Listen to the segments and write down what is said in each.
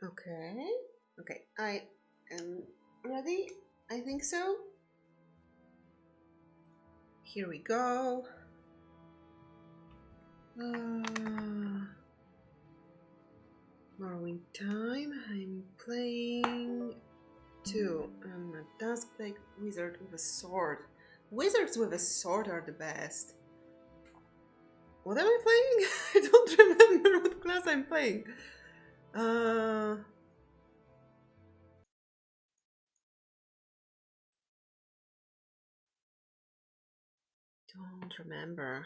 Okay. Okay, I am ready. I think so. Here we go. Morrowind time. I'm playing two. I'm a Duskblade wizard with a sword. Wizards with a sword are the best. What am I playing? I don't remember what class I'm playing. Don't remember.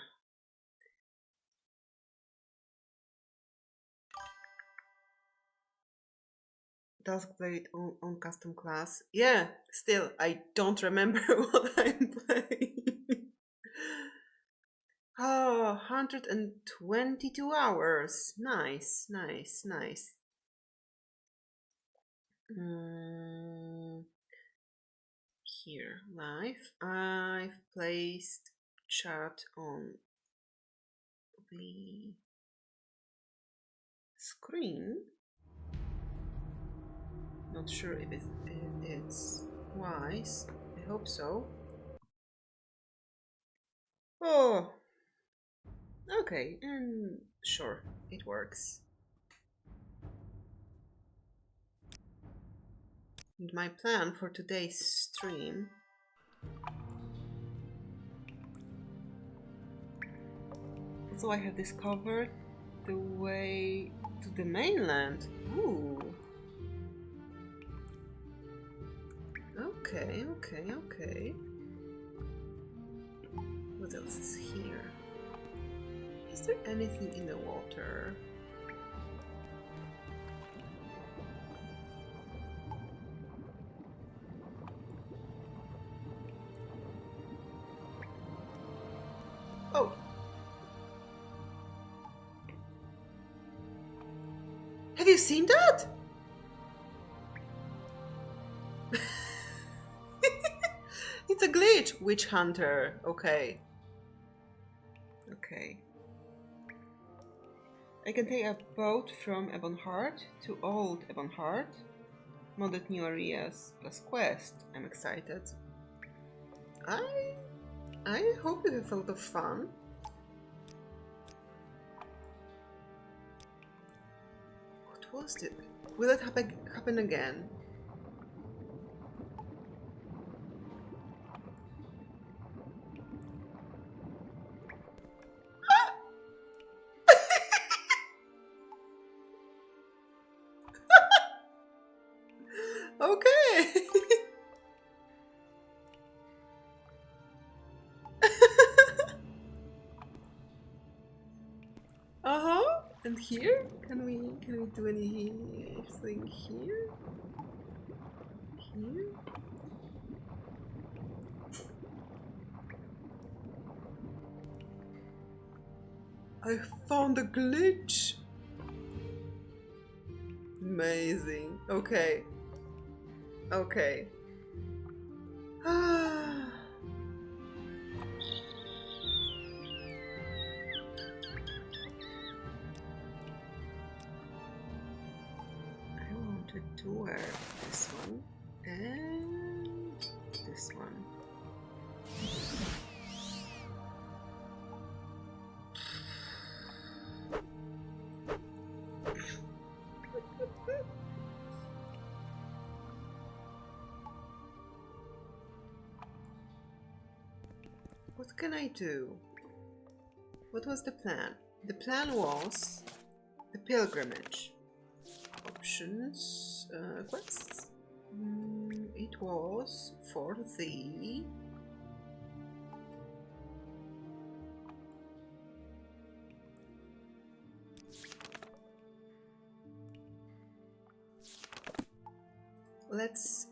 Duskblade on custom class. Yeah, still, I don't remember what I'm playing. Oh, 122 hours. Nice, nice, nice. Here, live. I've placed chat on the screen. Not sure if it's wise. I hope so. Oh, okay, and sure, it works. And my plan for today's stream. Also, I have discovered the way to the mainland. Ooh. Okay, okay, okay. What else is here? Is there anything in the water? Oh! Have you seen that? It's a glitch! Witch Hunter. Okay. Okay. I can take a boat from Ebonheart to Old Ebonheart. Modded new areas plus quest. I'm excited. I hope you have a lot of fun. What was it? Will it happen again? Okay. Uh-huh. And here? Can we do anything here? Here? I found a glitch. Amazing. Okay. Okay. Ah. I wanted to wear this one and this one. What can I do? What was the plan? The plan was the pilgrimage. Options, quests. It was for the let's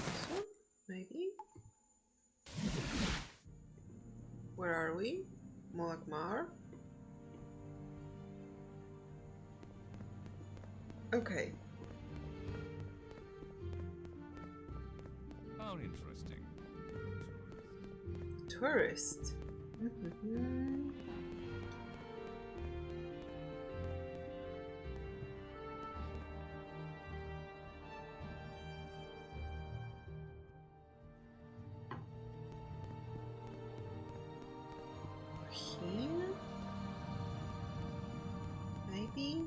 this one, maybe. Where are we? Molakmar. Okay, How interesting. Tourist. Mhm. Here? Maybe?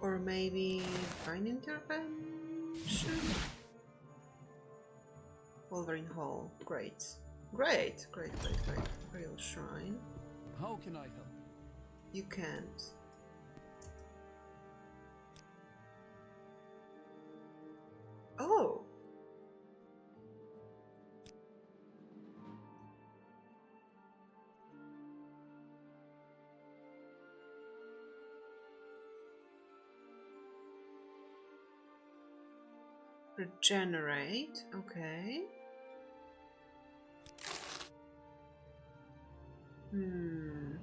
Or maybe divine intervention? Wolverine Hall. Great. Great, great, great, great. Real shrine. How can I help? You can't. Oh! Regenerate, okay. Hmm.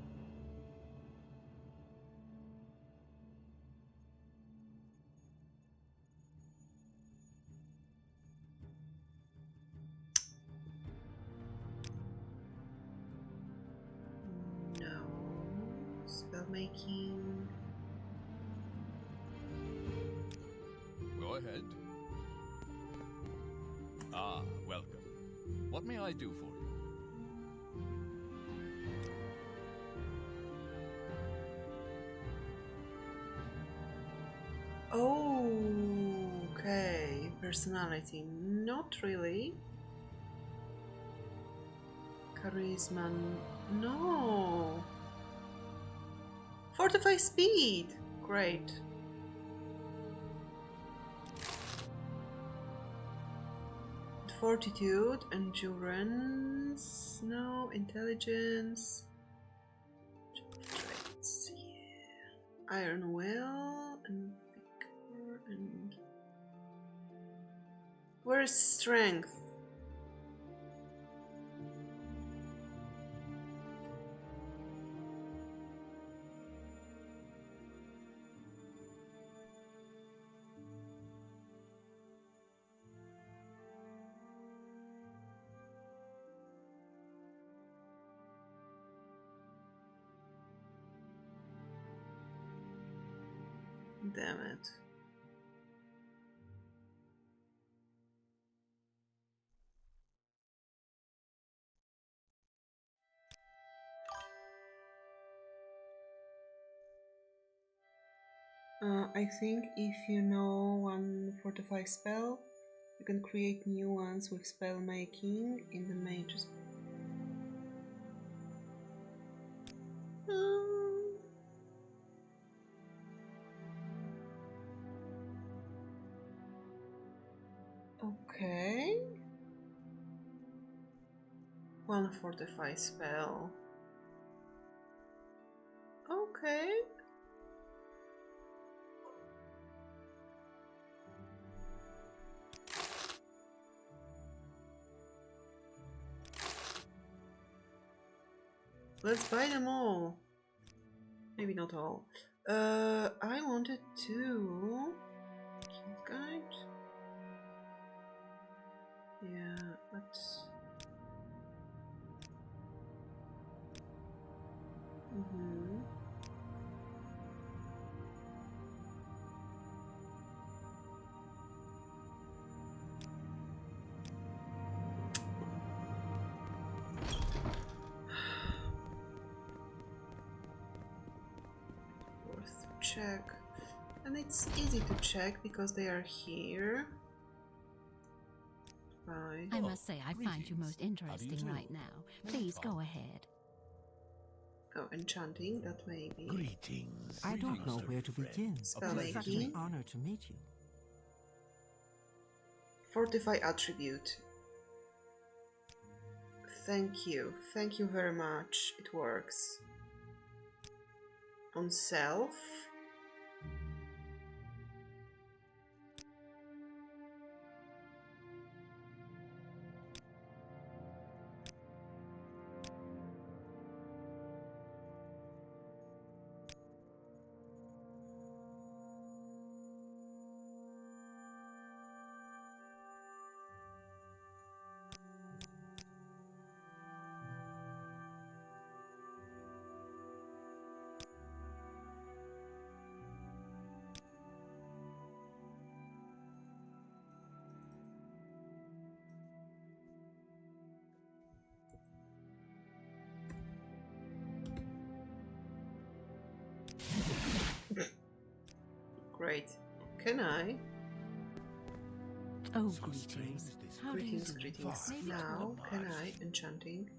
No. Spellmaking. Go ahead. Ah, welcome. What may I do for you? Okay. Personality. Not really. Charisma. No. Fortify speed. Great. Fortitude, endurance, no, intelligence, traits, yeah. Iron will, and vigor, and where is strength? Damn it. I think if you know one fortify spell, you can create new ones with spell making in the mages. Okay. One fortify spell. Okay. Let's buy them all. Maybe not all. I wanted to... Kid guide? Yeah, let's... Worth to check. And it's easy to check because they are here. Right. I must say, I find you greetings. most How do you interesting do? right now. Please go ahead. Oh, enchanting, that may be. Greetings. I don't know Master where to friend. begin. Spell It's such an making. honor to meet you. Fortify attribute. Thank you. Thank you very much. It works. On self. great. Can I? Oh, So strange greetings. this How do you Greetings, do? greetings. Maybe Now, to can oblige. I? Enchanting.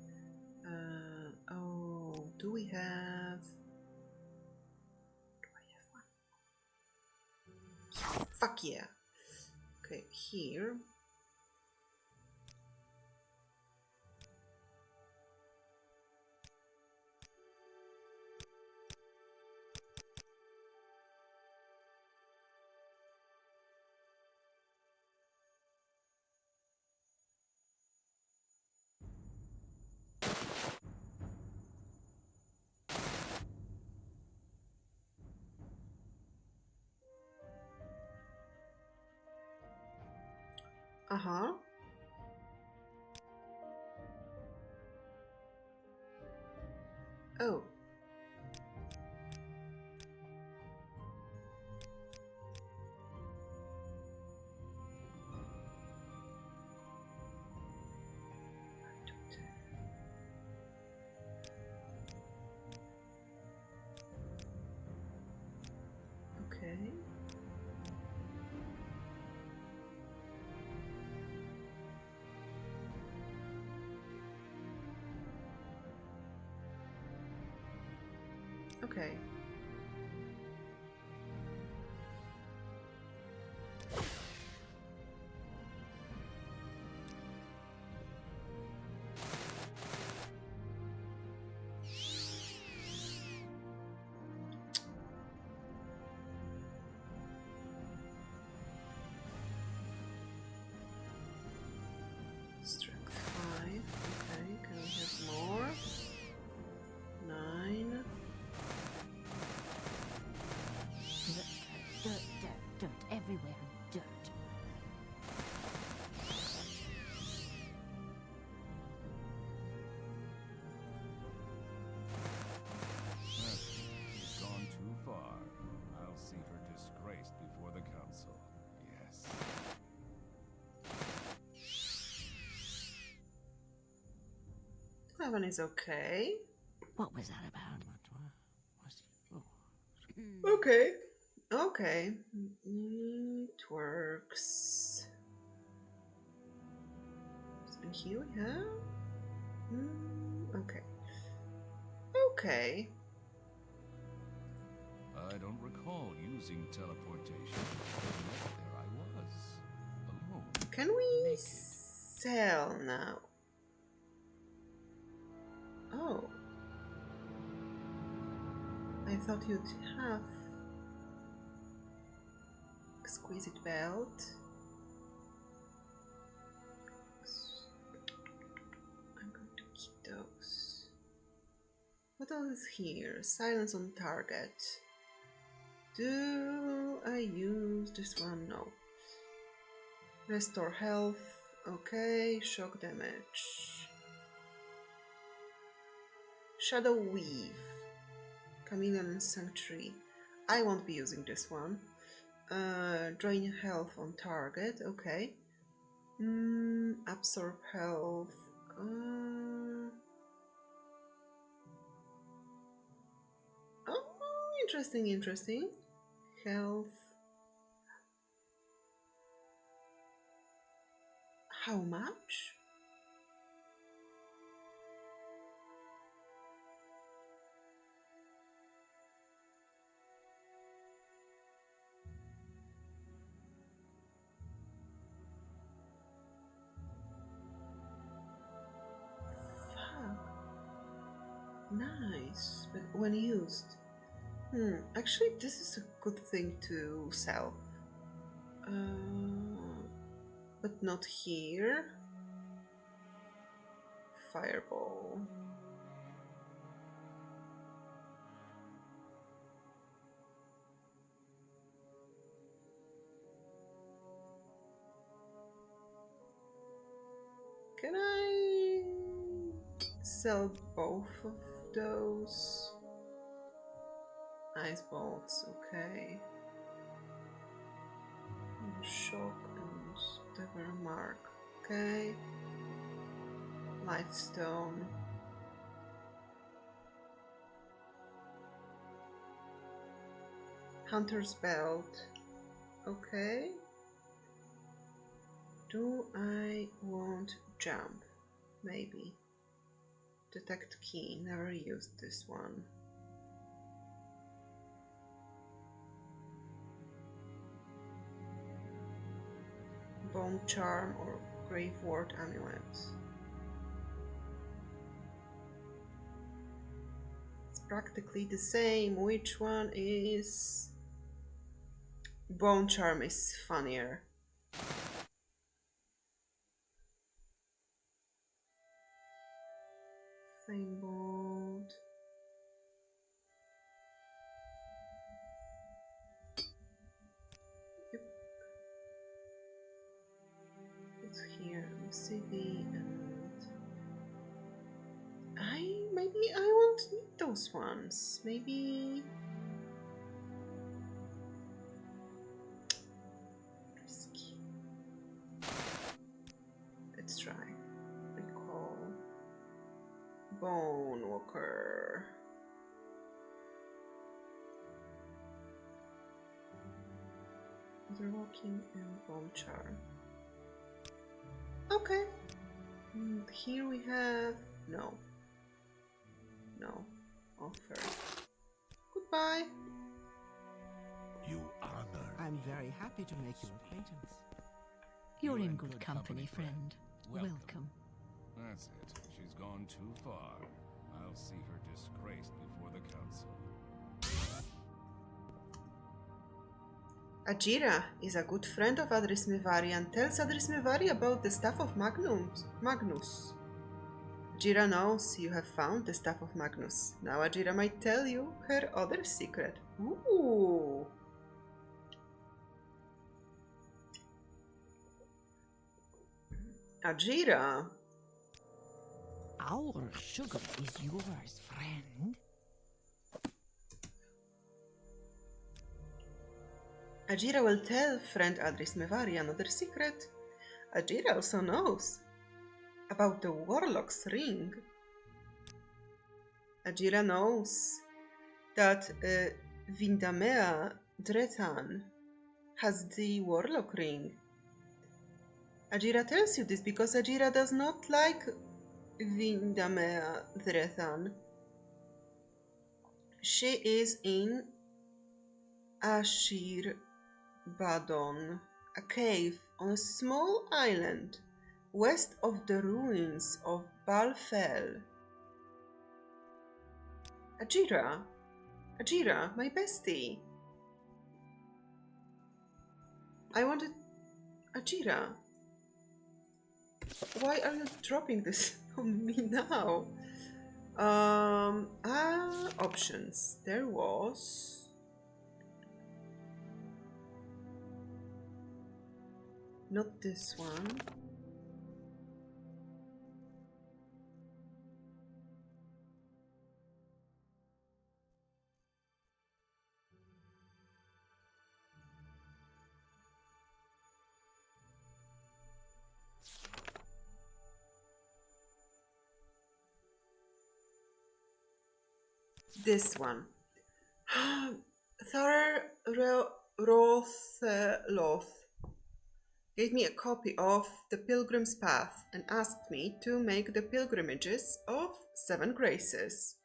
Oh, do we have... Do I have one? Fuck yeah. Okay, here. Uh-huh. Oh. Okay. Okay. Strength 5. Okay, can we have more? 9. Dirt everywhere. Dirt. She's gone too far. I'll see her disgraced before the council. Yes. 11 is okay. What was that about? Okay. Okay. It works. And here we have... okay. Okay. I don't recall using teleportation. Yet there I was. Alone. Can we sell now? Oh. I thought you'd have exquisite belt. I'm going to keep those. What else is here? Silence on target. Do I use this one? No. Restore health. Okay. Shock damage. Shadow Weave. Chameleon Sanctuary. I won't be using this one. Drain health on target. Okay. Absorb health. Oh, interesting, interesting. Health. How much? Nice, but when used. Actually, this is a good thing to sell. But not here. Fireball. Can I sell both of those? Ice bolts, okay. Shock and whatever mark, okay. Lifestone. Hunter's belt. Okay. Do I want jump? Maybe. Detect key. Never used this one. Bone charm or grave ward amulet. It's practically the same. Which one is? Bone charm is funnier. Flame bolt. Yep. What's here? CV and maybe I won't need those ones. Maybe risky. Let's try. Recall. Bone Walker. Other walking and bone charm. Okay. And here we have no. Offer. Goodbye. You honor. I'm very happy to make your acquaintance. You're in good company, friend. Welcome. That's it. She's gone too far. I'll see her disgraced before the council. Ajira is a good friend of Adris Mevari and tells Adris Mevari about the staff of Magnus. Ajira knows you have found the staff of Magnus. Now Ajira might tell you her other secret. Ooh! Ajira. Our sugar is yours, friend. Ajira will tell friend Adris Mevari another secret. Ajira also knows about the Warlock's ring. Ajira knows that Vindamea Dretan has the Warlock ring. Ajira tells you this because Ajira does not like Vindamea Dretan. She is in Ashir Badon, a cave on a small island west of the ruins of Balfell. Ajira, my bestie. I wanted Ajira. Why are you dropping this on me now? Options. There was not this one. This one. Thar Rothloth gave me a copy of The Pilgrim's Path and asked me to make the pilgrimages of 7 Graces.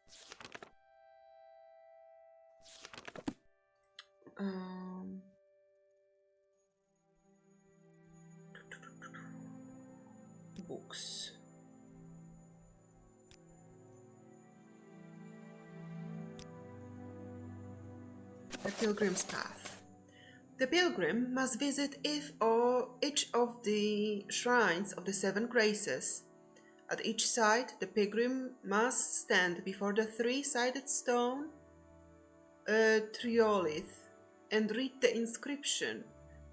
Books. The Pilgrim's Path. The pilgrim must visit each of the shrines of the 7 Graces. At each site, the pilgrim must stand before the 3-sided stone triolith and read the inscription.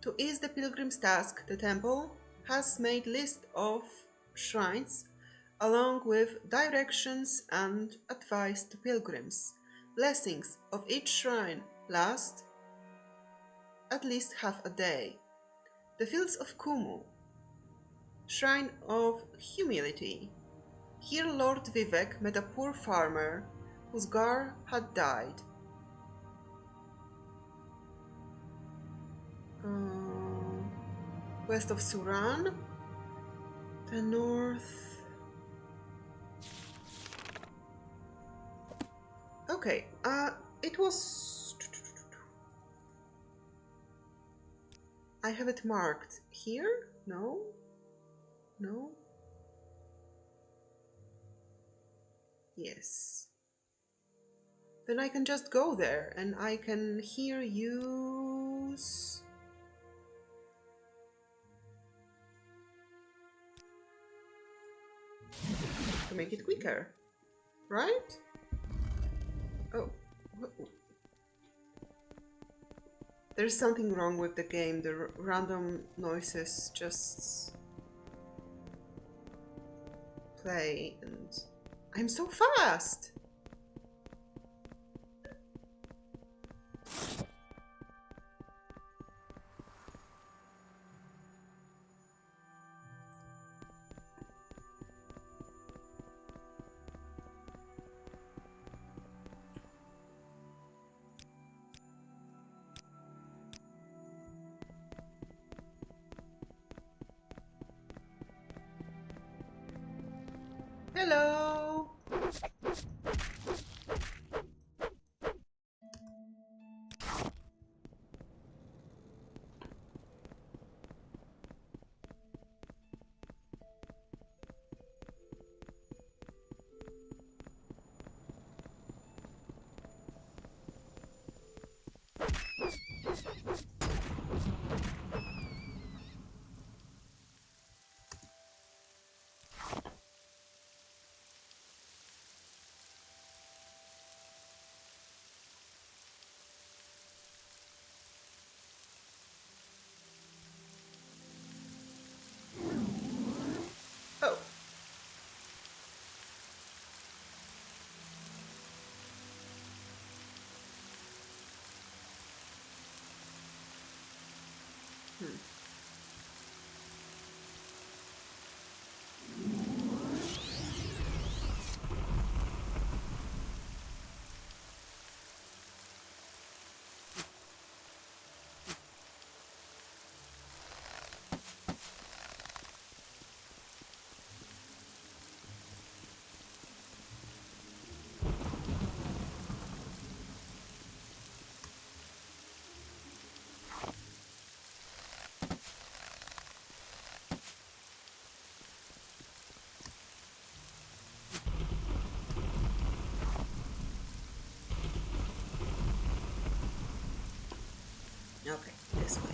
To ease the pilgrim's task, the temple has made list of shrines along with directions and advice to pilgrims. Blessings of each shrine last at least half a day. The Fields of Kumu, Shrine of Humility. Here Lord Vivek met a poor farmer whose gar had died. West of Suran. The north. Okay, it was... I have it marked here? No? No? Yes. Then I can just go there and I can here use... to make it quicker, right? Oh, there's something wrong with the game. The random noises just play and I'm so fast! Hello! Oh. Okay, this way.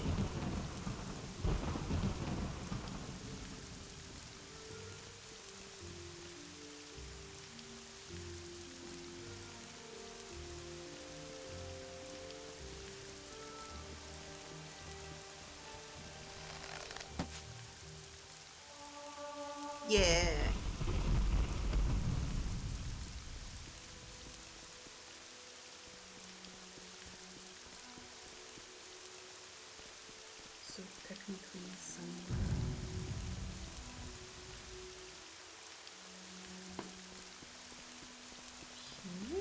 Yeah. So technically somewhere here?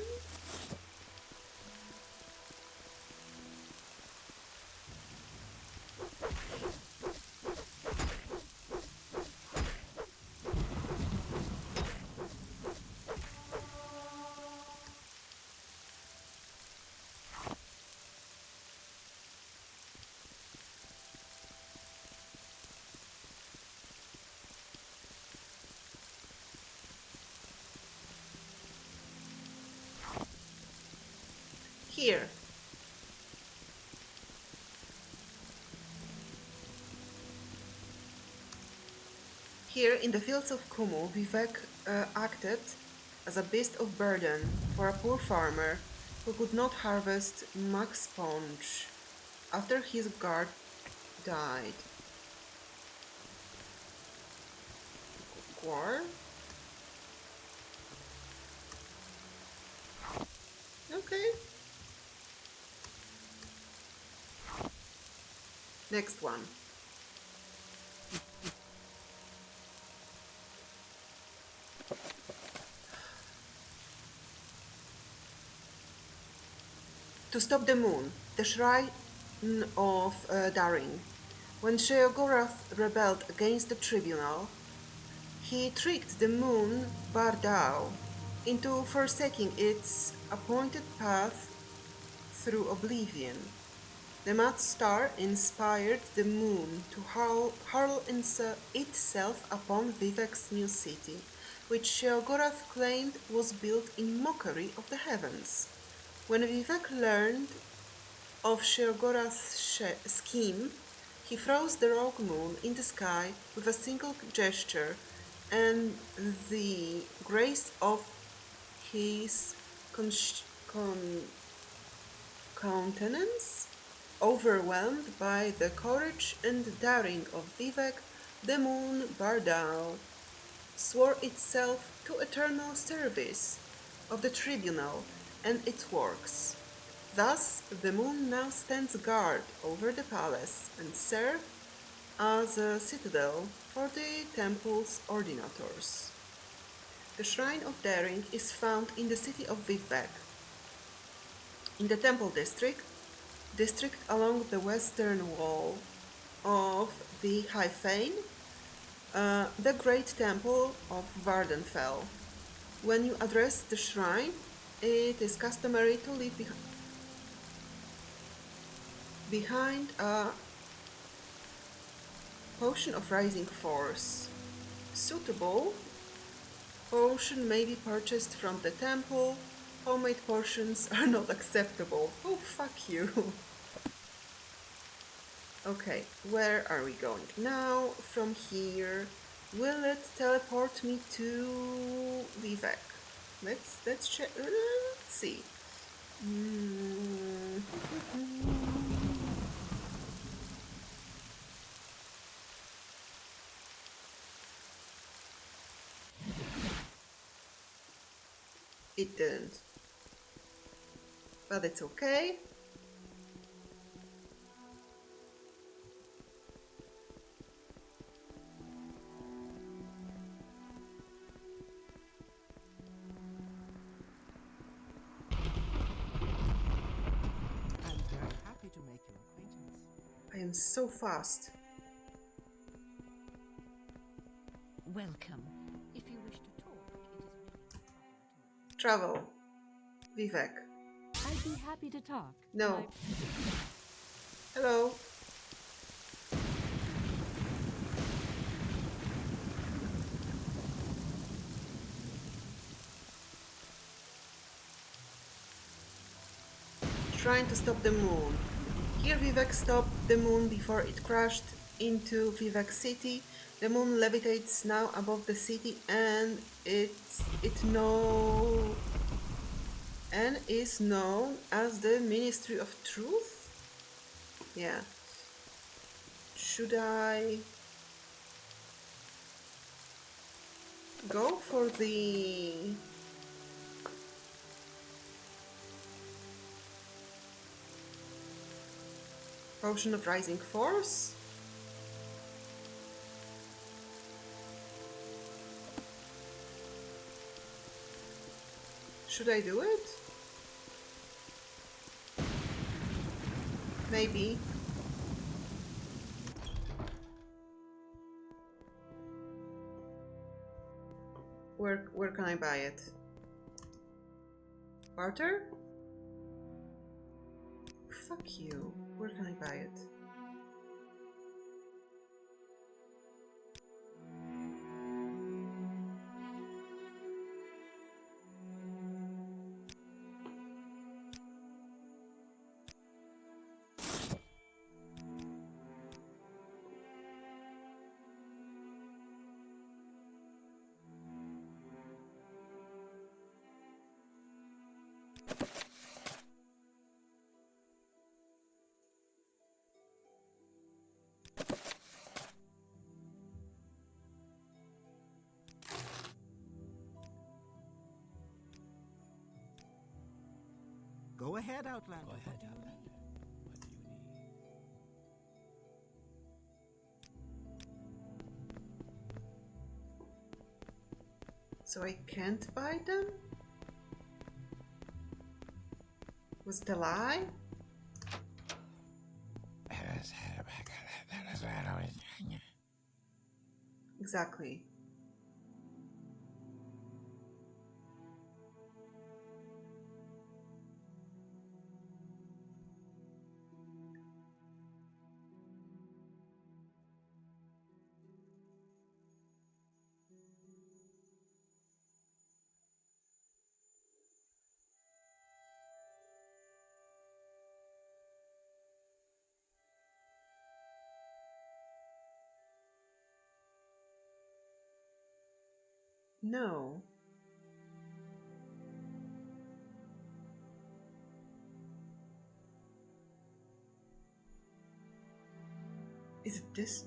Here. Here, in the fields of Kumu, Vivek acted as a beast of burden for a poor farmer who could not harvest Mac Sponge after his guard died. Gwar? Okay. Next one. To stop the moon, the shrine of Daring. When Sheogorath rebelled against the tribunal, he tricked the moon Bardao into forsaking its appointed path through oblivion. The mad star inspired the moon to hurl itself upon Vivek's new city, which Sheogorath claimed was built in mockery of the heavens. When Vivek learned of Sheogorath's scheme, he froze the rogue moon in the sky with a single gesture, and the grace of his countenance, overwhelmed by the courage and daring of Vivek, the moon Bardao swore itself to eternal service of the tribunal and its works. Thus, the moon now stands guard over the palace and serves as a citadel for the temple's ordinators. The Shrine of Daring is found in the city of Vivek, in the Temple district along the western wall of the Hyphain, the great temple of Vardenfell. When you address the shrine, it is customary to leave behind a potion of rising force. Suitable potion may be purchased from the temple. Homemade potions are not acceptable. Oh, fuck you. Okay, where are we going now? From here, will it teleport me to Vivek? Let's check. Let's see. It didn't, but it's okay. I'm very happy to make your acquaintance. I am so fast. Welcome. If you wish to talk, it is really Travel. Vivek. I'd be happy to talk. No. Hello. Trying to stop the moon. Here Vivek stopped the moon before it crashed into Vivek City. The moon levitates now above the city and is known as the Ministry of Truth? Yeah. Should I go for the Potion of Rising Force? Should I do it? Maybe. Where can I buy it? Barter? Fuck you. Where can I buy it? Go ahead, Outlander. Go ahead, Outlander. What do you need? So I can't buy them? Was it a lie? Exactly. No. Is it this?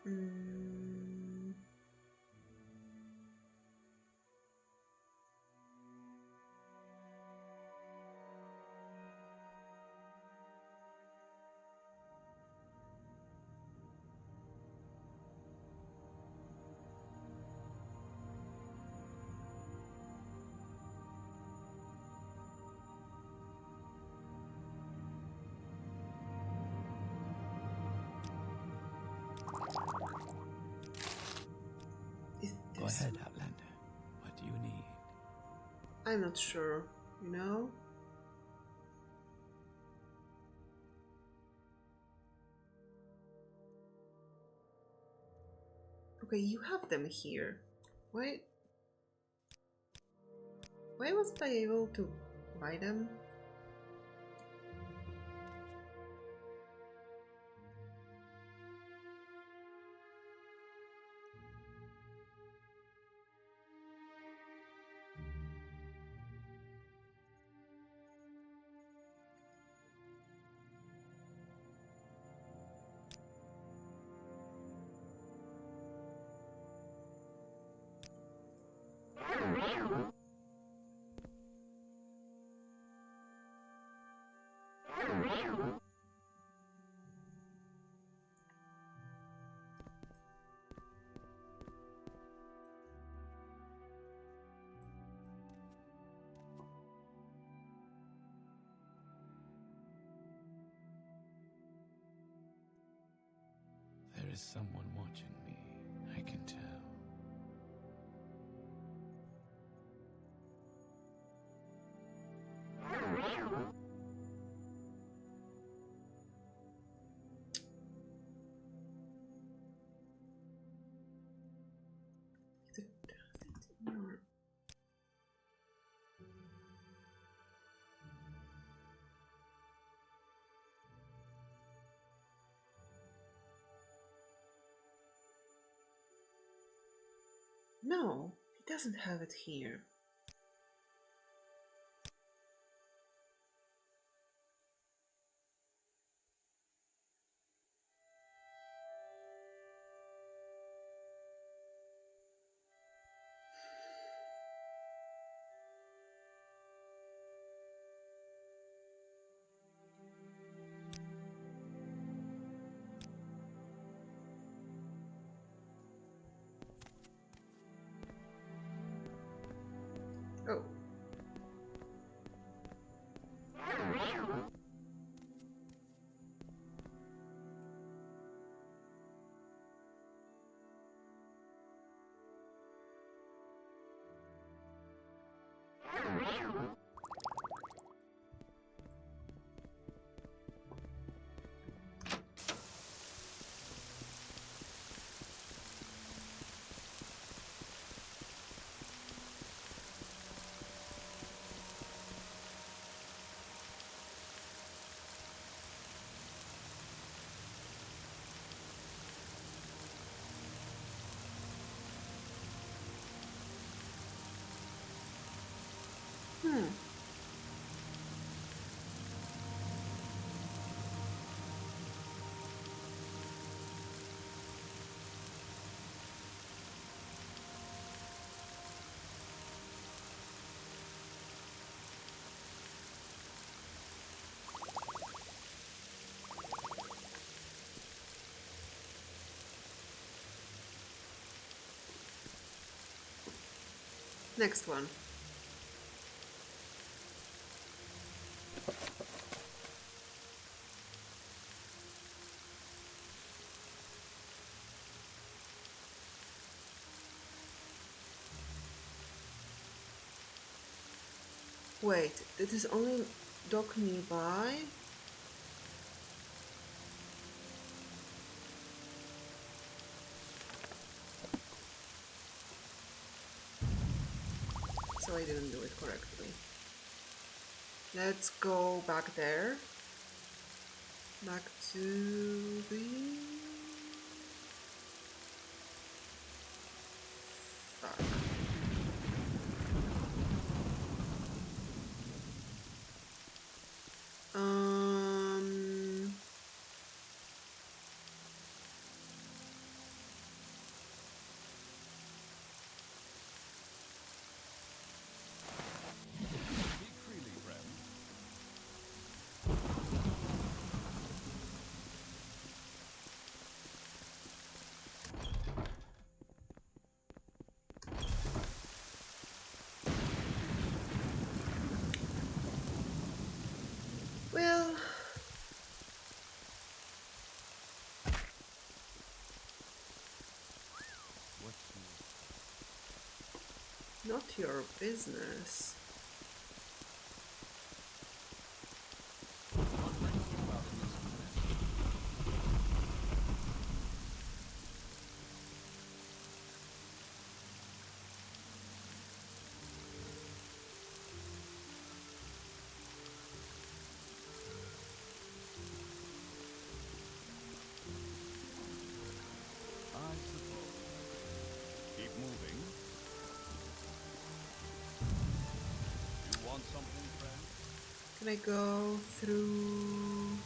Mm. Is Go this? ahead, Outlander. What do you need? I'm not sure, you know? Okay, you have them here. Why? Why wasn't I able to buy them? There is someone watching me, I can tell. No, he doesn't have it here. Oh. Hmm. Next one. Wait, it is only dock nearby? So I didn't do it correctly. Let's go back there. Back to the... Fuck. Um... Speak freely, friend. Well... What's yours? Not your business. What brings you out in this mess? I suppose. Keep moving. You want something, friend? Can I go through...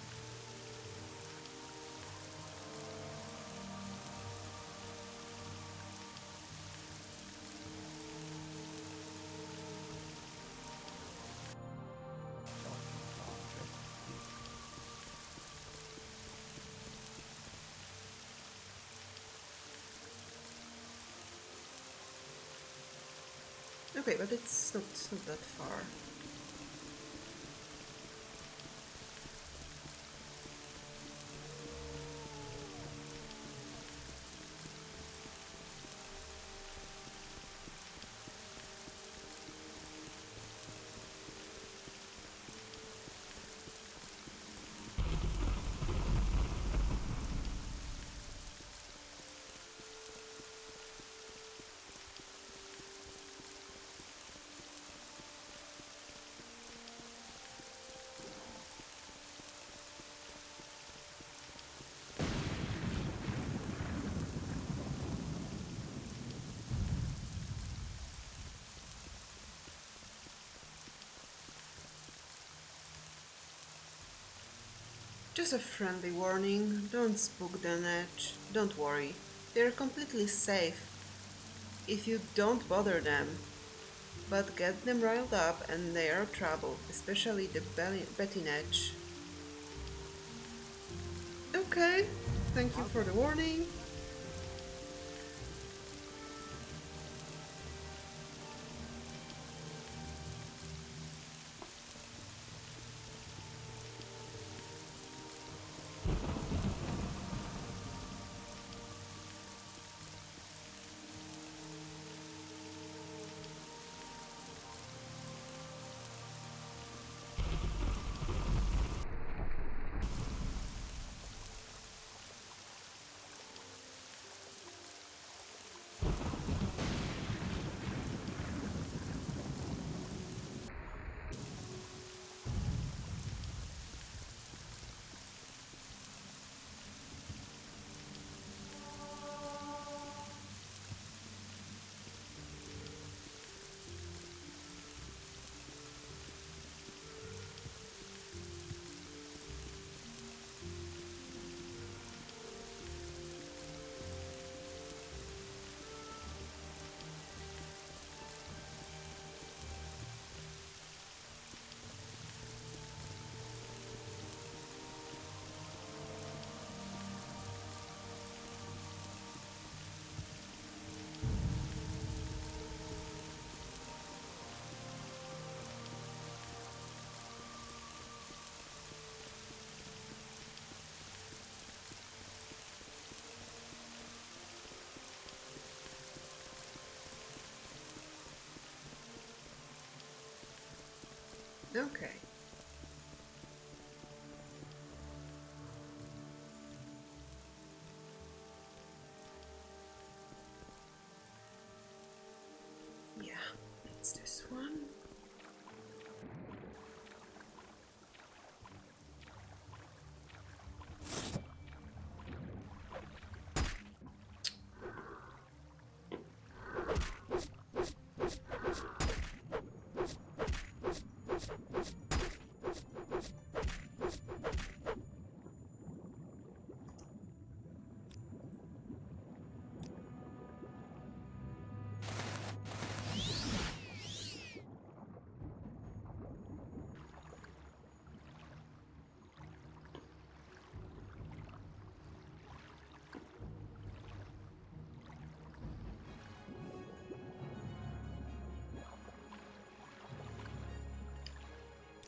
Okay, but it's not that far. Just a friendly warning, don't spook the Netch. Don't worry, they're completely safe if you don't bother them. But get them riled up and they are trouble, especially the Betty Netch. Okay, thank you for the warning. Okay. Yeah, it's this one.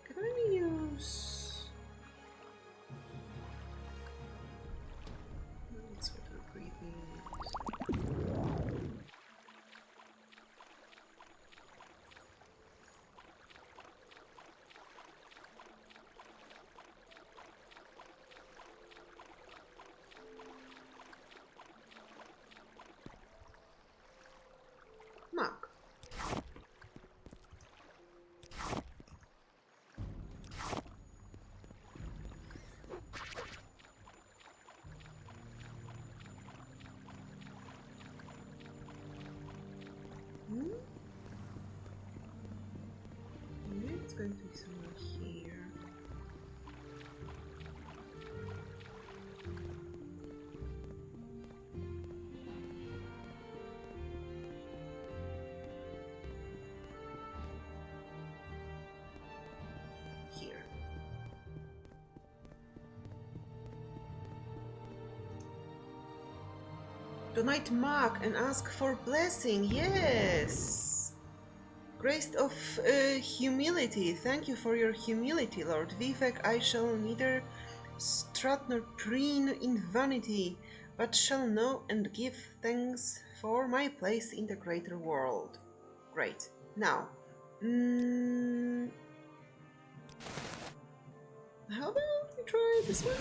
Can I use... That's what I'm breathing. Mark. Hmm? Maybe it's going to be somewhere here. Here. Donate mark and ask for blessing. Yes. Grace of humility. Thank you for your humility, Lord Vivek. I shall neither strut nor preen in vanity, but shall know and give thanks for my place in the greater world. Great. Now, how about we try this one?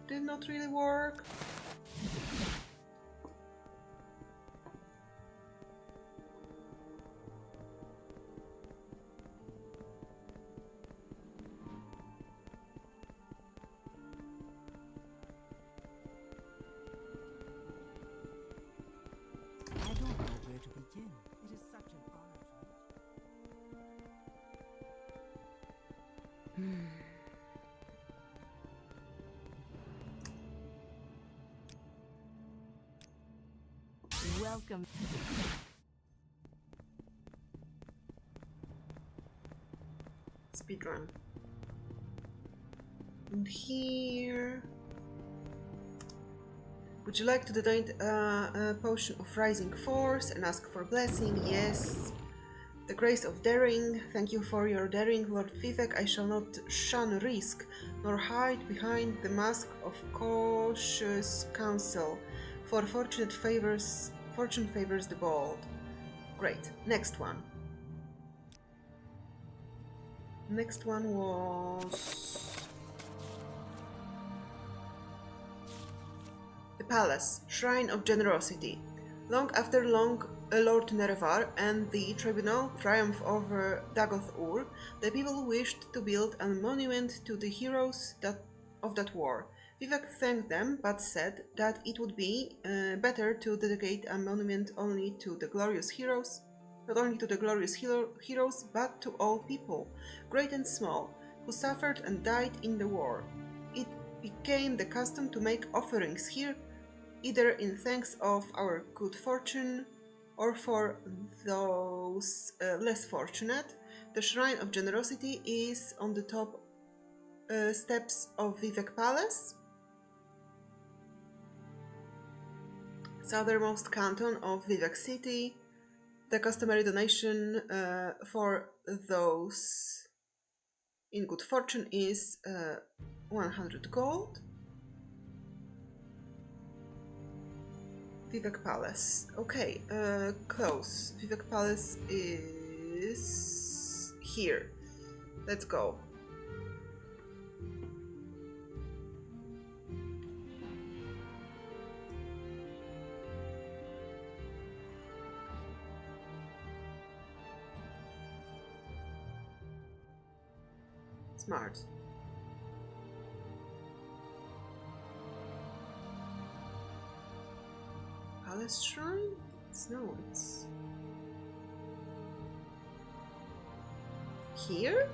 Did not really work. I don't know where to begin. It is such an honor to meet. Welcome. Speedrun. And here... Would you like to donate a potion of rising force and ask for blessing? Yes. The grace of daring. Thank you for your daring, Lord Vivek. I shall not shun risk, nor hide behind the mask of cautious counsel. For fortune favors the bold. Great. Next one. Next one was the palace, Shrine of Generosity. Long after Lord Nerevar and the tribunal triumph over Dagoth-Ur, the people wished to build a monument to the heroes of that war. Vivek thanked them, but said that it would be better to dedicate a monument only to the glorious heroes, not only to the glorious heroes, but to all people, great and small, who suffered and died in the war. It became the custom to make offerings here, either in thanks of our good fortune or for those less fortunate. The Shrine of Generosity is on the top steps of Vivek Palace, southernmost canton of Vivek City. The customary donation for those in good fortune is 100 gold. Vivek Palace. Okay, close. Vivek Palace is here. Let's go. Smart. Palace Shrine? No, it's here?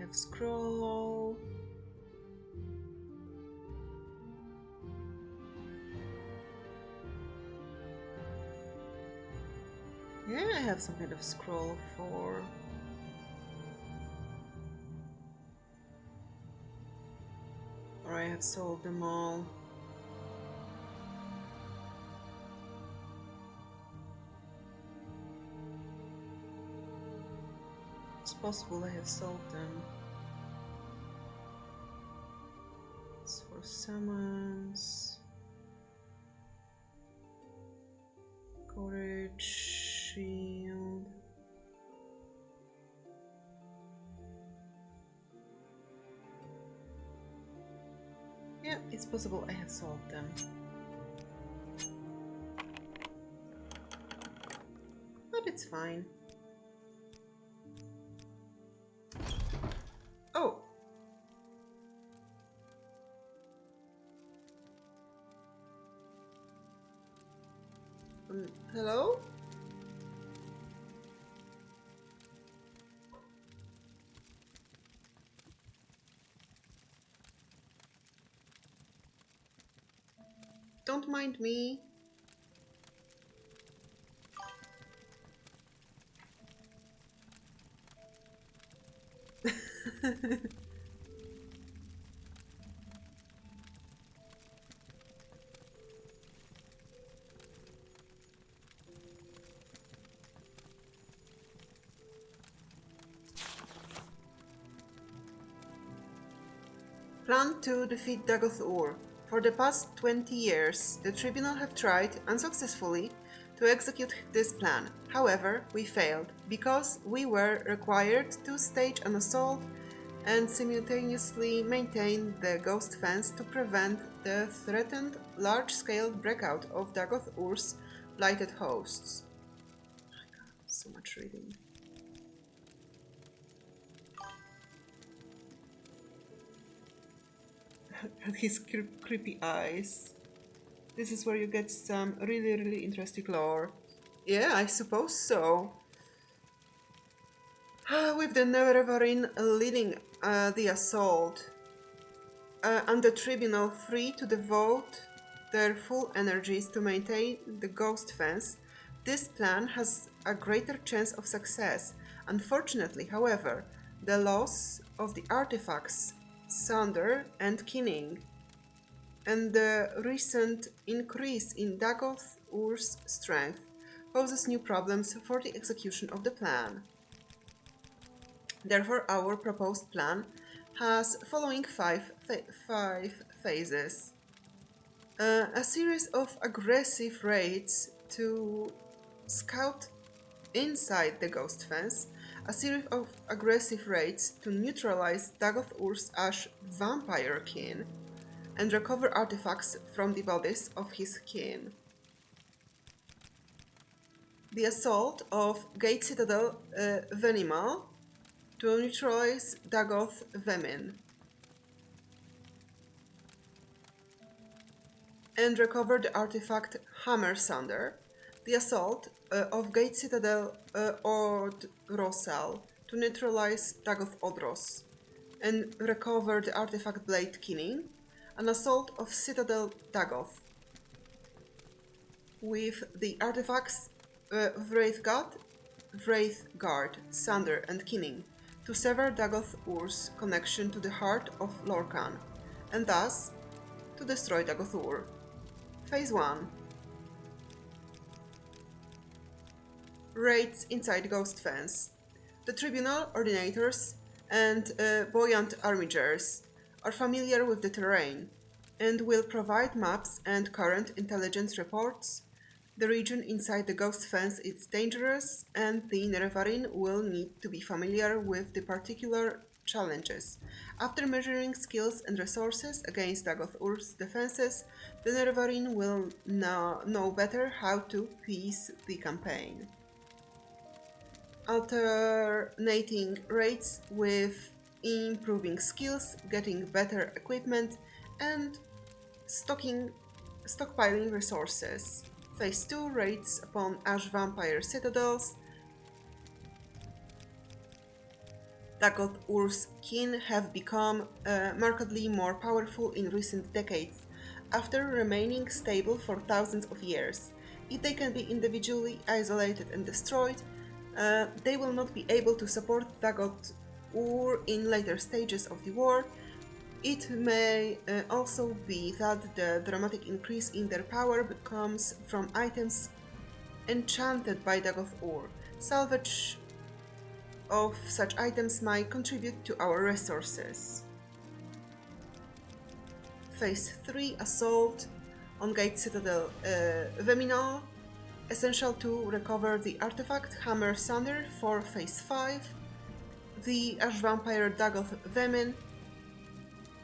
Scroll. Yeah, I have some kind of scroll for... Or I have sold them all. It's possible I have sold them. It's for summons. Courage, shield. Yeah, it's possible I have sold them. But it's fine. Oh! Hello? Don't mind me. Plan to defeat Dagoth Ur. For the past 20 years, the Tribunal have tried, unsuccessfully, to execute this plan. However, we failed, because we were required to stage an assault and simultaneously maintain the ghost fence to prevent the threatened large-scale breakout of Dagoth Ur's blighted hosts. Oh my god, so much reading. And his creepy eyes. This is where you get some really interesting lore. Yeah, I suppose so. With the Nerevarine leading the assault, and the Tribunal free to devote their full energies to maintain the ghost fence, this plan has a greater chance of success. Unfortunately, however, the loss of the artifacts Sunder and Kinning, and the recent increase in Dagoth Ur's strength poses new problems for the execution of the plan. Therefore, our proposed plan has following five phases. A series of aggressive raids to scout inside the ghost fence a series of aggressive raids to neutralize Dagoth Ur's Ash vampire kin and recover artifacts from the bodies of his kin. The assault of Gate Citadel Venimal to neutralize Dagoth Vemin and recover the artifact Hammer Sunder. The assault of Gate Citadel Odrosal to neutralize Dagoth Odros and recover the artifact Blade Kinning. An assault of Citadel Dagoth with the artifacts Wraithguard, Sunder, and Kinning to sever Dagoth Ur's connection to the heart of Lorkhan, and thus to destroy Dagoth Ur. Phase 1. Raids inside Ghost Fence. The Tribunal Ordinators and Buoyant Armigers are familiar with the terrain and will provide maps and current intelligence reports. The region inside the Ghost Fence is dangerous, and the Nerevarine will need to be familiar with the particular challenges. After measuring skills and resources against Dagoth Ur's defenses, the Nerevarine will know better how to piece the campaign. Alternating raids with improving skills, getting better equipment, and stockpiling resources. Phase 2 raids upon Ash Vampire Citadels. Dagoth Ur's kin have become markedly more powerful in recent decades, after remaining stable for thousands of years. If they can be individually isolated and destroyed, they will not be able to support Dagoth Ur in later stages of the war. It may also be that the dramatic increase in their power comes from items enchanted by Dagoth Ur. Salvage of such items might contribute to our resources. Phase 3 Assault on Gate Citadel Veminal. Essential to recover the artifact Hammer Sunder for Phase 5. The Ash Vampire Dagoth Vemin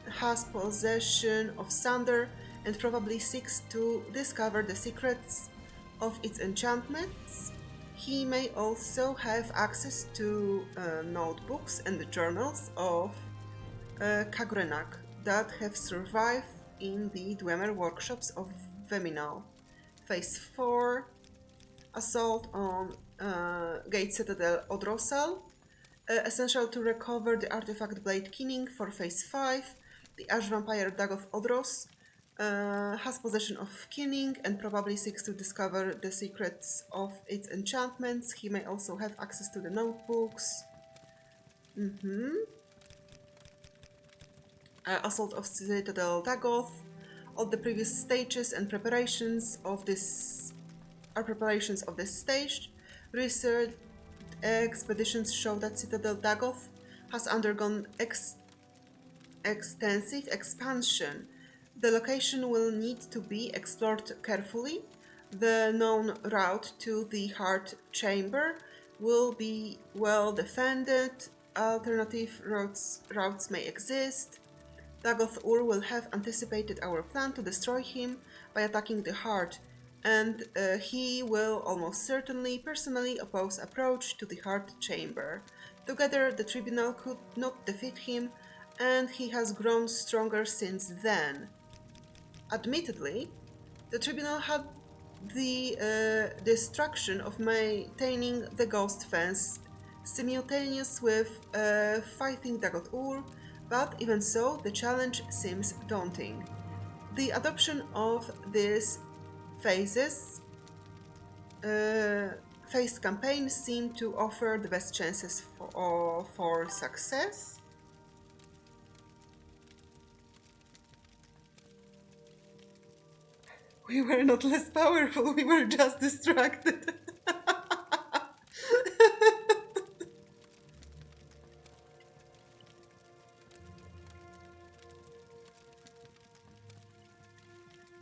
has possession of Sunder and probably seeks to discover the secrets of its enchantments. He may also have access to notebooks and journals of Kagrenak that have survived in the Dwemer workshops of Veminal. Phase 4 Assault on Gate Citadel Odrosal. Essential to recover the artifact Blade Kinning for Phase 5. The Ash Vampire Dagoth Odros has possession of Kinning and probably seeks to discover the secrets of its enchantments. He may also have access to the notebooks. Assault of Citadel Dagoth. All the previous stages and preparations of this stage. Research expeditions show that Citadel Dagoth has undergone extensive expansion. The location will need to be explored carefully. The known route to the Heart Chamber will be well defended. Alternative routes may exist. Dagoth Ur will have anticipated our plan to destroy him by attacking the Heart, and he will almost certainly personally oppose approach to the Heart Chamber. Together, the Tribunal could not defeat him, and he has grown stronger since then. Admittedly, the Tribunal had the distraction of maintaining the Ghost Fence simultaneous with fighting Dagoth Ur, but even so, the challenge seems daunting. The adoption of these phased campaign seem to offer the best chances for success. We were not less powerful, we were just distracted.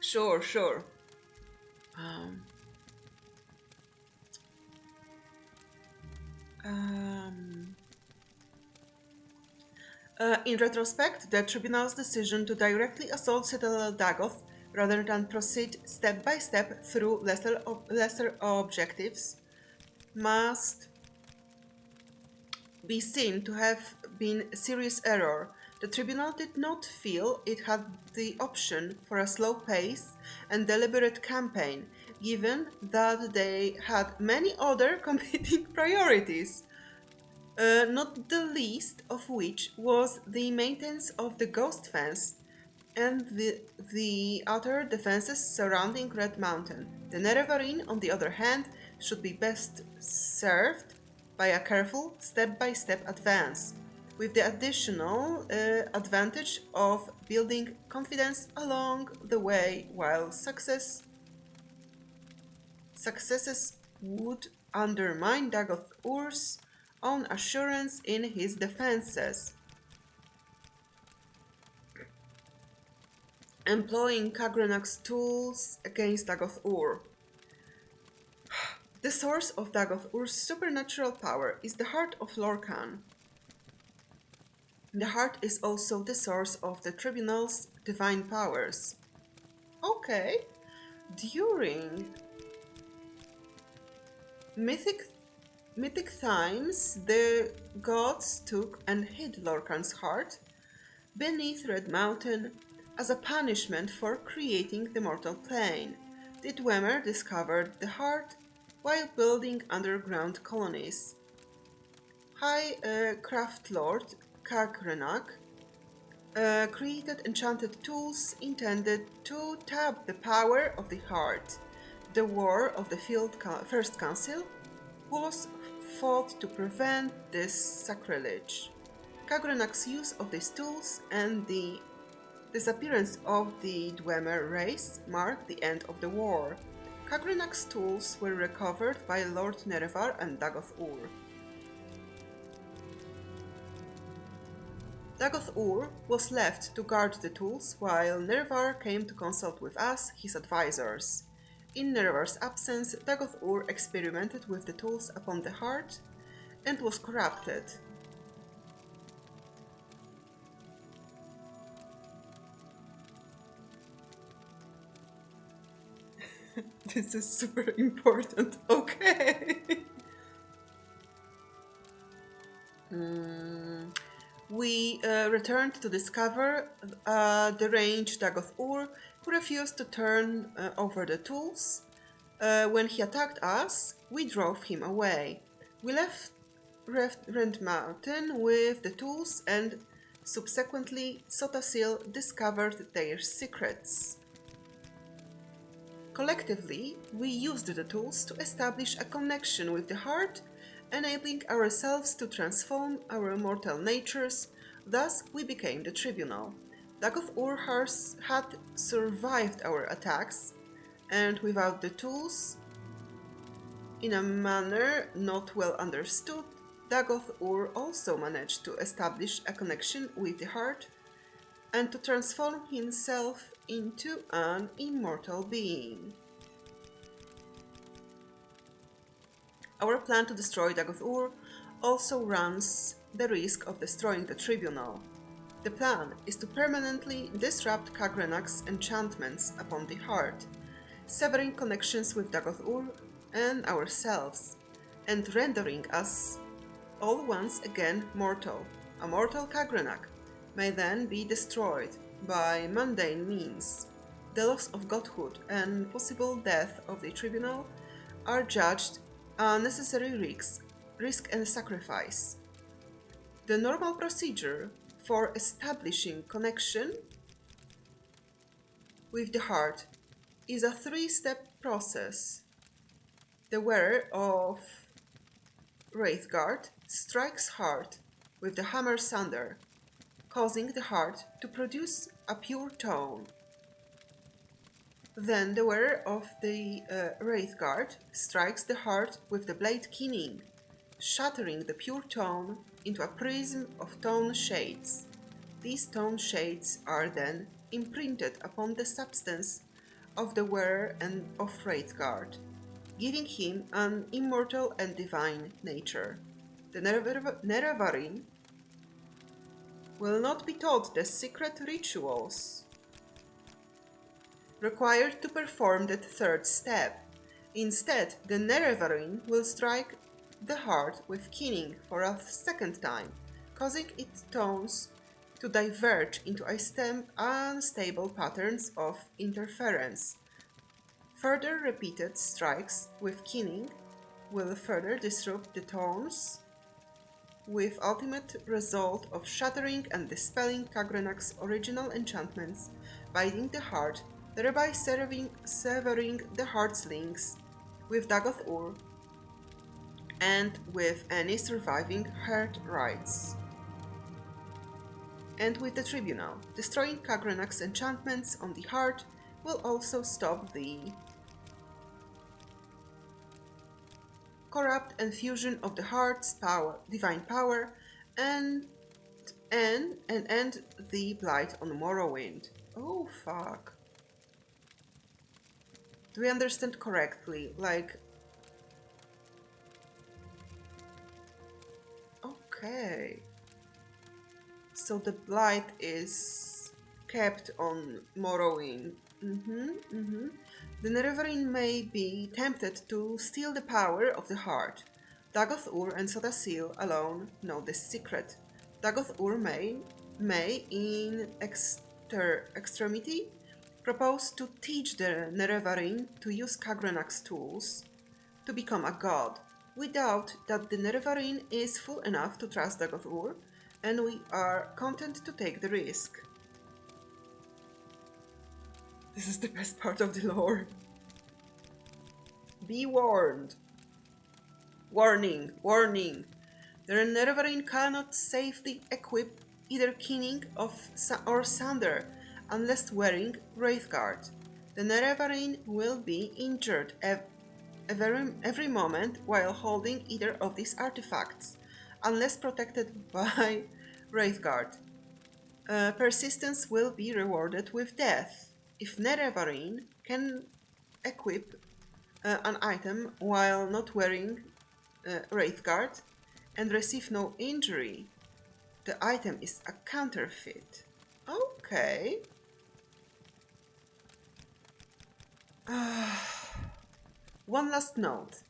Sure. In retrospect, the tribunal's decision to directly assault Citadel Dagoth rather than proceed step by step through lesser objectives must be seen to have been a serious error. The tribunal did not feel it had the option for a slow pace and deliberate campaign, given that they had many other competing priorities, not the least of which was the maintenance of the Ghost Fence and the other defenses surrounding Red Mountain. The Nerevarine, on the other hand, should be best served by a careful step-by-step advance, with the additional advantage of building confidence along the way, while successes would undermine Dagoth Ur's own assurance in his defenses. Employing Kagrenak's tools against Dagoth Ur. The source of Dagoth Ur's supernatural power is the heart of Lorkhan. The heart is also the source of the tribunal's divine powers. Okay. During mythic times, the gods took and hid Lorkhan's heart beneath Red Mountain as a punishment for creating the mortal plane. The Dwemer discovered the heart while building underground colonies. High Craft Lord Kagrenak created enchanted tools intended to tap the power of the heart. The War of the First Council was fought to prevent this sacrilege. Kagrenak's use of these tools and the disappearance of the Dwemer race marked the end of the war. Kagrenak's tools were recovered by Lord Nerevar and Dagoth Ur. Dagoth Ur was left to guard the tools while Nerevar came to consult with us, his advisors. In Nerevar's absence, Dagoth Ur experimented with the tools upon the heart and was corrupted. This is super important. Okay. We returned to discover the range Dagoth Ur, who refused to turn over the tools. When he attacked us, we drove him away. We left Red Mountain with the tools, and subsequently Sotasil discovered their secrets. Collectively, we used the tools to establish a connection with the heart, enabling ourselves to transform our mortal natures. Thus, we became the tribunal. Dagoth Ur had survived our attacks, and without the tools, in a manner not well understood, Dagoth Ur also managed to establish a connection with the heart and to transform himself into an immortal being. Our plan to destroy Dagoth Ur also runs the risk of destroying the tribunal. The plan is to permanently disrupt Kagrenak's enchantments upon the heart, severing connections with Dagoth Ur and ourselves, and rendering us all once again mortal. A mortal Kagrenak may then be destroyed by mundane means. The loss of godhood and possible death of the tribunal are judged a necessary risk and sacrifice. The normal procedure for establishing connection with the heart is a 3-step process. The wearer of Wraithguard strikes heart with the hammer sunder, causing the heart to produce a pure tone. Then the wearer of the Wraithguard strikes the heart with the blade keening, shattering the pure tone into a prism of tone shades. These tone shades are then imprinted upon the substance of the wearer and of Wraithguard, giving him an immortal and divine nature. the Nerevarine will not be taught the secret rituals required to perform that third step. Instead, the Nerevarine will strike the heart with keening for a second time, causing its tones to diverge into unstable patterns of interference. Further repeated strikes with keening will further disrupt the tones, with ultimate result of shattering and dispelling Kagrenak's original enchantments, biting the heart, thereby severing the heart's links with Dagoth-Ur and with any surviving heart rights. And with the Tribunal, destroying Kagrenak's enchantments on the heart will also stop the corrupt infusion of the heart's divine power, and end the blight on Morrowind. Oh fuck. Do we understand correctly? Like, okay. So the blight is kept on Morrowind. The Nerevarine may be tempted to steal the power of the heart. Dagoth-Ur and Sodasil alone know this secret. Dagoth-Ur may in extremity, propose to teach the Nerevarine to use Kagrenak's tools to become a god. We doubt that the Nerevarine is full enough to trust Dagoth-Ur, and we are content to take the risk. This is the best part of the lore. Be warned. Warning, warning. The Nerevarine cannot safely equip either Keening or Sander unless wearing Wraithguard. The Nerevarine will be injured every moment while holding either of these artifacts, unless protected by Wraithguard. Persistence will be rewarded with death. If Nerevarine can equip an item while not wearing Wraithguard and receive no injury, the item is a counterfeit. Okay. One last note.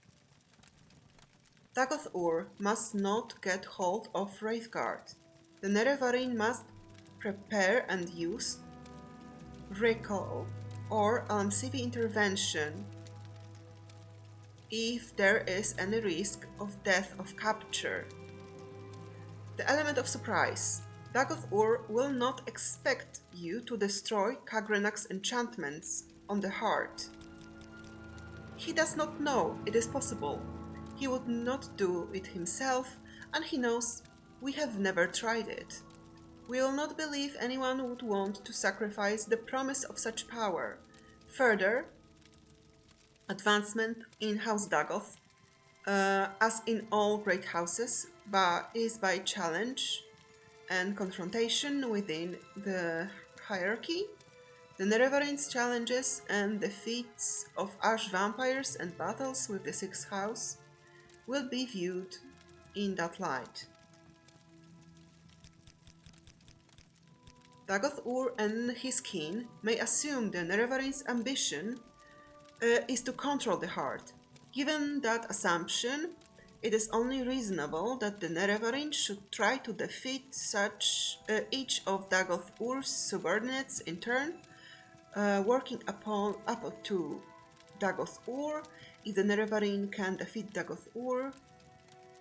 Dagoth-Ur must not get hold of Wraithguard. The Nerevarine must prepare and use recall or Almsivy intervention if there is any risk of death of capture. The element of surprise. Dagoth-Ur will not expect you to destroy Kagrenak's enchantments on the heart. He does not know it is possible. He would not do it himself, and he knows we have never tried it. We will not believe anyone would want to sacrifice the promise of such power. Further, advancement in House Dagoth, as in all great houses, is by challenge and confrontation within the hierarchy. The Nerevarine's challenges and defeats of Ash vampires and battles with the Sixth House will be viewed in that light. Dagoth-Ur and his kin may assume the Nerevarine's ambition is to control the heart. Given that assumption, it is only reasonable that the Nerevarine should try to defeat each of Dagoth-Ur's subordinates in turn, working up to Dagoth-Ur. If the Nerevarine can defeat Dagoth-Ur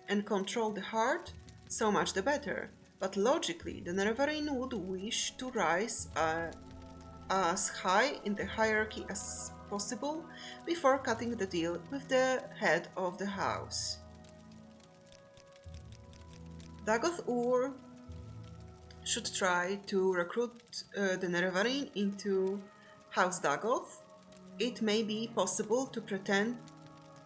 and control the heart, so much the better. But logically, the Nerevarine would wish to rise as high in the hierarchy as possible before cutting the deal with the head of the house. Dagoth-Ur should try to recruit the Nerevarine into House Dagoth. It may be possible to pretend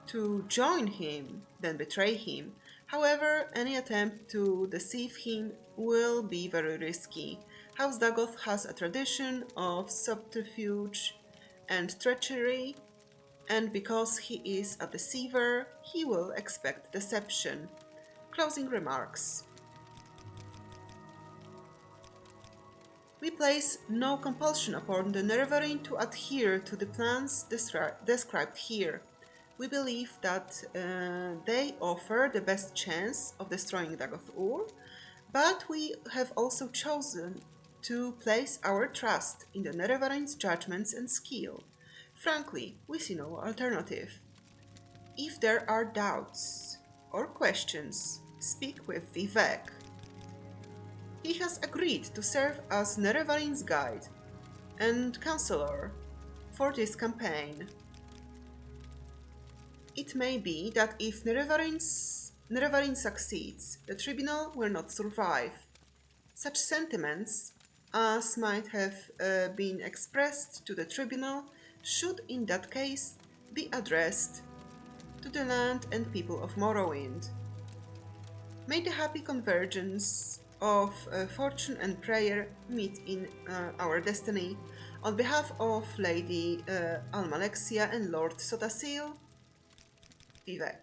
to join him, then betray him. However, any attempt to deceive him will be very risky. House Dagoth has a tradition of subterfuge and treachery, and because he is a deceiver, he will expect deception. Closing remarks. We place no compulsion upon the Nerevarine to adhere to the plans described here. We believe that they offer the best chance of destroying Dagoth-Ur, but we have also chosen to place our trust in the Nerevarine's judgments and skill. Frankly, we see no alternative. If there are doubts or questions, speak with Vivek. He has agreed to serve as Nerevarine's guide and counselor for this campaign. It may be that if Nerevarine succeeds, the tribunal will not survive. Such sentiments as might have been expressed to the tribunal should in that case be addressed to the land and people of Morrowind. May the happy convergence of fortune and prayer meet in our destiny. On behalf of Lady Almalexia and Lord Sotasil, Vivek.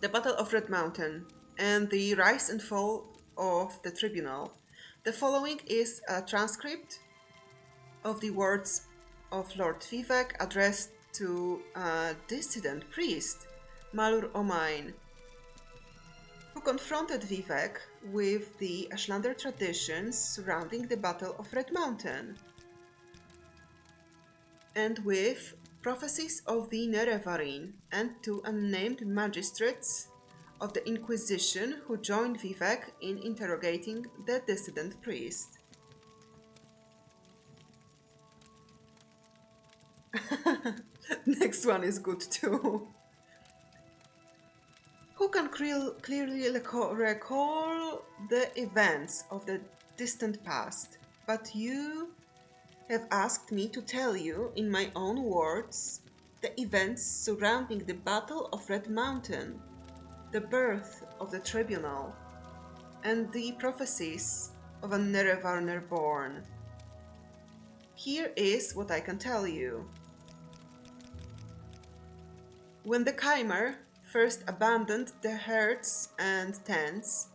The Battle of Red Mountain and the rise and fall of the Tribunal. The following is a transcript of the words of Lord Vivek addressed to a dissident priest, Malur Omain, who confronted Vivek with the Ashlander traditions surrounding the Battle of Red Mountain and with prophecies of the Nerevarine, and to unnamed magistrates of the Inquisition who joined Vivek in interrogating the dissident priest. Next one is good too. Who can clearly recall the events of the distant past, but you have asked me to tell you in my own words the events surrounding the Battle of Red Mountain, the birth of the Tribunal, and the prophecies of a Nerevarner born. Here is what I can tell you. When the Chimer first abandoned the herds and tents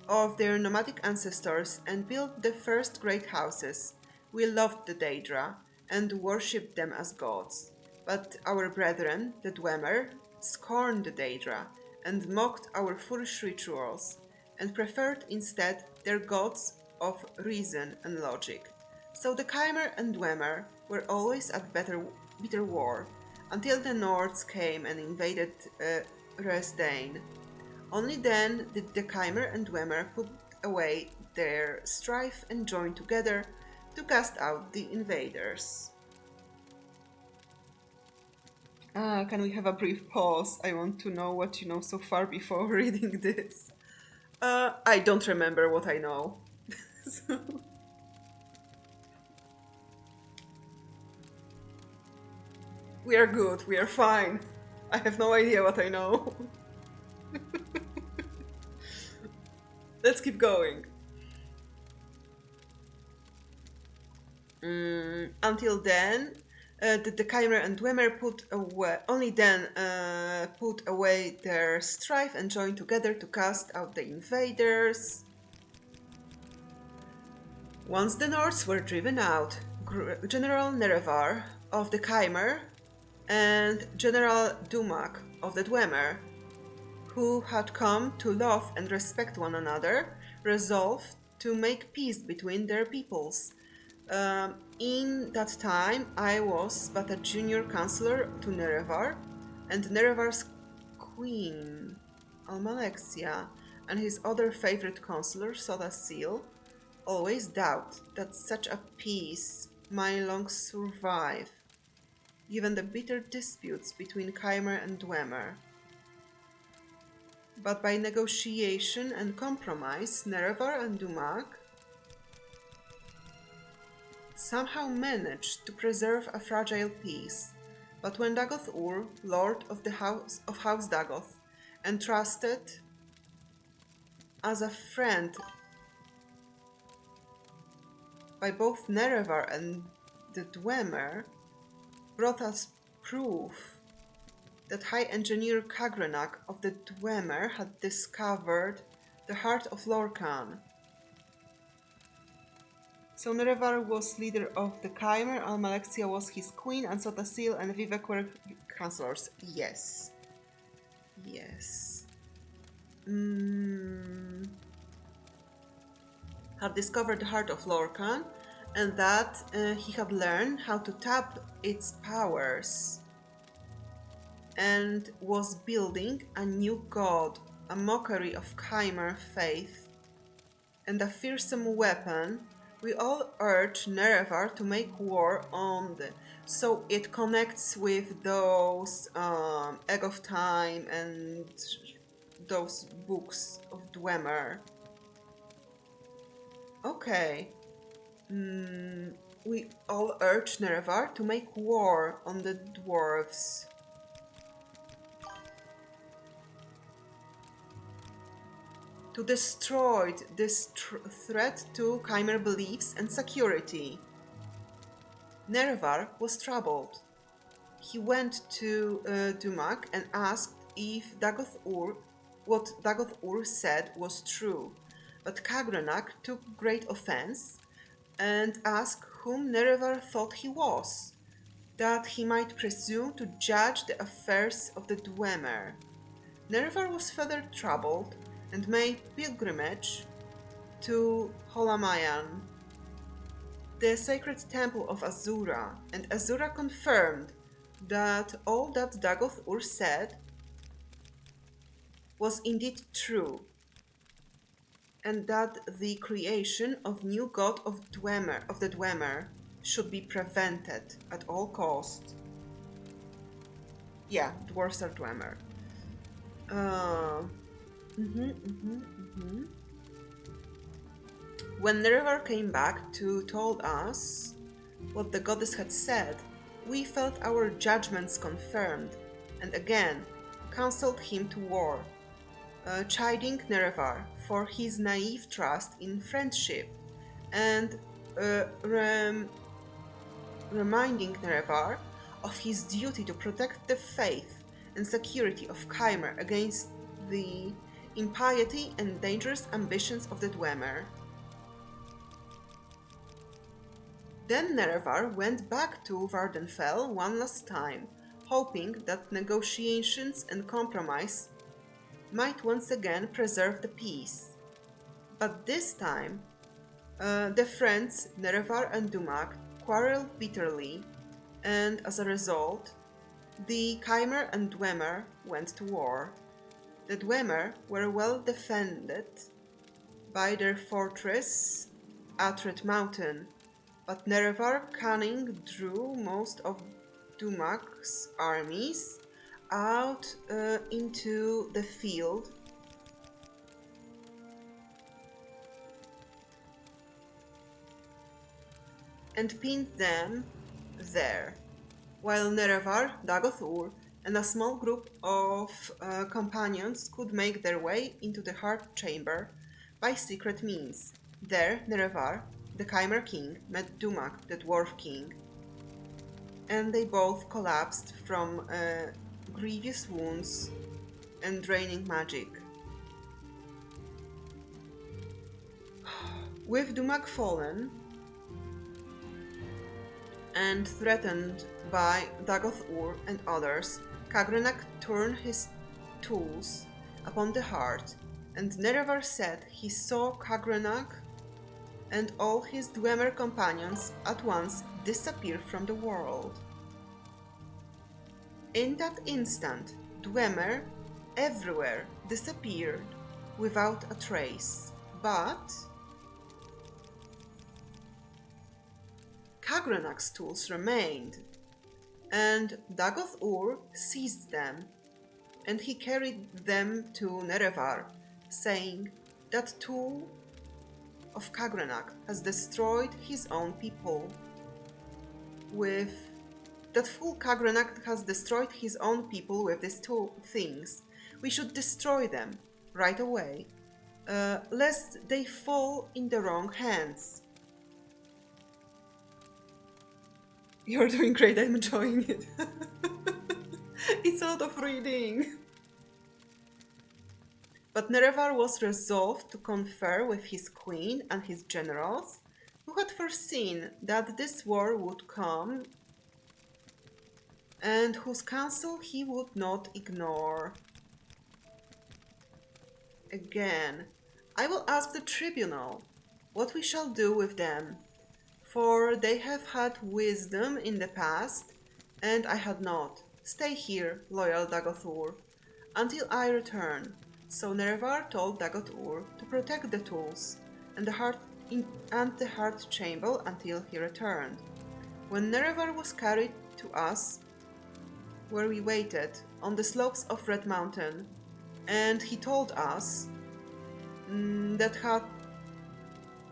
of their nomadic ancestors and built the first great houses, we loved the Daedra and worshipped them as gods. But our brethren, the Dwemer, scorned the Daedra and mocked our foolish rituals, and preferred instead their gods of reason and logic. So the Chimer and Dwemer were always at bitter war, until the Nords came and invaded Resdain. Only then did the Chimer and Dwemer put away their strife and join together to cast out the invaders. Can we have a brief pause? I want to know what you know so far before reading this. I don't remember what I know. So... We are good, we are fine. I have no idea what I know. Let's keep going. Until then, the Chimer and Dwemer put away their strife and joined together to cast out the invaders. Once the Nords were driven out, General Nerevar of the Chimer and General Dumak of the Dwemer, who had come to love and respect one another, resolved to make peace between their peoples. In that time, I was but a junior counselor to Nerevar, and Nerevar's queen, Almalexia, and his other favorite counselor, Sotasil, always doubt that such a peace might long survive, given the bitter disputes between Chimer and Dwemer. But by negotiation and compromise, Nerevar and Dumak somehow managed to preserve a fragile peace. But when Dagoth-Ur, lord of House Dagoth, entrusted as a friend by both Nerevar and the Dwemer brought us proof that High Engineer Kagrenak of the Dwemer had discovered the heart of Lorkhan. So Nerevar was leader of the Chimer, Almalexia was his queen, and Sotasil and Vivek were counselors. Yes. Yes. Had discovered the heart of Lorkhan, and that he had learned how to tap its powers, and was building a new god, a mockery of Chimer faith, and a fearsome weapon. We all urge Nerevar to make war on the... So it connects with those Egg of Time and those books of Dwemer. Okay. We all urge Nerevar to make war on the dwarves. To destroy this threat to Chimer beliefs and security. Nerevar was troubled. He went to Dumak and asked if what Dagoth Ur said was true, but Kagrenak took great offense and asked whom Nerevar thought he was, that he might presume to judge the affairs of the Dwemer. Nerevar was further troubled and made pilgrimage to Holamayan, the sacred temple of Azura, and Azura confirmed that all that Dagoth Ur said was indeed true, and that the creation of new god of the Dwemer should be prevented at all costs. Yeah, dwarves are Dwemer. When Nerevar came back to told us what the goddess had said, we felt our judgments confirmed, and again counseled him to war, chiding Nerevar for his naive trust in friendship, and reminding Nerevar of his duty to protect the faith and security of Chimer against the impiety and dangerous ambitions of the Dwemer. Then Nerevar went back to Vardenfell one last time, hoping that negotiations and compromise might once again preserve the peace. But this time, the friends Nerevar and Dumak quarreled bitterly, and as a result, the Chimer and Dwemer went to war. The Dwemer were well defended by their fortress, Atred Mountain, but Nerevar cunning drew most of Dumak's armies out into the field and pinned them there, while Nerevar, Dagoth Ur, and a small group of companions could make their way into the heart chamber by secret means. There, Nerevar, the Chimer king, met Dumak, the dwarf king, and they both collapsed from grievous wounds and draining magic. With Dumak fallen and threatened by Dagoth Ur and others, Kagrenak turned his tools upon the heart, and Nerevar said he saw Kagrenak and all his Dwemer companions at once disappear from the world. In that instant, Dwemer everywhere disappeared without a trace, but Kagrenak's tools remained, and Dagoth Ur seized them, and he carried them to Nerevar, saying, "That tool of Kagrenak has destroyed his own people. That fool Kagrenak has destroyed his own people with these two things. We should destroy them right away, lest they fall in the wrong hands." You're doing great, I'm enjoying it. It's a lot of reading. But Nerevar was resolved to confer with his queen and his generals, who had foreseen that this war would come and whose counsel he would not ignore. Again, I will ask the tribunal what we shall do with them, for they have had wisdom in the past, and I had not. Stay here, loyal Dagothur, until I return. So Nerevar told Dagothur to protect the tools and the heart chamber until he returned. When Nerevar was carried to us, where we waited on the slopes of Red Mountain, and he told us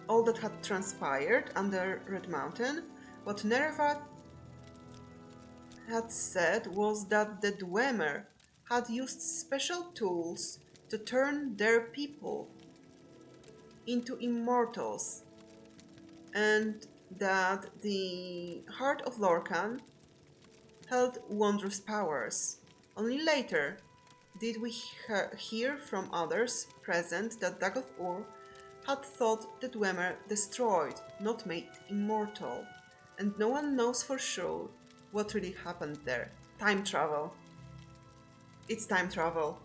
all that had transpired under Red Mountain, what Nerevar had said was that the Dwemer had used special tools to turn their people into immortals, and that the heart of Lorkhan held wondrous powers. Only later did we hear from others present that Dagothur had thought the Dwemer destroyed, not made immortal, and no one knows for sure what really happened there. Time travel. It's time travel.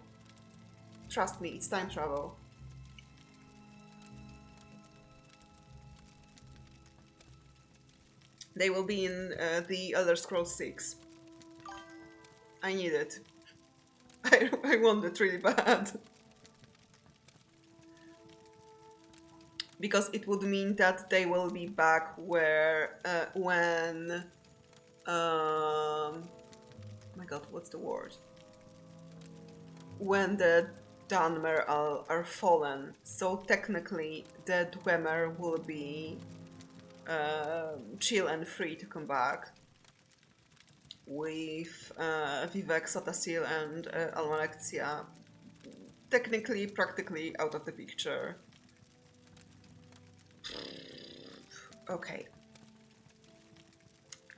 Trust me, it's time travel. They will be in the Elder Scrolls 6. I need it. I want it really bad. Because it would mean that they will be back where when my god, what's the word? When the Dunmer are fallen, so technically the Dwemer will be chill and free to come back, with Vivec, Sotasil and Almalexia technically, practically out of the picture. Okay.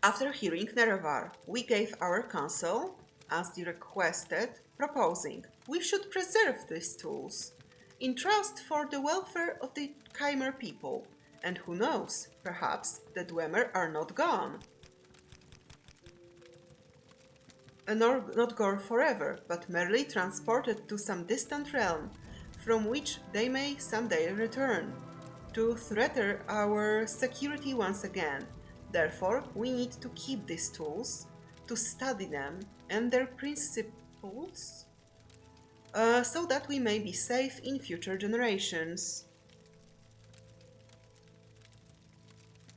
After hearing Nerevar, we gave our counsel, as they requested, proposing we should preserve these tools, in trust for the welfare of the Chimer people, and who knows, perhaps the Dwemer are not gone. Nor not gone forever, but merely transported to some distant realm, from which they may someday return, to threaten our security once again. Therefore, we need to keep these tools, to study them and their principles, so that we may be safe in future generations.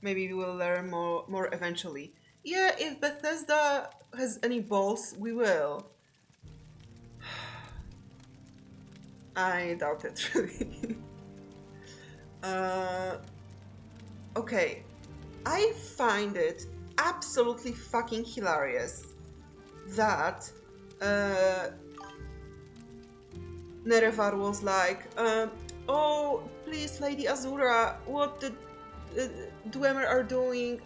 Maybe we will learn more eventually. Yeah, if Bethesda has any balls, we will. I doubt it, really. Okay. I find it absolutely fucking hilarious that Nerevar was like, oh, please, Lady Azura, what the Dwemer are doing?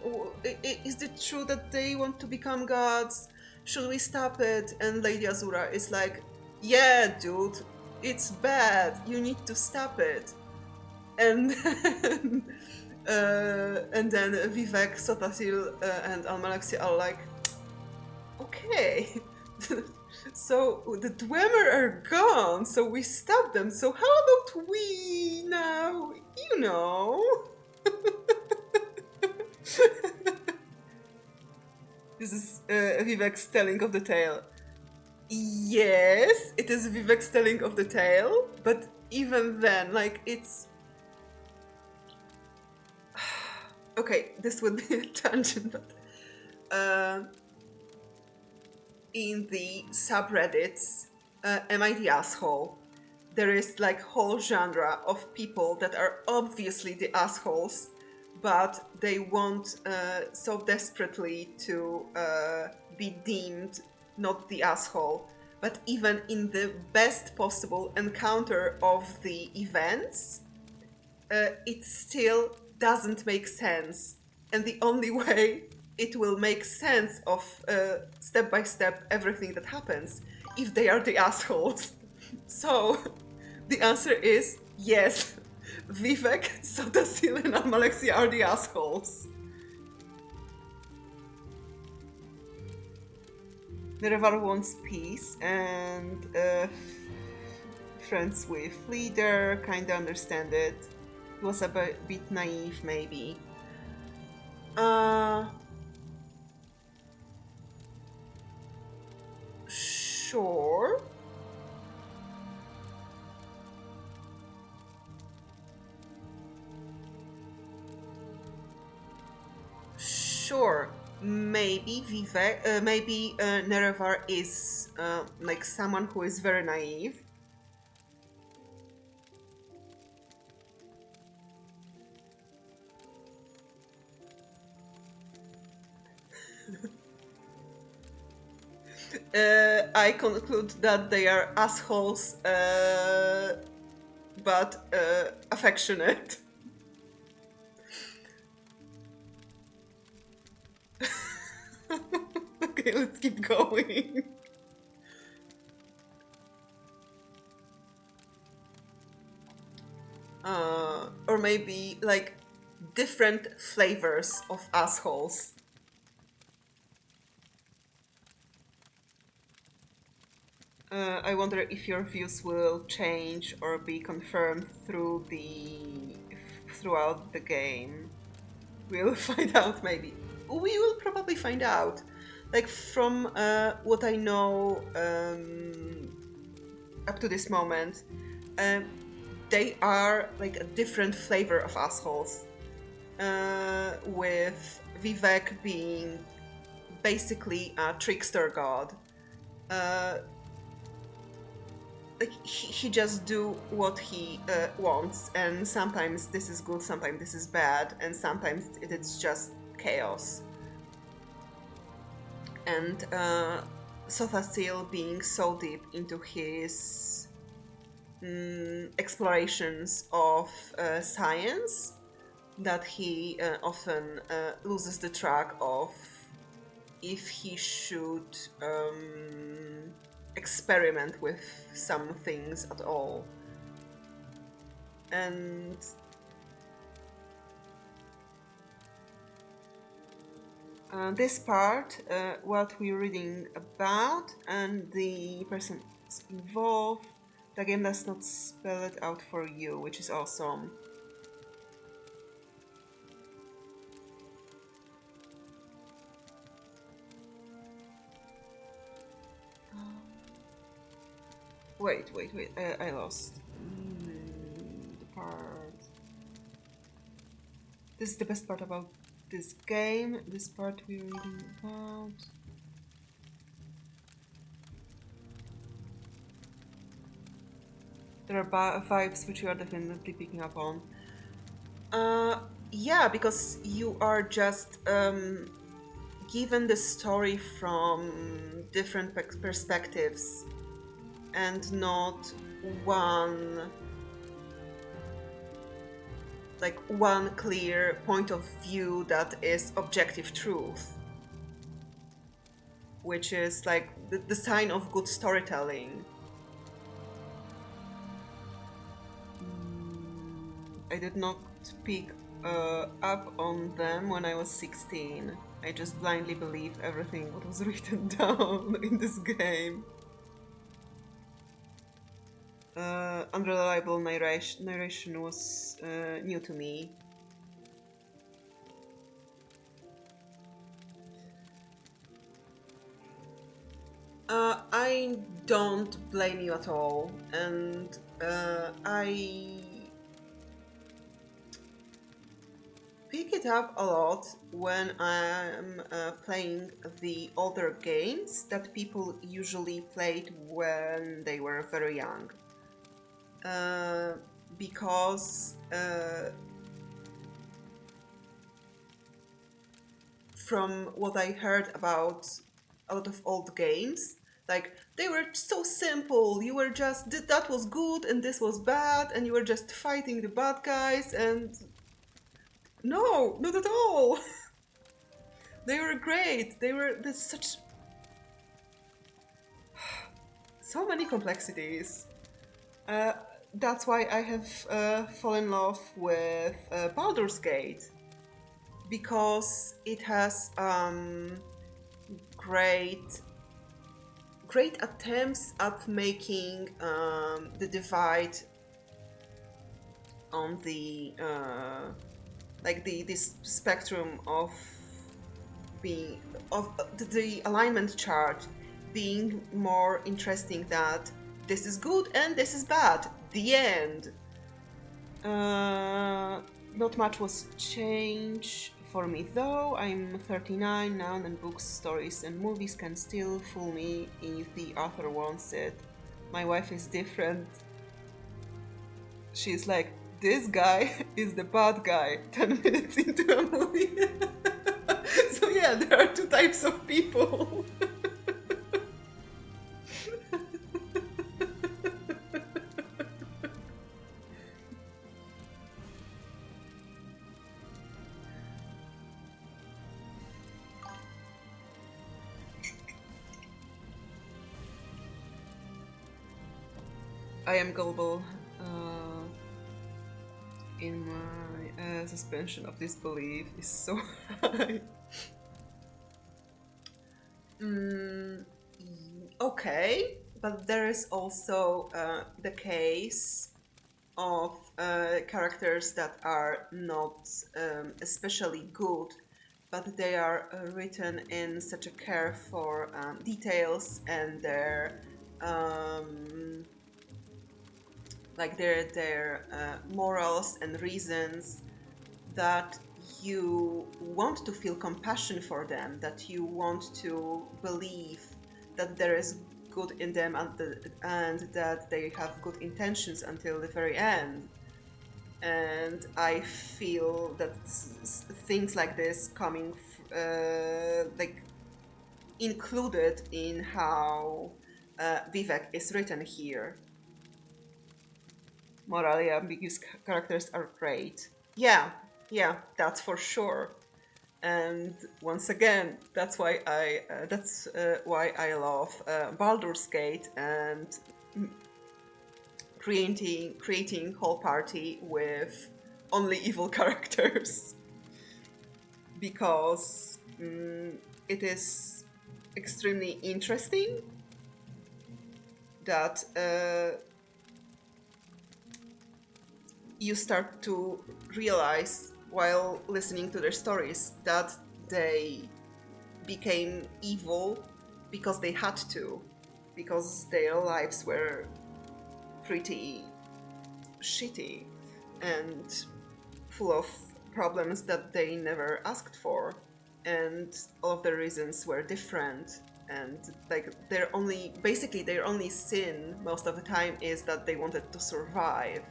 Is it true that they want to become gods? Should we stop it? And Lady Azura is like, yeah, dude, it's bad. You need to stop it. And then Vivec, Sotasil, and Almalexia are like, okay. So the Dwemer are gone, so we stop them. So how about we now, you know? This is Vivec's telling of the tale. Yes, it is Vivec's telling of the tale, but even then, like, it's... Okay, this would be a tangent, but... in the subreddits, Am I the Asshole? There is like whole genre of people that are obviously the assholes, but they want so desperately to be deemed not the asshole. But even in the best possible encounter of the events, it still doesn't make sense. And the only way it will make sense of step by step everything that happens if they are the assholes. So the answer is yes. Vivek, Sotasil, and Almalexia are the assholes. Nerevar wants peace and friends with leader, kinda understand it. He was a bit naive, maybe. Sure. Sure. Maybe Vivek, maybe Nerevar is like someone who is very naive. I conclude that they are assholes, but affectionate. Okay, let's keep going. Or maybe like different flavors of assholes. I wonder if your views will change or be confirmed throughout the game. We'll find out, maybe. We will probably find out. Like, from what I know up to this moment, they are like a different flavor of assholes. With Vivek being basically a trickster god. Like he just do what he wants, and sometimes this is good, sometimes this is bad, and sometimes it's just chaos. And Sothasil being so deep into his explorations of science that he often loses the track of if he should experiment with some things at all. And this part, what we're reading about and the person involved, the game does not spell it out for you, which is awesome. Wait, I lost the part. This is the best part about this game, this part we're reading about. There are vibes which you are definitely picking up on. Yeah, because you are just given the story from different perspectives and not one clear point of view that is objective truth, which is like the sign of good storytelling. I did not pick up on them when I was 16. I just blindly believed everything what was written down in this game. Unreliable narration was new to me. I don't blame you at all, and I pick it up a lot when I'm playing the older games that people usually played when they were very young. Because from what I heard about a lot of old games, like they were so simple. You were just that was good and this was bad, and you were just fighting the bad guys. And no, not at all. They were great. There's such so many complexities. That's why I have fallen in love with Baldur's Gate, because it has great attempts at making the divide on the this spectrum of being of the alignment chart being more interesting, that this is good and this is bad. The end. Not much was changed for me though. I'm 39 now, and books, stories, and movies can still fool me if the author wants it. My wife is different. She's like, this guy is the bad guy 10 minutes into a movie. So yeah, there are two types of people. I am gullible in my suspension of disbelief is so high. Okay, but there is also the case of characters that are not especially good, but they are written in such a care for details and their morals and reasons, that you want to feel compassion for them, that you want to believe that there is good in them and that they have good intentions until the very end. And I feel that things like this coming included in how Vivek is written here. Morally ambiguous characters are great. Yeah, that's for sure. And once again, that's why I love Baldur's Gate and creating whole party with only evil characters, because it is extremely interesting that you start to realize while listening to their stories that they became evil because they had to, because their lives were pretty shitty and full of problems that they never asked for, and all of the reasons were different, and their only sin most of the time is that they wanted to survive,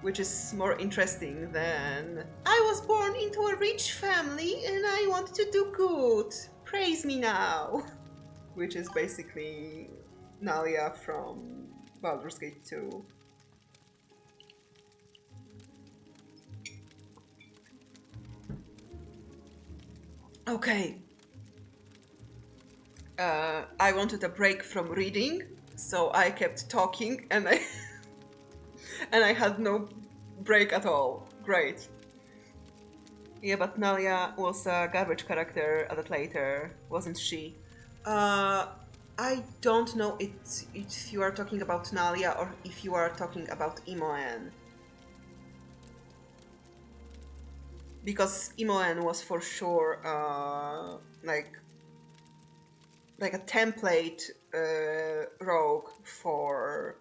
which is more interesting than I was born into a rich family and I want to do good, praise me now, which is basically Nalia from Baldur's Gate 2. Okay. I wanted a break from reading, so I kept talking and I had no break at all. Great. Yeah, but Nalia was a garbage character a bit later, wasn't she? I don't know if you are talking about Nalia or if you are talking about Imoen. Because Imoen was for sure like a template rogue for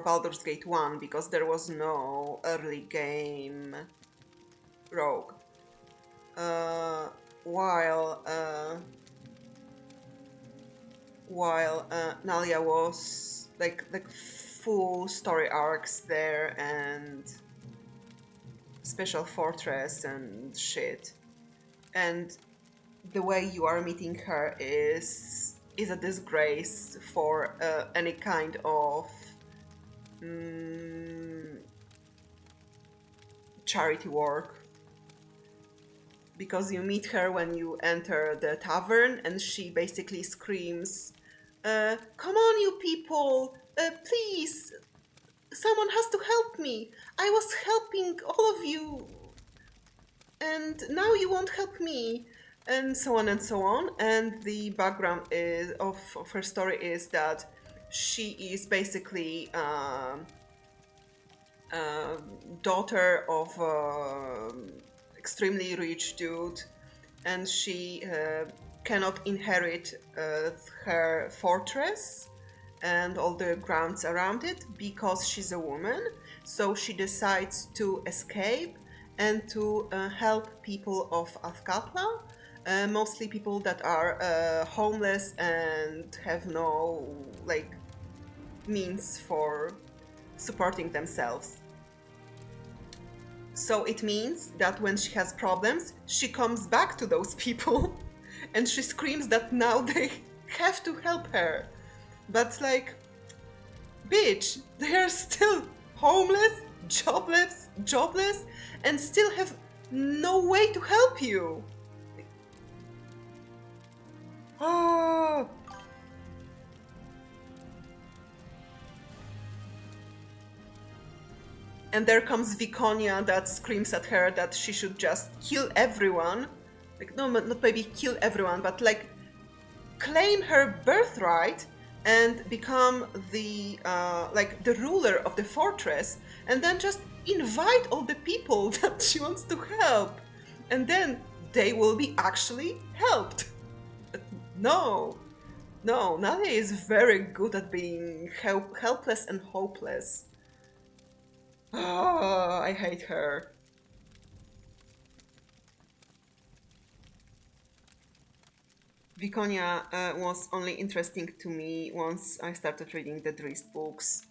Baldur's Gate 1, because there was no early game rogue. While Nalia was like full story arcs there and special fortress and shit. And the way you are meeting her is a disgrace for any kind of charity work. because you meet her when you enter the tavern, and she basically screams, "Come on, you people! Please! Someone has to help me! I was helping all of you, and now you won't help me!" And so on and so on. And the background of her story is that she is basically daughter of extremely rich dude, and she cannot inherit her fortress and all the grounds around it because she's a woman. So she decides to escape and to help people of Athkatla, mostly people that are homeless and have no means for supporting themselves. So it means that when she has problems, she comes back to those people and she screams that now they have to help her. But bitch, they are still homeless, jobless, and still have no way to help you. Oh. And there comes Viconia that screams at her that she should just kill everyone. No, not maybe kill everyone, but claim her birthright and become the the ruler of the fortress, and then just invite all the people that she wants to help, and then they will be actually helped. But no, Nadia is very good at being helpless and hopeless. Oh, I hate her. Viconia was only interesting to me once I started reading the Drizzt books.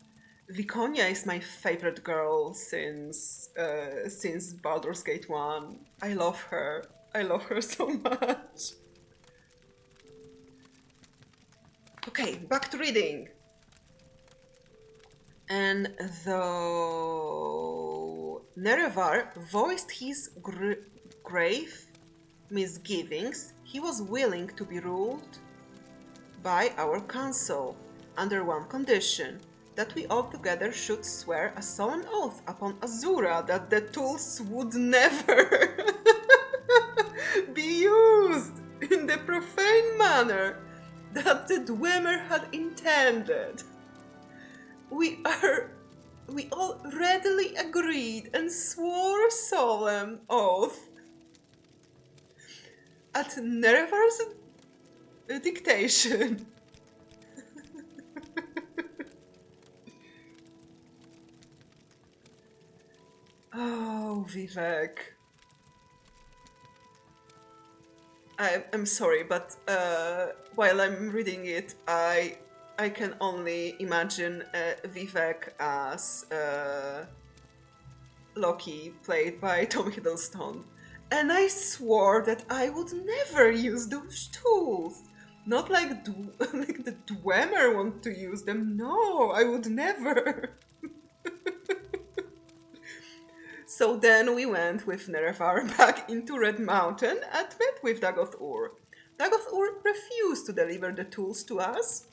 Viconia is my favorite girl since Baldur's Gate 1. I love her. I love her so much. Okay, back to reading. And though Nerevar voiced his grave misgivings, he was willing to be ruled by our council under one condition, that we all together should swear a solemn oath upon Azura that the tools would never be used in the profane manner that the Dwemer had intended. We all readily agreed and swore a solemn oath at Nerevar's dictation. Oh, Vivek. I'm sorry, but while I'm reading it, I can only imagine Vivek as Loki, played by Tom Hiddleston. And I swore that I would never use those tools. Not like the Dwemer want to use them. No, I would never. So then we went with Nerevar back into Red Mountain and met with Dagoth-Ur. Dagoth-Ur refused to deliver the tools to us,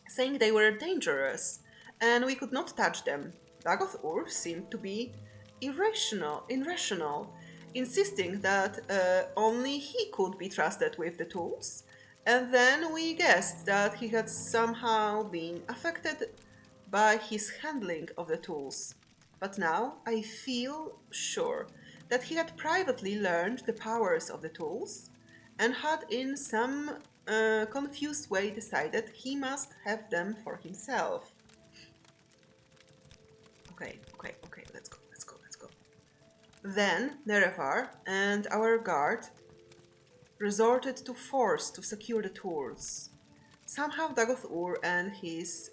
saying they were dangerous and we could not touch them. Dagoth-Ur seemed to be irrational, insisting that only he could be trusted with the tools, and then we guessed that he had somehow been affected by his handling of the tools. But now I feel sure that he had privately learned the powers of the tools and had in some confused way decided he must have them for himself. Okay, let's go. Then Nerevar and our guard resorted to force to secure the tools. Somehow Dagoth-Ur and his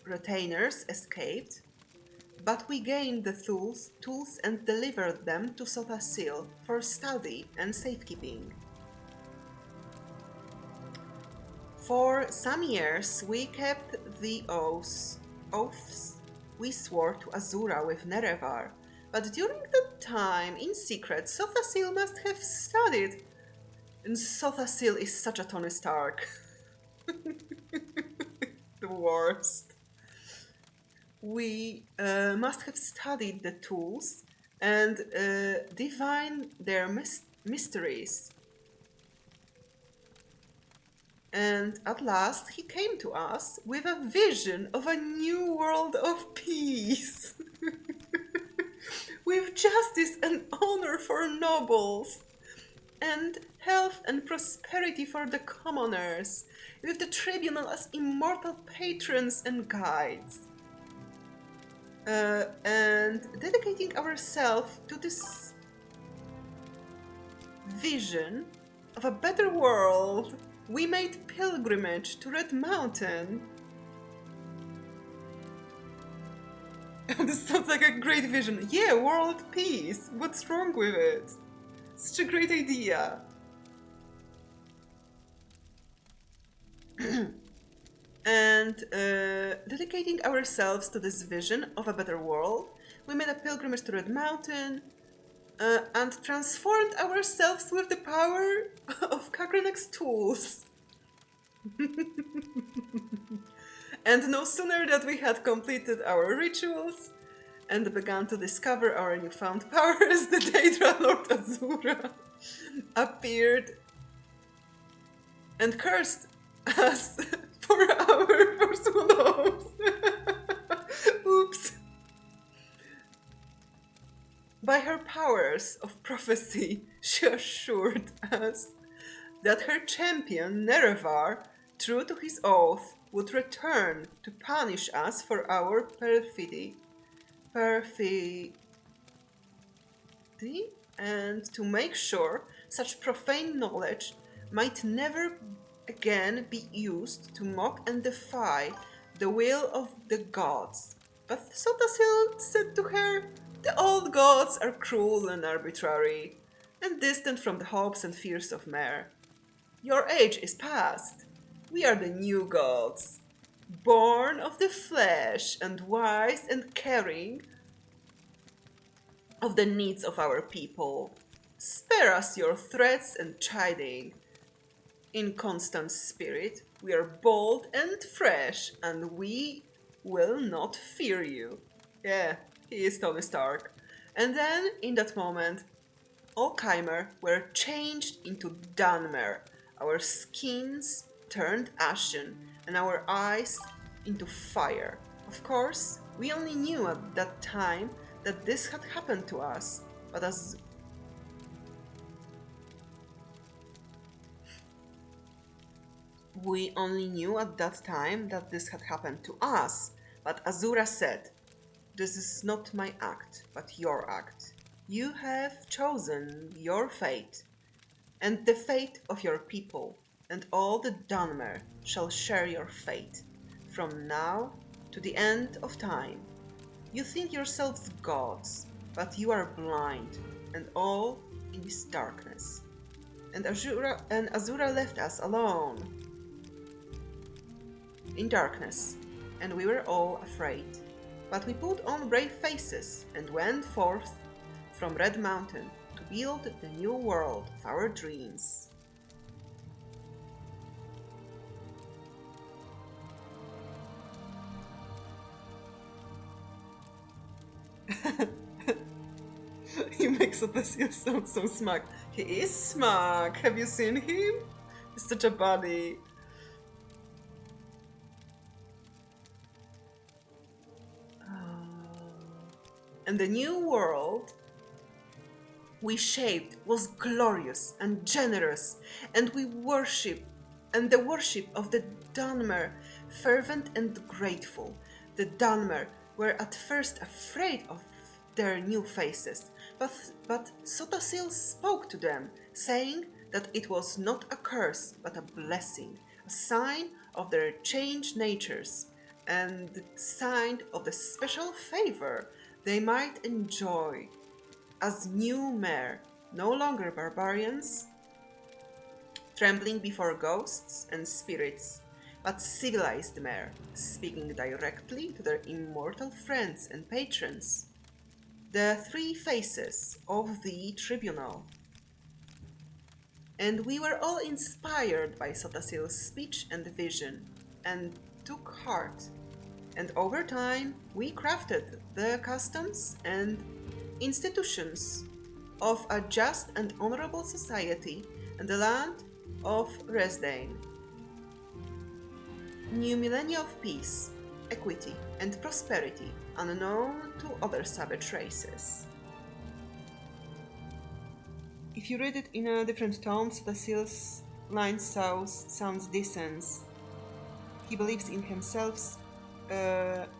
retainers escaped, but we gained the tools and delivered them to Sothasil for study and safekeeping. For some years we kept the oaths we swore to Azura with Nerevar, But during that time, in secret, Sothasil must have studied. And Sothasil is such a Tony Stark. The worst. We must have studied the tools and divine their mysteries. And at last he came to us with a vision of a new world of peace. With justice and honor for nobles, and health and prosperity for the commoners, with the tribunal as immortal patrons and guides. And dedicating ourselves to this vision of a better world, we made pilgrimage to Red Mountain. This sounds like a great vision. Yeah, world peace. What's wrong with it? Such a great idea. And dedicating ourselves to this vision of a better world, we made a pilgrimage to Red Mountain and transformed ourselves with the power of Kagrenak's tools. And no sooner that we had completed our rituals and began to discover our newfound powers, the Daedra Lord Azura appeared and cursed us for our pursuit. Oops. By her powers of prophecy, she assured us that her champion, Nerevar, true to his oath, would return to punish us for our perfidy, and to make sure such profane knowledge might never again be used to mock and defy the will of the gods. But Sothasil said to her, "The old gods are cruel and arbitrary, and distant from the hopes and fears of men. Your age is past. We are the new gods, born of the flesh and wise and caring of the needs of our people. Spare us your threats and chiding. In constant spirit, we are bold and fresh, and we will not fear you." Yeah, he is Tony Stark. And then, in that moment, all Chimer were changed into Dunmer. Our skins turned ashen, and our eyes into fire. Of course, we only knew at that time that this had happened to us, but as Azura said, "This is not my act, but your act. You have chosen your fate, and the fate of your people, and all the Dunmer shall share your fate, from now to the end of time. You think yourselves gods, but you are blind, and all in this darkness." And Azura left us alone in darkness, and we were all afraid. But we put on brave faces and went forth from Red Mountain to build the new world of our dreams. He makes Odysseus sound so smug. He is smug. Have you seen him? He's such a buddy. And the new world we shaped was glorious and generous, and the worship of the Dunmer fervent and grateful. The Dunmer were at first afraid of their new faces, but Sothasil spoke to them, saying that it was not a curse but a blessing, a sign of their changed natures, and sign of the special favor they might enjoy as new mer, no longer barbarians, trembling before ghosts and spirits, but civilized mer, speaking directly to their immortal friends and patrons. the three faces of the tribunal. And we were all inspired by Sotasil's speech and vision, and took heart. And over time, we crafted the customs and institutions of a just and honorable society in the land of Resdain. New millennia of peace, equity, and prosperity unknown to other savage races. If you read it in a different tone, Sotasil's line sounds decent. He believes in himself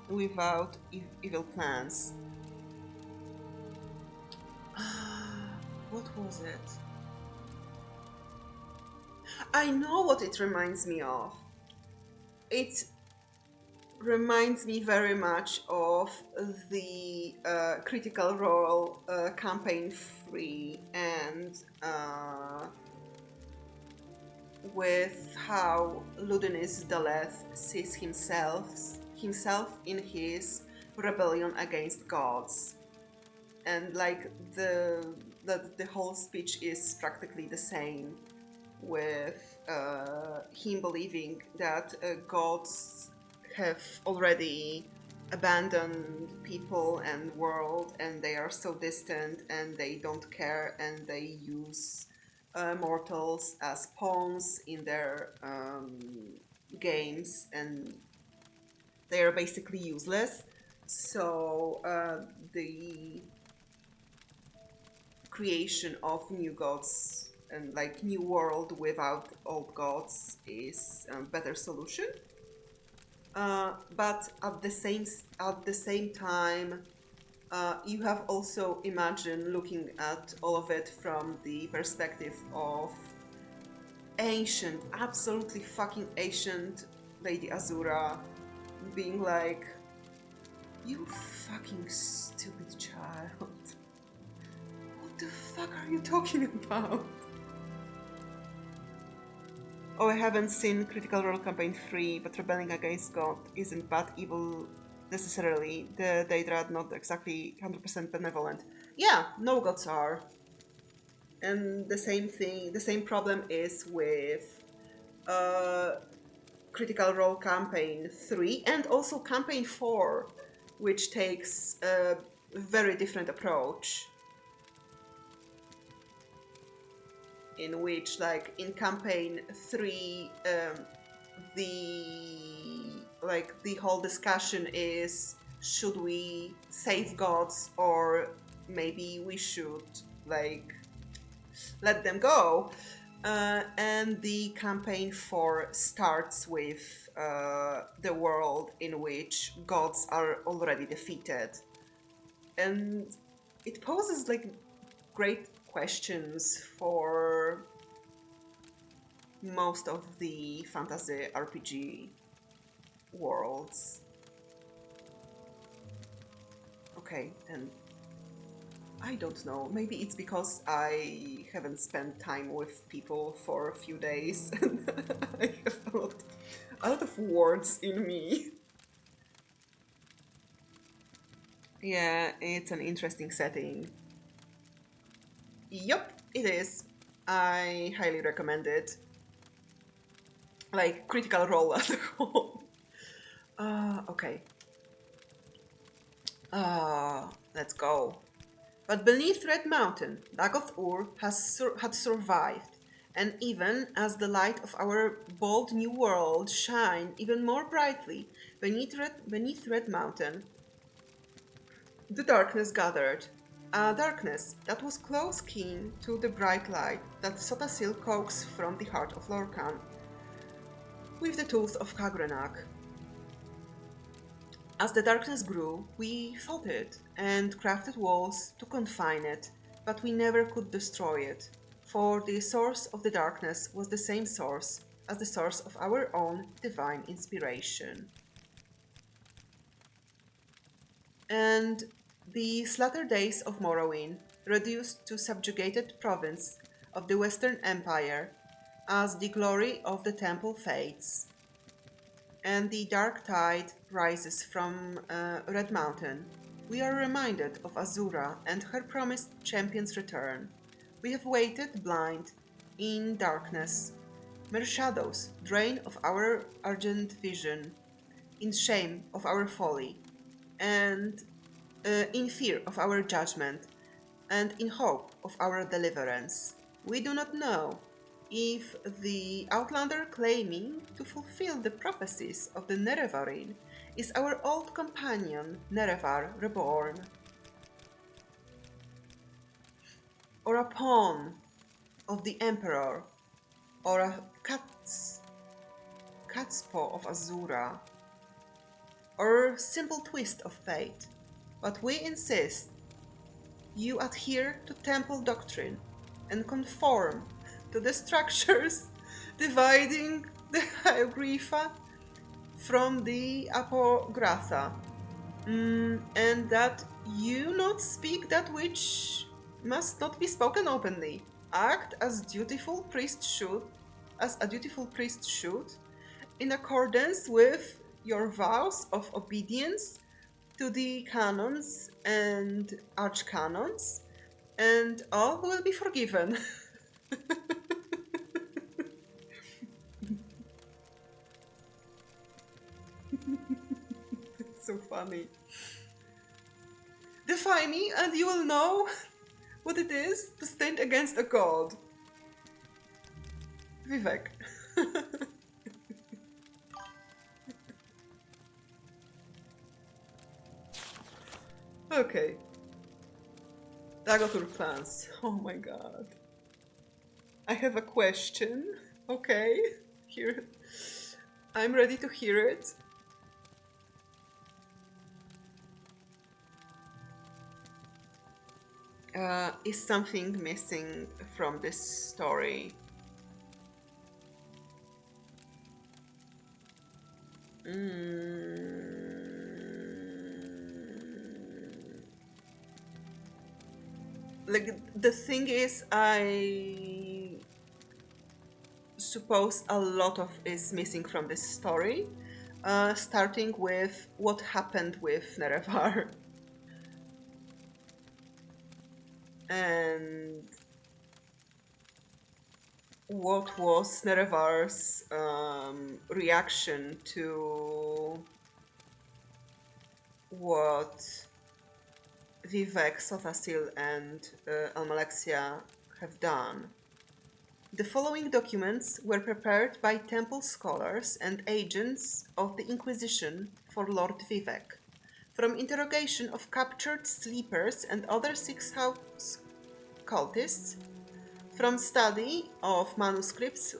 without evil plans. What was it? I know what it reminds me of. It reminds me very much of the Critical Role campaign 3 and with how Ludinus Daleth sees himself in his rebellion against gods. And like the whole speech is practically the same, with him believing that gods have already abandoned people and world, and they are so distant and they don't care, and they use mortals as pawns in their games, and they are basically useless. So the creation of new gods and like new world without old gods is a better solution. But at the same time, you have also imagined looking at all of it from the perspective of ancient, absolutely fucking ancient Lady Azura, being like, "You fucking stupid child. What the fuck are you talking about?" Oh, I haven't seen Critical Role Campaign 3, but rebelling against God isn't bad evil necessarily. The Daedra not exactly 100% benevolent. Yeah, no gods are. And the same problem is with Critical Role Campaign 3 and also Campaign 4, which takes a very different approach. In which, like in campaign 3, the whole discussion is, should we save gods or maybe we should like let them go? And the campaign 4 starts with the world in which gods are already defeated, and it poses like great questions for most of the fantasy RPG worlds. Okay, and I don't know, maybe it's because I haven't spent time with people for a few days and I have a lot of words in me. Yeah, it's an interesting setting. Yup, it is. I highly recommend it. Like, Critical Role as a whole. Okay. Let's go. But beneath Red Mountain, Dagoth Ur had survived, and even as the light of our bold new world shined even more brightly beneath Red Mountain, the darkness gathered. A darkness that was close kin to the bright light that Sotasil coaxed from the heart of Lorkhan with the tooth of Kagrenak. As the darkness grew, we fought it and crafted walls to confine it, but we never could destroy it, for the source of the darkness was the same source as the source of our own divine inspiration. And these latter days of Morrowind, reduced to subjugated province of the Western Empire, as the glory of the temple fades, and the dark tide rises from Red Mountain, we are reminded of Azura and her promised champion's return. We have waited blind, in darkness, mere shadows drain of our urgent vision, in shame of our folly, and in fear of our judgment, and in hope of our deliverance. We do not know if the outlander claiming to fulfill the prophecies of the Nerevarine is our old companion Nerevar reborn, or a pawn of the Emperor, or a cat's paw of Azura, or simple twist of fate. But we insist you adhere to temple doctrine and conform to the structures dividing the Hieroglypha from the Apocrypha, and that you not speak that which must not be spoken openly. Act as a dutiful priest should, in accordance with your vows of obedience to the canons and archcanons, and all will be forgiven. It's so funny. Defy me, and you will know what it is to stand against a god. Vivek. Okay. Dagothr plans. Oh my god. I have a question. Okay. Here. I'm ready to hear it. Is something missing from this story? Like, the thing is, I suppose a lot of is missing from this story, starting with what happened with Nerevar. And what was Nerevar's reaction to what Vivek, Sothasil, and Almalexia have done. The following documents were prepared by temple scholars and agents of the Inquisition for Lord Vivek, from interrogation of captured sleepers and other Sixth House cultists, from study of manuscripts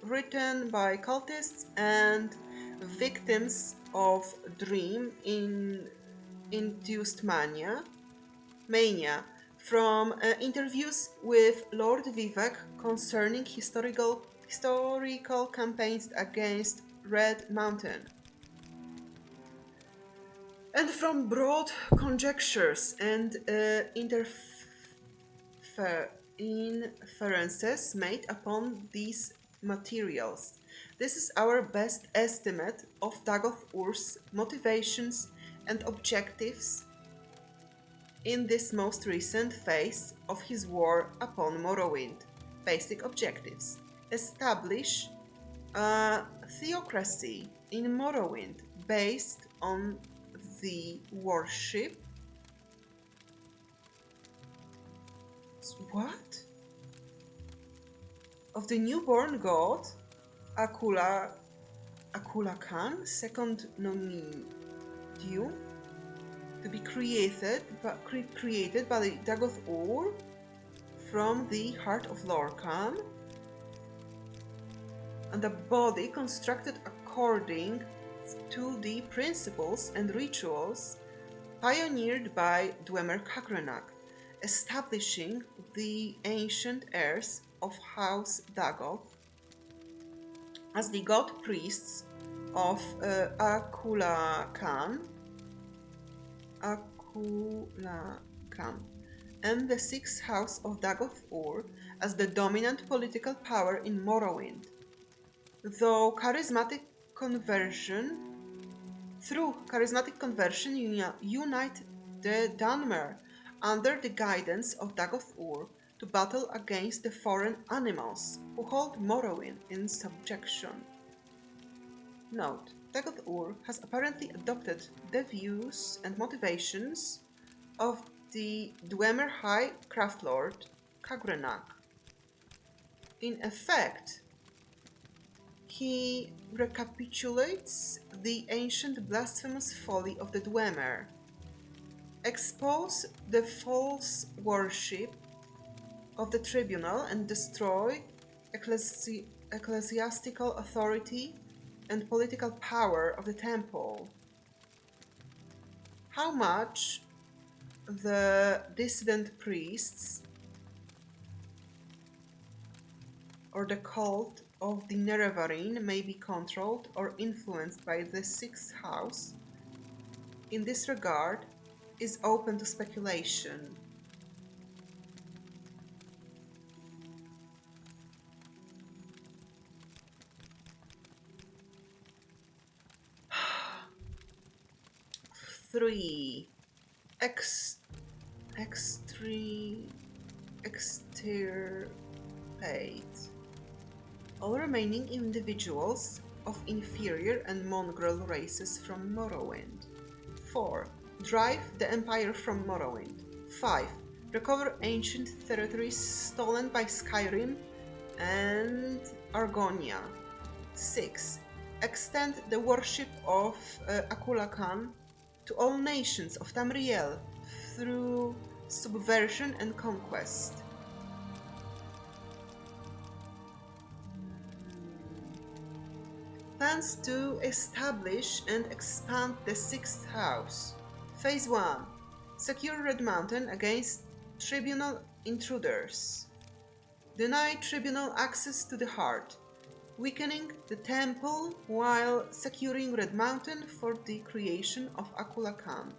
written by cultists and victims of dream-induced mania, from interviews with Lord Vivek concerning historical campaigns against Red Mountain, and from broad conjectures and inferences made upon these materials. This is our best estimate of Dagothr's motivations and objectives in this most recent phase of his war upon Morrowind. Basic objectives: establish a theocracy in Morrowind based on the worship of the newborn god Akula Khan, second Nomadium, to be created by the Dagothr from the heart of Lorkhan, and a body constructed according to the principles and rituals pioneered by Dwemer Khagrenach, establishing the ancient heirs of House Dagoth as the god priests of Akula Khan, and the Sixth House of Dagothr as the dominant political power in Morrowind. Through charismatic conversion, unite the Dunmer under the guidance of Dagoth-Ur to battle against the foreign animals who hold Morrowind in subjection. Note: Dagoth-Ur has apparently adopted the views and motivations of the Dwemer High Craftlord Kagrenak. In effect, he recapitulates the ancient blasphemous folly of the Dwemer, expose the false worship of the tribunal and destroy ecclesiastical authority and political power of the temple. How much the dissident priests or the cult of the Nerevarine may be controlled or influenced by the Sixth House in this regard is open to speculation. Three. Extirpate all remaining individuals of inferior and mongrel races from Morrowind. 4. Drive the Empire from Morrowind. 5. Recover ancient territories stolen by Skyrim and Argonia. 6. Extend the worship of Akula Khan to all nations of Tamriel through subversion and conquest. Plans to establish and expand the Sixth House. Phase 1. Secure Red Mountain against Tribunal intruders. Deny Tribunal access to the Heart, weakening the temple while securing Red Mountain for the creation of Akula Khan.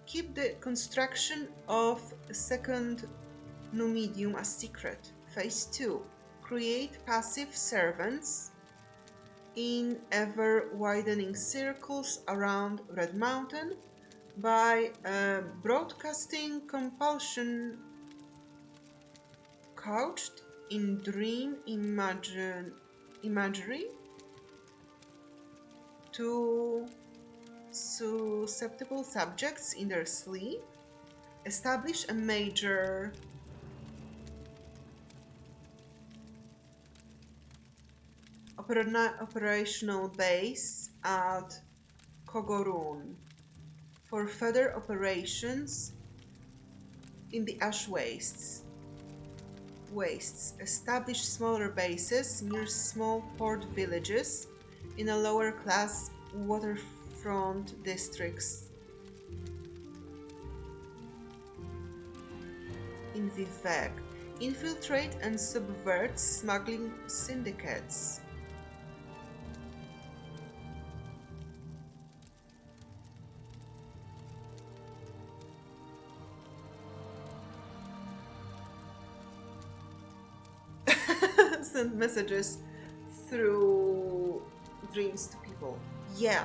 Keep the construction of a second Numidium a secret. Phase 2. Create passive servants in ever-widening circles around Red Mountain by broadcasting compulsion couched in dream imagery to susceptible subjects in their sleep. Establish a major operational base at Kogorun for further operations in the Ash Wastes. Establish smaller bases near small port villages in a lower class waterfront districts. In Vivec, infiltrate and subvert smuggling syndicates. Send messages through dreams to people. Yeah,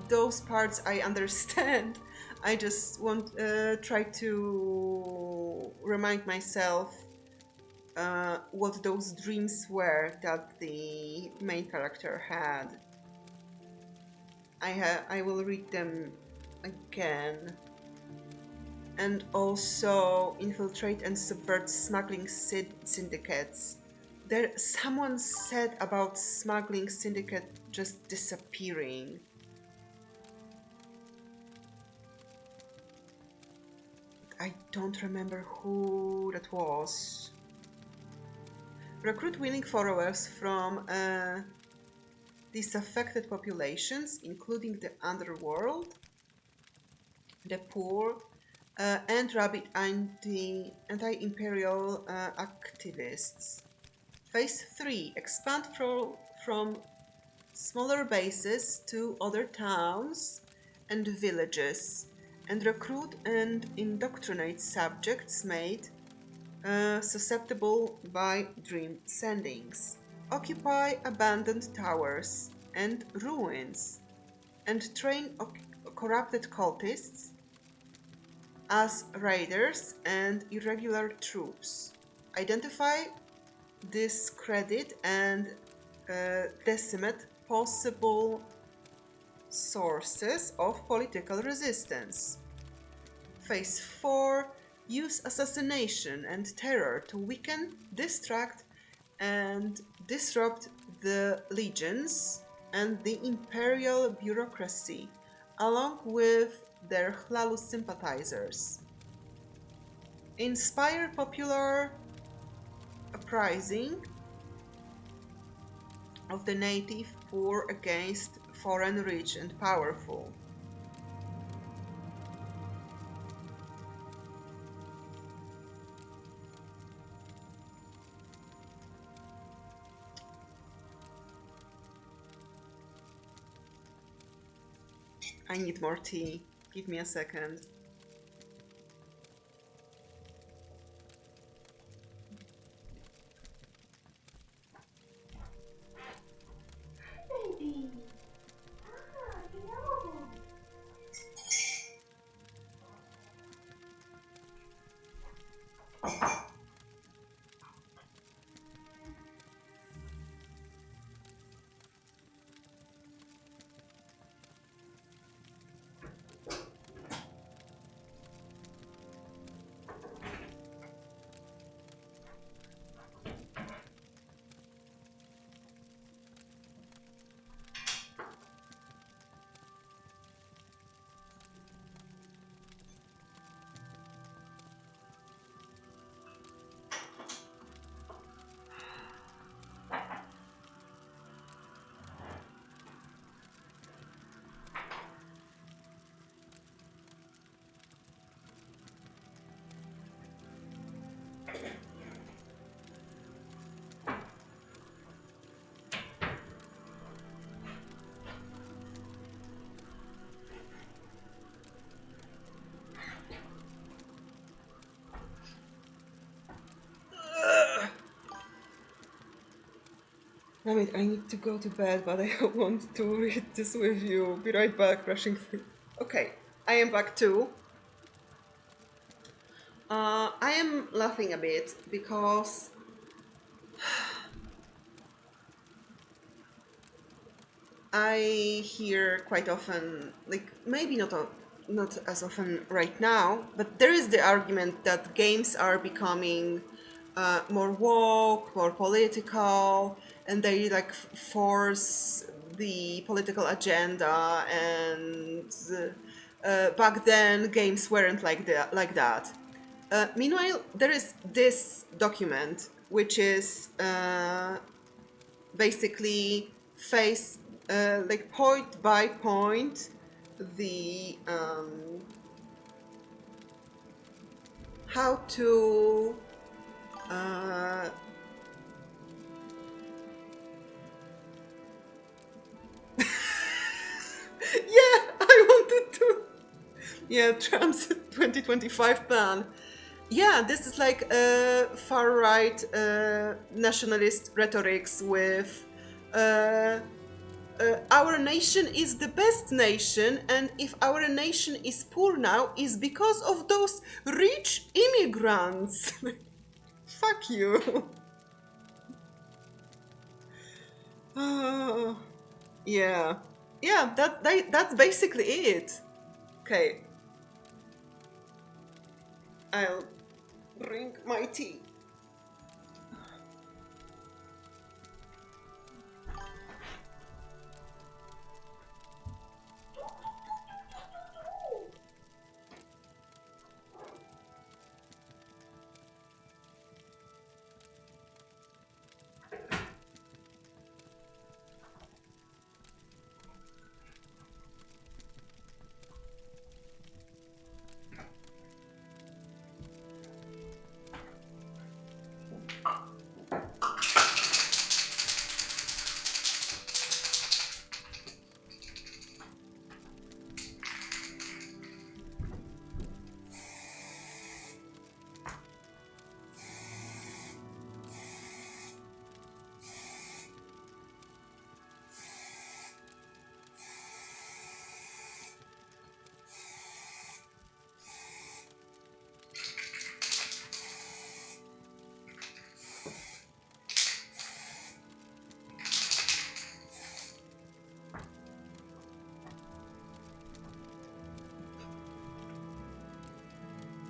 those parts I understand. I just want try to remind myself what those dreams were that the main character had. I will read them again. And also infiltrate and subvert smuggling syndicates. Someone said about smuggling syndicate just disappearing. I don't remember who that was. Recruit willing followers from disaffected populations, including the underworld, the poor, and rabid anti-imperial activists. Phase 3. Expand from smaller bases to other towns and villages, and recruit and indoctrinate subjects made susceptible by dream sendings. Occupy abandoned towers and ruins, and train corrupted cultists as raiders and irregular troops. Identify, discredit, and decimate possible sources of political resistance. Phase 4. Use assassination and terror to weaken, distract, and disrupt the legions and the imperial bureaucracy, along with their Hlalus sympathizers. Inspire popular uprising of the native poor against foreign rich and powerful. I need more tea. Give me a second. Damn it, I need to go to bed, but I want to read this with you. Be right back, rushing through. Okay, I am back too. I am laughing a bit because I hear quite often, like maybe not as often right now, but there is the argument that games are becoming more woke, more political, and they like force the political agenda. And back then, games weren't like that. Meanwhile, there is this document which is basically face like point by point the how to yeah, I wanted to. Yeah, Trump's 2025 plan. Yeah, this is like far right nationalist rhetorics with our nation is the best nation, and if our nation is poor now, is because of those rich immigrants. Fuck you. Yeah. Yeah, that's basically it. Okay. I'll drink my tea.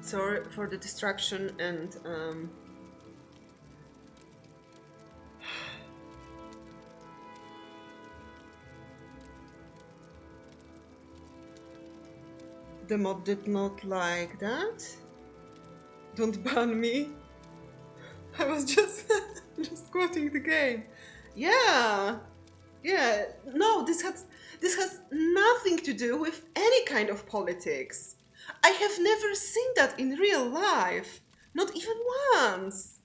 Sorry for the distraction and the mod did not like that. Don't ban me. I was just just quoting the game. Yeah. Yeah. No, this has nothing to do with any kind of politics. I have never seen that in real life. Not even once.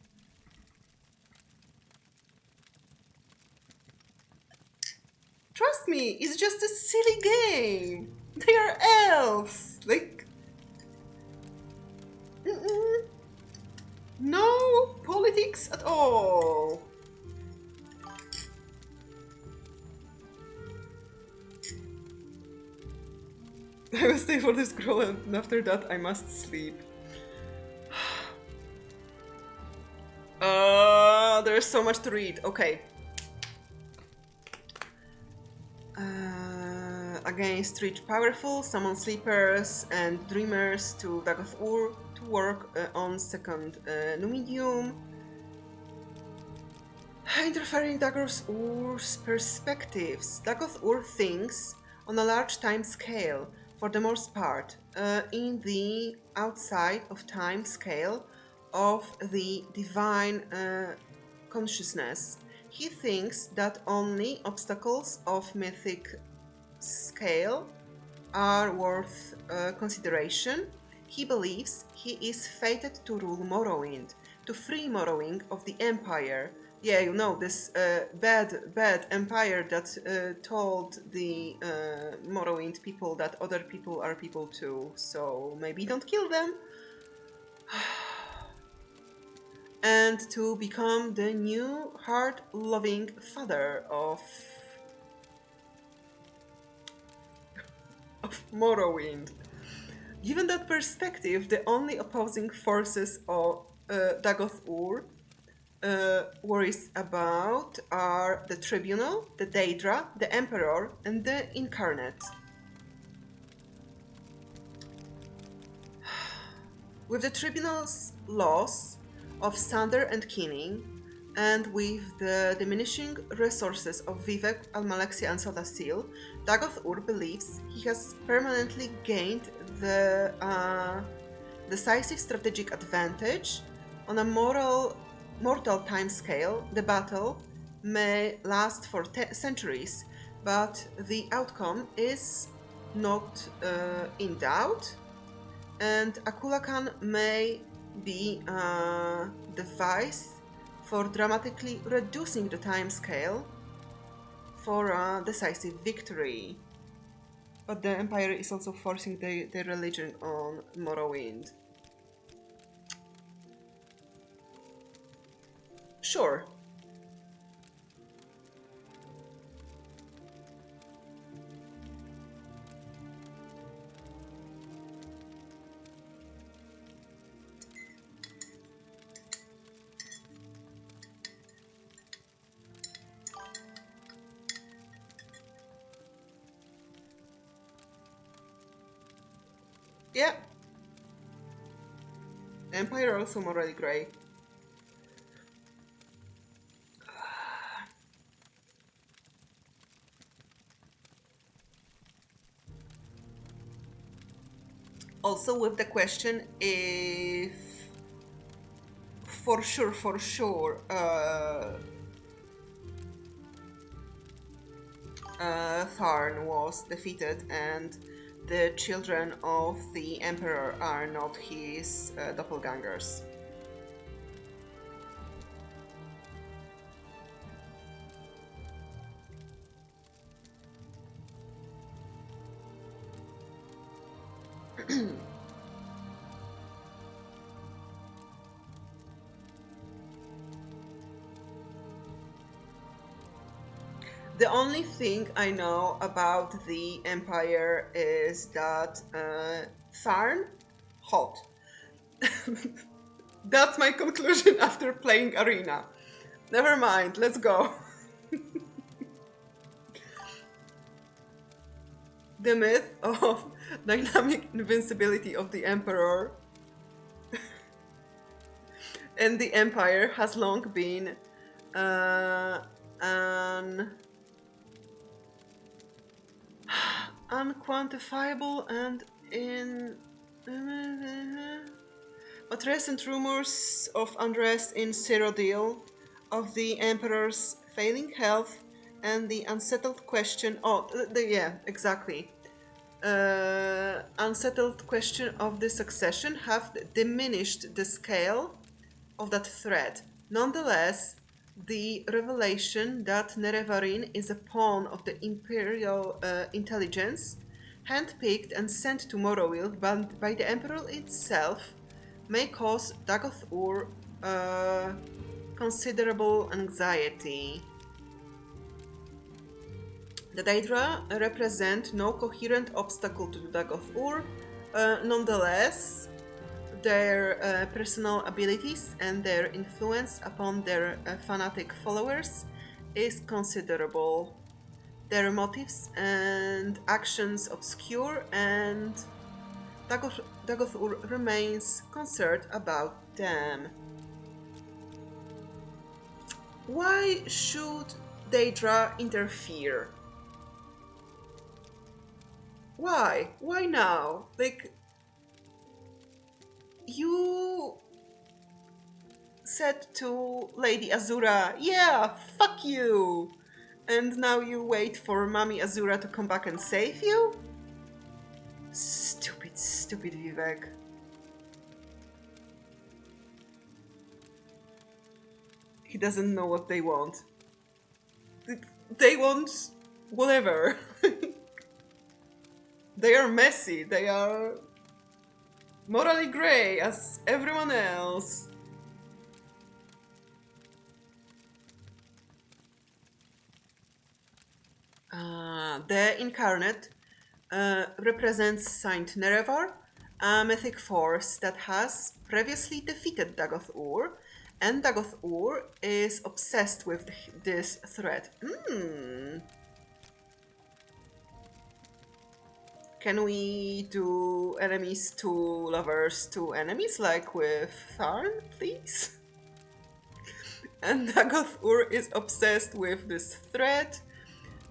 Trust me, it's just a silly game. They are elves. Like. No politics at all. I will stay for this scroll and after that I must sleep. There's so much to read. Okay. Against reach powerful, summon sleepers and dreamers to Dagoth Ur to work on second Numidium. Interfering Dagoth Ur's perspectives. Dagoth Ur thinks on a large time scale, for the most part, in the outside of time scale of the divine consciousness. He thinks that only obstacles of mythic scale are worth consideration. He believes he is fated to rule Morrowind, to free Morrowind of the Empire. Yeah, you know, this bad empire that told the Morrowind people that other people are people too, so maybe don't kill them. And to become the new heart-loving father of Morrowind. Given that perspective, the only opposing forces of Dagoth Ur worries about are the Tribunal, the Daedra, the Emperor, and the Incarnate. With the Tribunal's loss of Sander and Kinning, and with the diminishing resources of Vivek, Almalexia, and Sodasil, Dagoth Ur believes he has permanently gained the decisive strategic advantage. On a mortal timescale, the battle may last for centuries, but the outcome is not in doubt, and Akula Khan may be a device for dramatically reducing the timescale for a decisive victory. But the Empire is also forcing their religion on Morrowind. Sure. Yeah. Empire also morally grey. Also with the question if for sure Tharn was defeated and the children of the Emperor are not his doppelgangers. The only thing I know about the Empire is that Tharn, hot. That's my conclusion after playing Arena. Never mind, let's go. The myth of dynamic invincibility of the Emperor And the empire has long been an unquantifiable and in. But recent rumors of unrest in Cyrodiil, of the Emperor's failing health, and the unsettled question. Oh, yeah, exactly. Unsettled question of the succession have diminished the scale of that threat. Nonetheless, the revelation that Nerevarine is a pawn of the Imperial intelligence, handpicked and sent to Morrowind by the Emperor itself, may cause Dagoth Ur considerable anxiety. The Daedra represent no coherent obstacle to Dagoth Ur. Nonetheless, their personal abilities and their influence upon their fanatic followers is considerable. Their motives and actions obscure, and Dagoth Ur remains concerned about them. Why should Daedra interfere? Why? Why now? Like, you said to Lady Azura, yeah, fuck you! And now you wait for Mommy Azura to come back and save you? Stupid, stupid Vivek. He doesn't know what they want. They want whatever. They are messy, they are morally grey as everyone else. The Incarnate represents Saint Nerevar, a mythic force that has previously defeated Dagoth Ur, and Dagoth Ur is obsessed with this threat. Can we do enemies to lovers to enemies, like with Tharn, please? And Dagoth Ur is obsessed with this threat.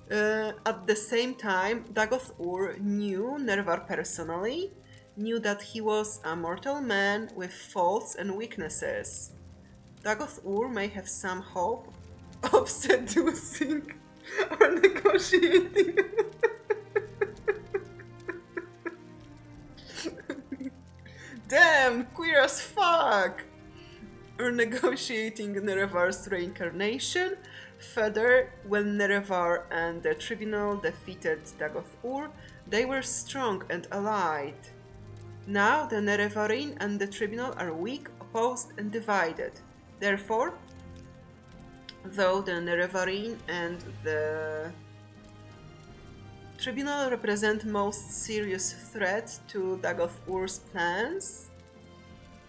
At the same time, Dagoth Ur knew Nerevar personally, knew that he was a mortal man with faults and weaknesses. Dagoth Ur may have some hope of seducing or negotiating. Damn, queer as fuck! Or negotiating Nerevar's reincarnation. Further, when Nerevar and the Tribunal defeated Dagoth Ur, they were strong and allied. Now the Nerevarine and the Tribunal are weak, opposed and divided. Therefore, though the Nerevarine and the Tribunal represent most serious threat to Dagoth Ur's plans,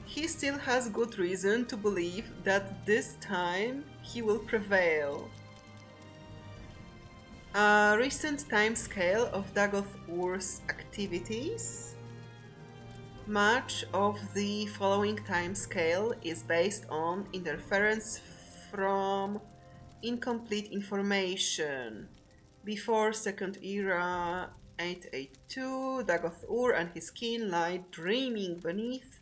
he still has good reason to believe that this time he will prevail. A recent timescale of Dagoth Ur's activities. Much of the following timescale is based on interference from incomplete information. Before Second Era 882, Dagoth Ur and his kin lie dreaming beneath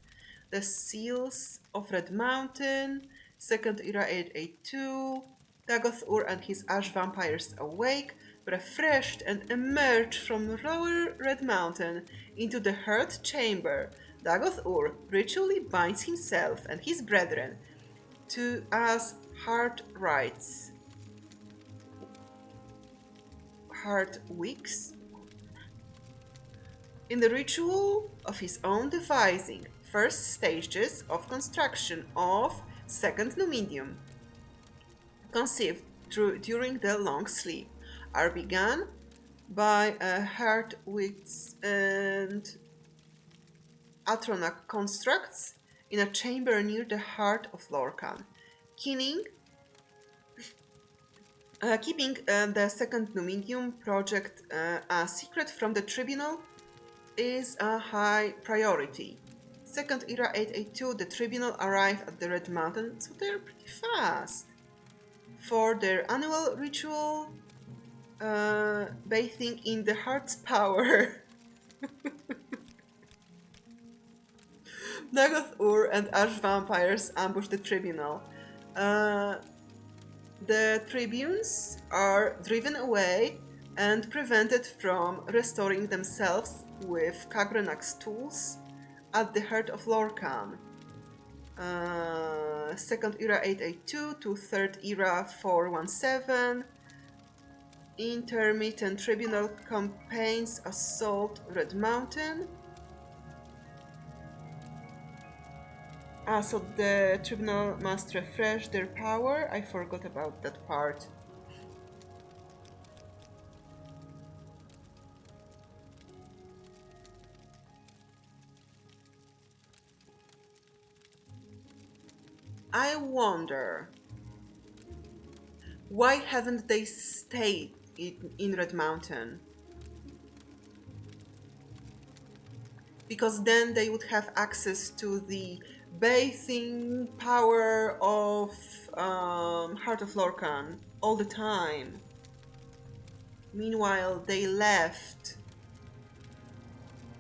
the seals of Red Mountain. Second Era 882, Dagoth Ur and his ash vampires awake, refreshed, and emerge from lower Red Mountain into the Heart Chamber. Dagoth Ur ritually binds himself and his brethren to as Heart rites. Heart weeks? In the ritual of his own devising, first stages of construction of Second Numidium, conceived during the long sleep, are begun by Heart weeks and Atronach constructs in a chamber near the heart of Lorkhan. Keeping the Second Numidium project a secret from the Tribunal is a high priority. Second Era 882, the Tribunal arrive at the Red Mountain, so they're pretty fast. For their annual ritual, bathing in the heart's power. Dagoth Ur and Ash vampires ambush the Tribunal. The tribunes are driven away and prevented from restoring themselves with Kagrenak's tools at the heart of Lorkhan. Second Era 882 to Third Era 417. Intermittent Tribunal campaigns assault Red Mountain. So the Tribunal must refresh their power. I forgot about that part. I wonder, why haven't they stayed in Red Mountain? Because then they would have access to the bathing power of Heart of Lorkhan all the time. Meanwhile, they left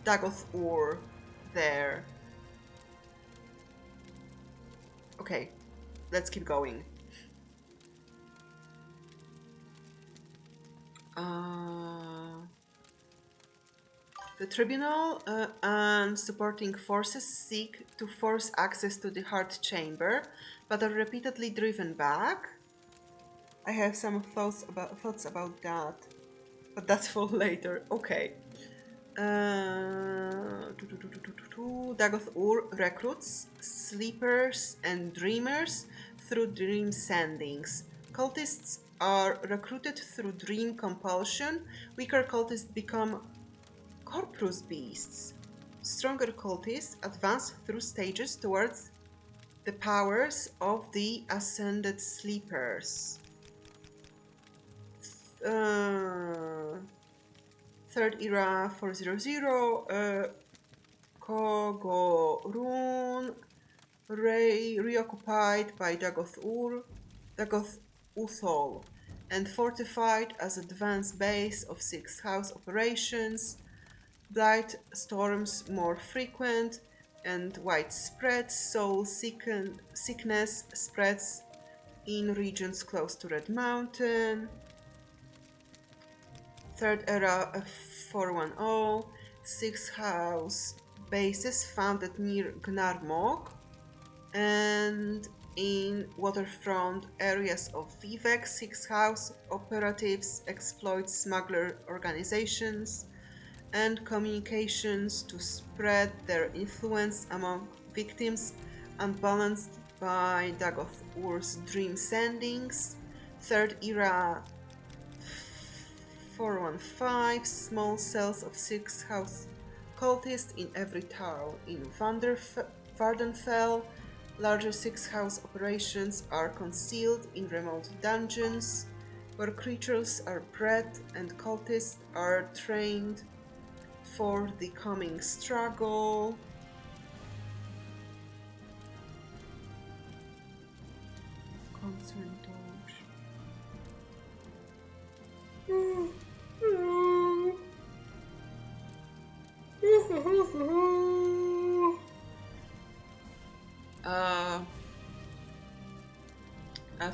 Dagoth Ur there. Okay, let's keep going. The Tribunal and supporting forces seek to force access to the Heart Chamber, but are repeatedly driven back. I have some thoughts about that, but that's for later. Okay. Dagoth Ur recruits sleepers and dreamers through dream sendings. Cultists are recruited through dream compulsion. Weaker cultists become corpus beasts. Stronger cultists advance through stages towards the powers of the ascended sleepers. Third Era 400, Kogorun, reoccupied by Dagoth Uthol, and fortified as advanced base of Sixth House operations. Blight storms more frequent and widespread. Soul sickness spreads in regions close to Red Mountain. Third Era 410, Sixth House bases founded near Gnarmog and in waterfront areas of Vivec. Sixth House operatives exploit smuggler organizations and communications to spread their influence among victims, unbalanced by Dagoth Ur's dream sendings. Third Era 415, small cells of Sixth House cultists in every town. In Vardenfell, larger Sixth House operations are concealed in remote dungeons, where creatures are bred and cultists are trained for the coming struggle. Concern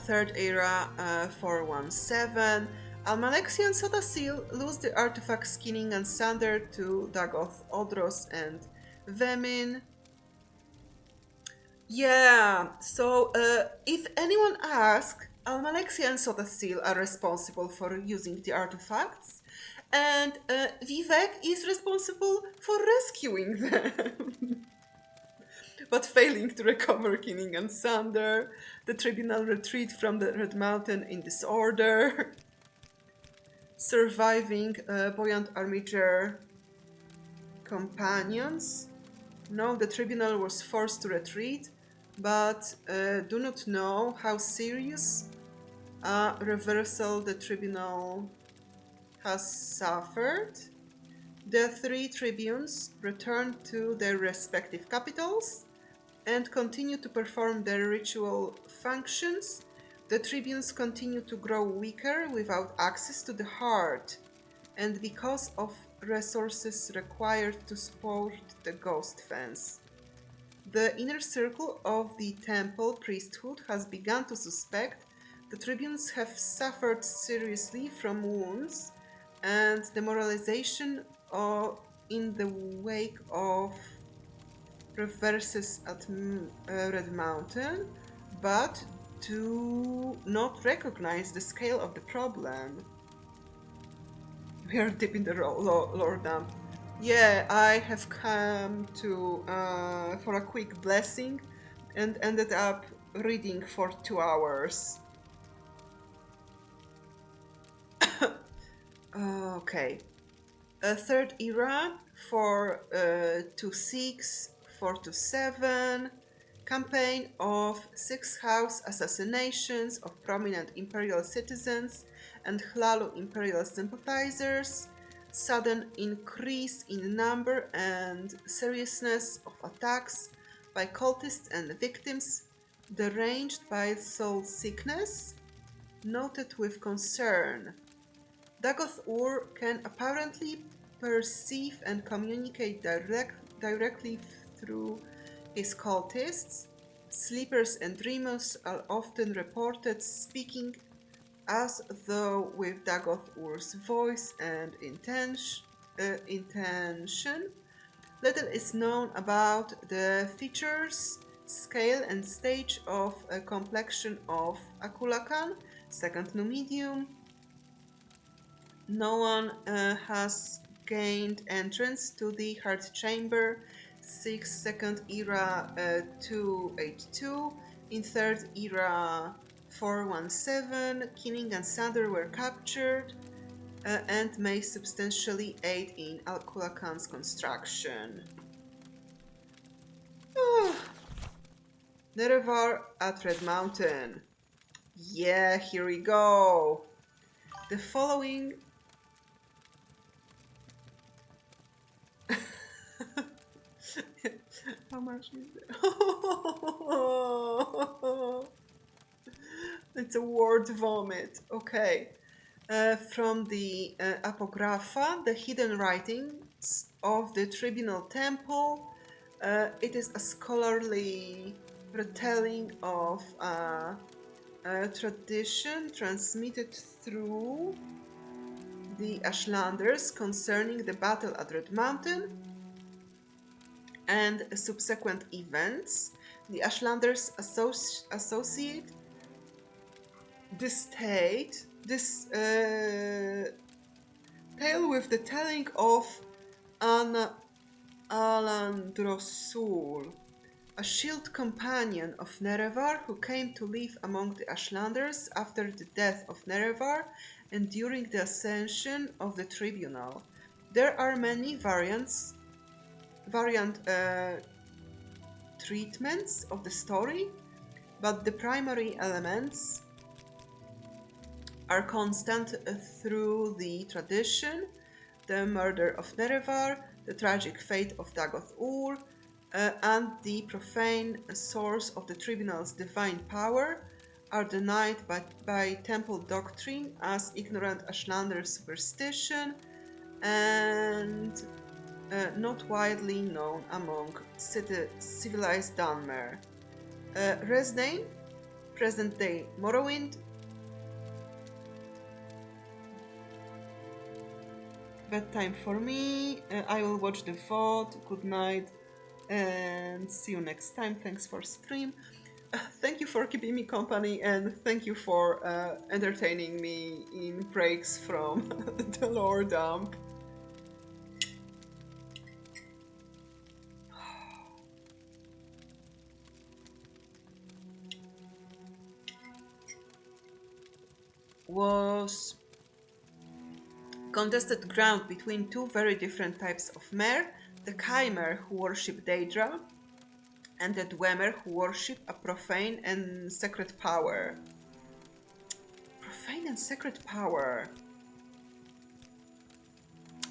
Third Era 417. Almalexia and Sotasil lose the artifact Skinning and Sander to Dagoth, Odros, and Vemin. Yeah, so if anyone asks, Almalexia and Sotasil are responsible for using the artifacts, and Vivek is responsible for rescuing them. But failing to recover Kinning and Sander, the Tribunal retreat from the Red Mountain in disorder. Surviving Buoyant Armiger companions. No, the Tribunal was forced to retreat, but do not know how serious reversal the Tribunal has suffered. The 3 tribunes return to their respective capitals and continue to perform their ritual functions. The tribunes continue to grow weaker without access to the heart, and because of resources required to support the ghost fence. The inner circle of the temple priesthood has begun to suspect the tribunes have suffered seriously from wounds and demoralization in the wake of reverses at Red Mountain, but do not recognize the scale of the problem. We are deep in the lore dump. Yeah, I have come to for a quick blessing and ended up reading for 2 hours. Okay. A third era, 4-6, 4-7, campaign of 6 house assassinations of prominent imperial citizens and Hlalu imperial sympathizers, sudden increase in number and seriousness of attacks by cultists and victims, deranged by soul sickness, noted with concern. Dagoth-Ur can apparently perceive and communicate directly through his cultists. Sleepers and dreamers are often reported speaking as though with Dagoth-Ur's voice and intention. Little is known about the features, scale and stage of a complexion of Akulakan, second Numidium. No one has gained entrance to the Heart Chamber, 6th Second Era 282, in 3rd Era 417, Kinning and Sander were captured and may substantially aid in Akulakan's construction. Nerevar at Red Mountain. Yeah, here we go. The following how much is it? It's a word vomit. Okay. From the Apocrypha, the hidden writings of the Tribunal Temple. It is a scholarly retelling of a tradition transmitted through the Ashlanders concerning the battle at Red Mountain and subsequent events. The Ashlanders associate this tale with the telling of Alandrosul, a shield companion of Nerevar who came to live among the Ashlanders after the death of Nerevar and during the ascension of the Tribunal. There are many variant treatments of the story, but the primary elements are constant through the tradition: the murder of Nerevar, the tragic fate of Dagoth-Ur, and the profane source of the Tribunal's divine power are denied by temple doctrine as ignorant Ashlander superstition and not widely known among civilized Dunmer. Resdain, present-day Morrowind. Bedtime for me. I will watch the VOD. Good night and see you next time. Thanks for stream. Thank you for keeping me company and thank you for entertaining me in breaks from the lore dump. Was contested ground between two very different types of mer, the Chimer who worship Daedra and the Dwemer who worship a profane and sacred power. Profane and sacred power.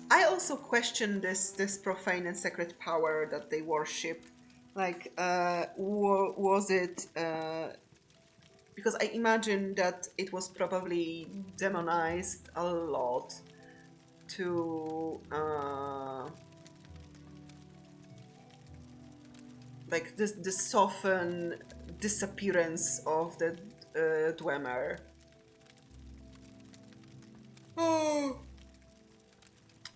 I also question this profane and sacred power that they worship. Like, was it because I imagine that it was probably demonized a lot to like the soften disappearance of the Dwemer. Oh.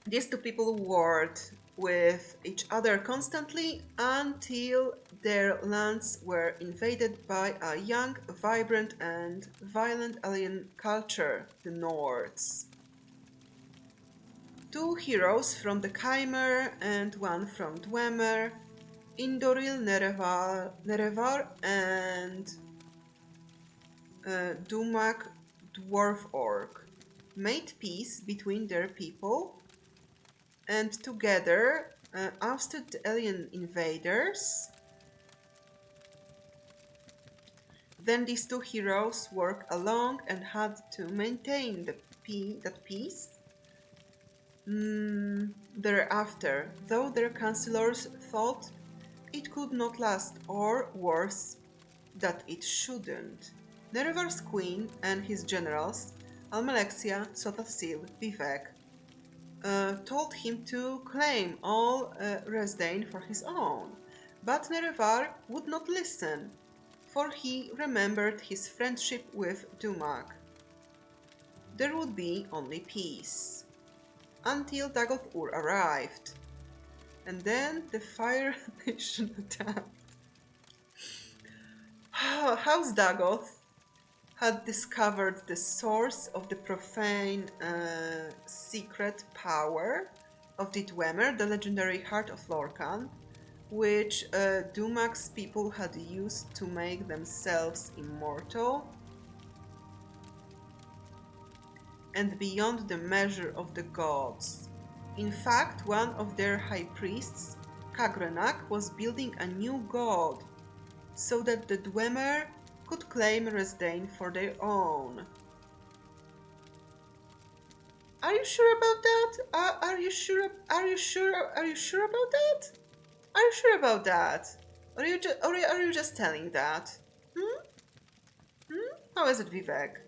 These two people warred with each other constantly until their lands were invaded by a young, vibrant, and violent alien culture, the Nords. Two heroes from the Chimer and one from Dwemer, Indoril Nerevar and Dumak Dwarf Orc, made peace between their people and together ousted the alien invaders. Then these two heroes worked along and had to maintain that peace. Thereafter, though their counselors thought it could not last, or worse, that it shouldn't. Nerevar's queen and his generals, Almalexia, Sotasil, Vivek, told him to claim all Resdain for his own, but Nerevar would not listen, for he remembered his friendship with Dumak. There would be only peace, until Dagoth-Ur arrived, and then the Fire Nation attacked. House Dagoth had discovered the source of the profane secret power of the Dwemer, the legendary Heart of Lorkhan, which Dumak's people had used to make themselves immortal and beyond the measure of the gods. In fact, one of their high priests, Kagrenak, was building a new god so that the Dwemer could claim Resdain for their own. Are you sure about that? Are you sure about that? Are you sure about that? Or are you just telling that? How is it, Vivek?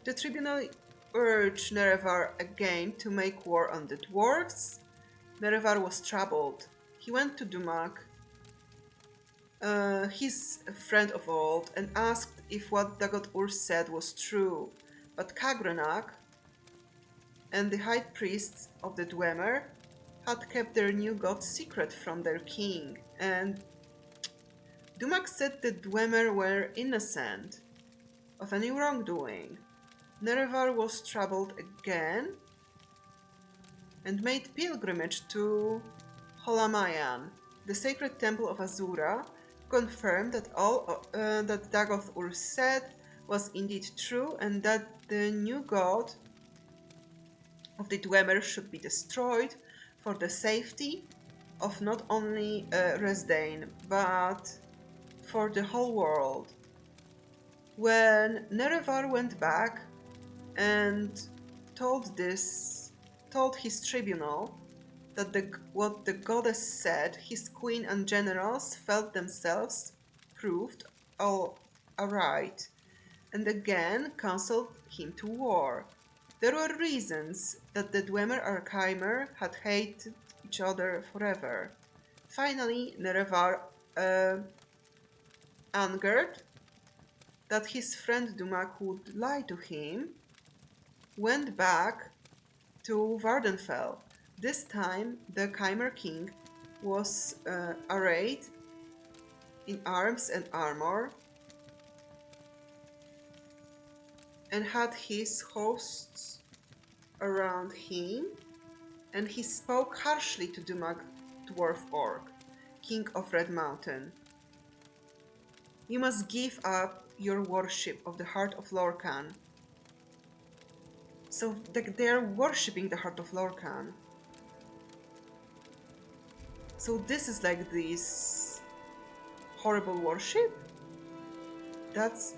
The tribunal urged Nerevar again to make war on the dwarves. Nerevar was troubled. He went to Dumak, his friend of old, and asked if what Dagoth-Ur said was true. But Kagrenak and the high priests of the Dwemer had kept their new god secret from their king, and Dumak said the Dwemer were innocent of any wrongdoing. Nerevar was troubled again and made pilgrimage to Holamayan, the sacred temple of Azura, confirmed that all that Dagoth-Ur said was indeed true, and that the new god of the Dwemer should be destroyed for the safety of not only Resdain, but for the whole world. When Nerevar went back and told his tribunal that what the goddess said, his queen and generals felt themselves proved all aright, and again counseled him to war. There were reasons that the Dwemer and Chimer had hated each other forever. Finally, Nerevar, angered that his friend Dumak would lie to him, went back to Vardenfell. This time, the Chimer king was arrayed in arms and armor and had his hosts around him, and he spoke harshly to Dumak Dwarf Orc, king of Red Mountain. You must give up your worship of the Heart of Lorkhan. So they are worshipping the Heart of Lorkhan. So this is like this horrible worship? That's...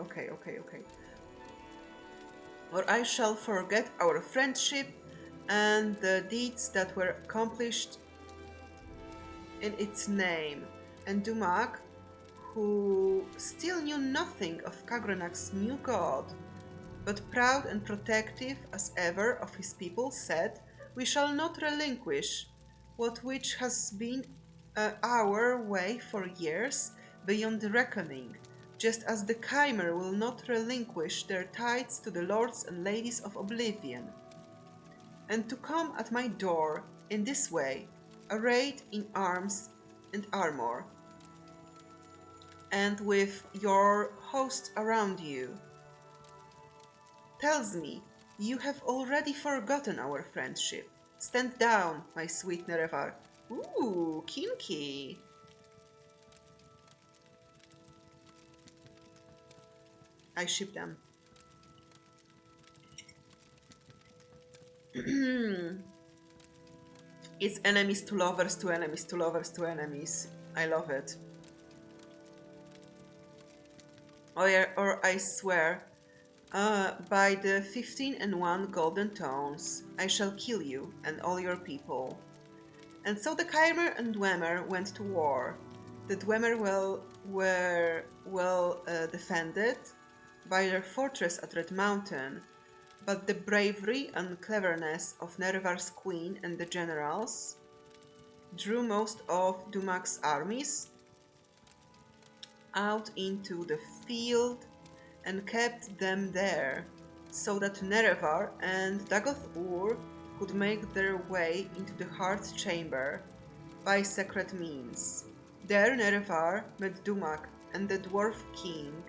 Okay. or I shall forget our friendship and the deeds that were accomplished in its name. And Dumak, who still knew nothing of Kagrenak's new god, but proud and protective as ever of his people, said, "We shall not relinquish what which has been our way for years beyond reckoning, just as the Chimer will not relinquish their tithes to the lords and ladies of oblivion. And to come at my door in this way, arrayed in arms and armor, and with your host around you, tells me you have already forgotten our friendship. Stand down, my sweet Nerevar." Ooh, kinky. I ship them. It's enemies to lovers to enemies to lovers to enemies. I love it. Or I swear, by the 15 and 1 golden tones, I shall kill you and all your people. And so the Chimer and Dwemer went to war. The Dwemer were well defended by their fortress at Red Mountain, but the bravery and cleverness of Nerevar's queen and the generals drew most of Dumak's armies out into the field and kept them there, so that Nerevar and Dagoth-Ur could make their way into the heart chamber by secret means. There Nerevar met Dumak and the dwarf king,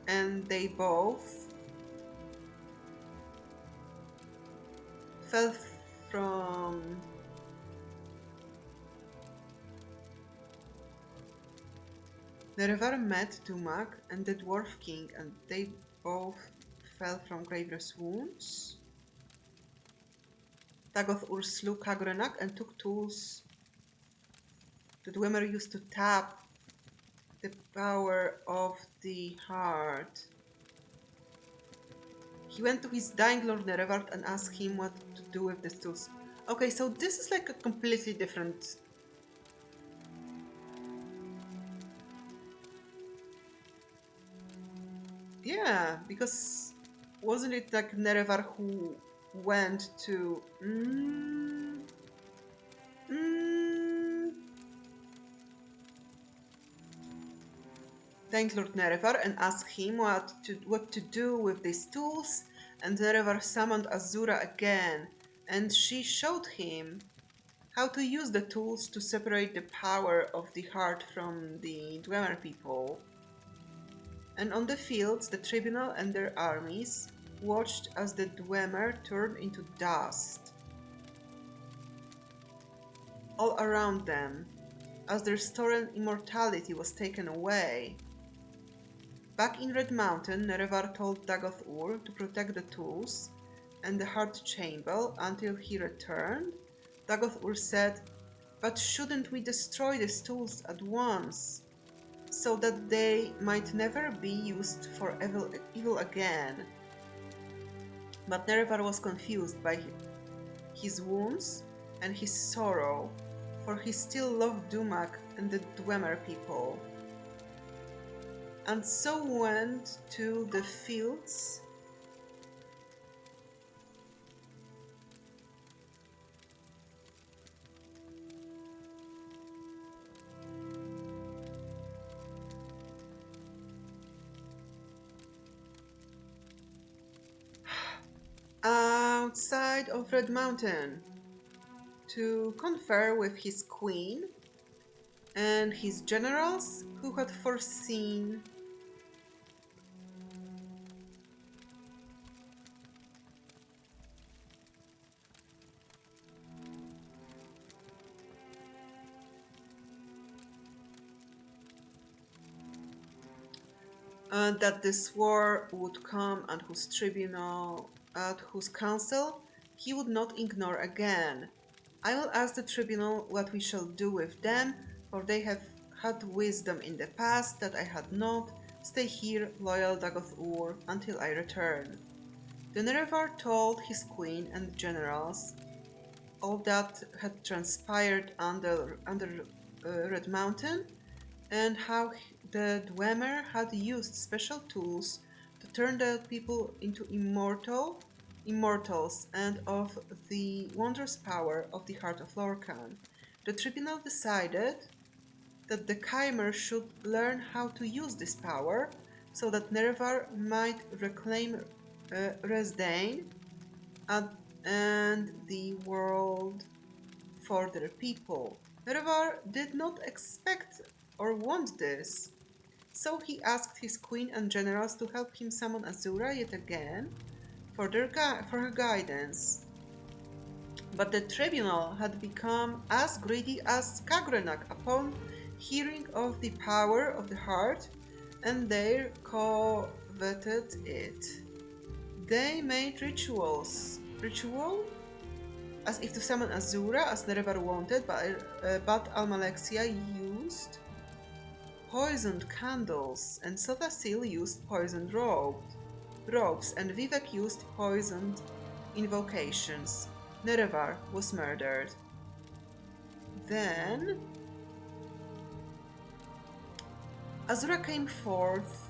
and they both fell from Nerevar met Dumak and the dwarf king, and they both fell from grievous wounds. Dagoth-Ur slew Kagrenak and took tools that Dwemer used to tap the power of the heart. He went to his dying Lord Nerevart and asked him what to do with the tools. Okay, so this is like a completely different... Yeah, because wasn't it like Nerevar who went to... Thanked Lord Nerevar and asked him what to do with these tools, and Nerevar summoned Azura again, and she showed him how to use the tools to separate the power of the heart from the Dwemer people. And on the fields, the tribunal and their armies watched as the Dwemer turned into dust all around them, as their stolen immortality was taken away. Back in Red Mountain, Nerevar told Dagoth-Ur to protect the tools and the heart chamber until he returned. Dagoth-Ur said, "But shouldn't we destroy these tools at once, so that they might never be used for evil again?" But Nerevar was confused by his wounds and his sorrow, for he still loved Dumak and the Dwemer people, and so went to the fields outside of Red Mountain to confer with his queen and his generals who had foreseen that this war would come, and whose tribunal, at whose council he would not ignore again. "I will ask the tribunal what we shall do with them, for they have had wisdom in the past that I had not, Stay here, loyal Dagoth-Ur, until I return. The Nerevar told his queen and generals all that had transpired under Red Mountain, and how the Dwemer had used special tools to turn the people into immortals, and of the wondrous power of the Heart of Lorkhan. The tribunal decided that the Chimer should learn how to use this power so that Nerevar might reclaim Resdain and the world for their people. Nerevar did not expect or want this, so he asked his queen and generals to help him summon Azura yet again for her guidance. But the tribunal had become as greedy as Kagrenac upon hearing of the power of the heart, and they coveted it. They made ritual? As if to summon Azura, as Nerevar wanted, but Almalexia used poisoned candles, and Sotasil used poisoned robes, and Vivek used poisoned invocations. Nerevar was murdered. Then Azura came forth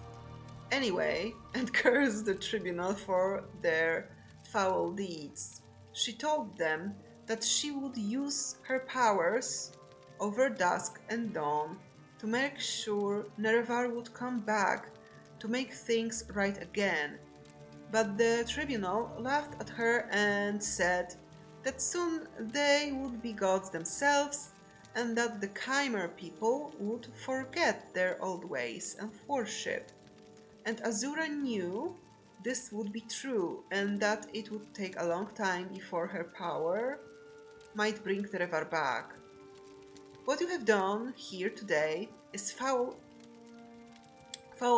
anyway and cursed the tribunal for their foul deeds. She told them that she would use her powers over dusk and dawn to make sure Nerevar would come back to make things right again. But the tribunal laughed at her and said that soon they would be gods themselves, and that the Chimer people would forget their old ways and worship. And Azura knew this would be true, and that it would take a long time before her power might bring Nerevar back. What you have done here today is foul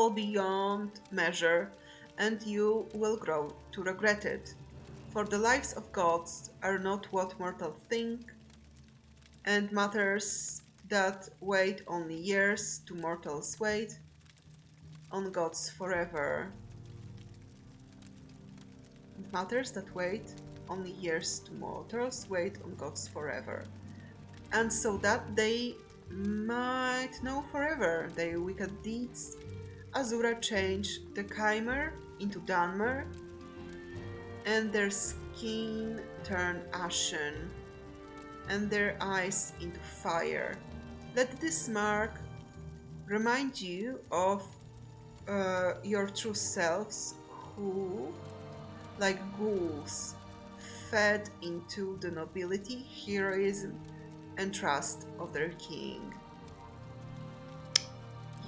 beyond measure, and you will grow to regret it. For the lives of gods are not what mortals think, and matters that wait only years to mortals wait on gods forever. Matters that wait only years to mortals wait on gods forever. And so that they might know forever their wicked deeds, Azura changed the Chimer into Dunmer, and their skin turned ashen, and their eyes into fire. Let this mark remind you of your true selves, who, like ghouls, fed into the nobility, heroism, and trust of their king.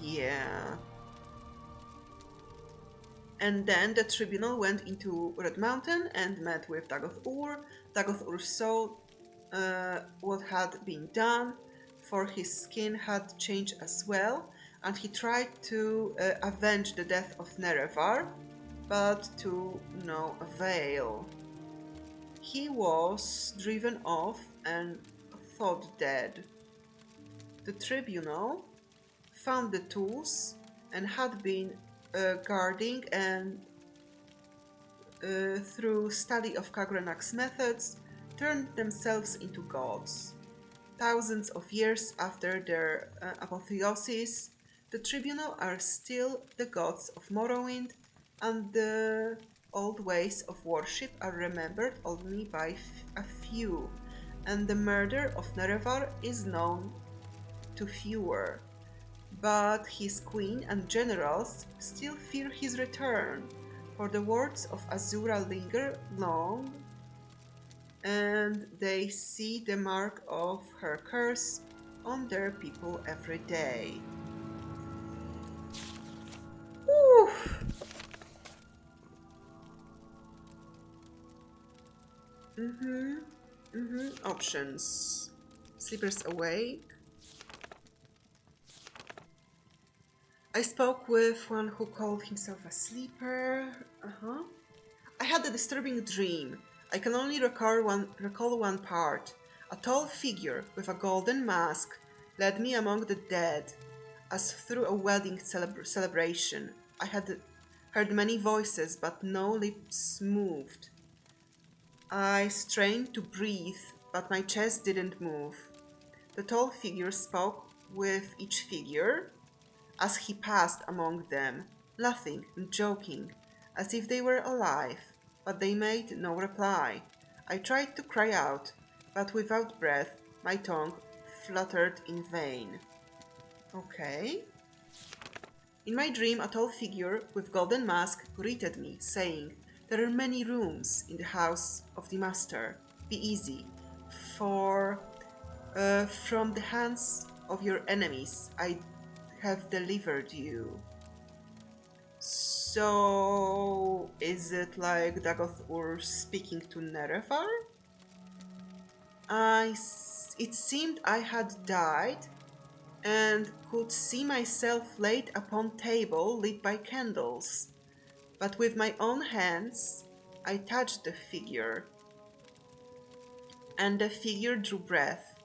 Yeah. And then the tribunal went into Red Mountain and met with Dagoth-Ur. Dagoth-Ur saw what had been done, for his skin had changed as well, and he tried to avenge the death of Nerevar, but to no avail. He was driven off and thought dead. The tribunal found the tools and had been guarding, and through study of Kagrenac's methods, turned themselves into gods. Thousands of years after their apotheosis, the tribunal are still the gods of Morrowind, and the old ways of worship are remembered only by a few, and the murder of Nerevar is known to fewer. But his queen and generals still fear his return, for the words of Azura linger long, and they see the mark of her curse on their people every day. Whew. Options. Sleepers awake. I spoke with one who called himself a sleeper. I had a disturbing dream. I can only recall one part. A tall figure with a golden mask led me among the dead. as through a wedding celebration. I had heard many voices, but no lips moved. I strained to breathe, but my chest didn't move. The tall figure spoke with each figure as he passed among them, laughing and joking, as if they were alive, but they made no reply. I tried to cry out, but without breath, my tongue fluttered in vain. Okay. In my dream, a tall figure with golden mask greeted me, saying, "There are many rooms in the house of the master. Be easy, for from the hands of your enemies I have delivered you." So, is it like Dagoth-Ur speaking to Nerevar? It seemed I had died and could see myself laid upon table lit by candles. But with my own hands I touched the figure, and the figure drew breath,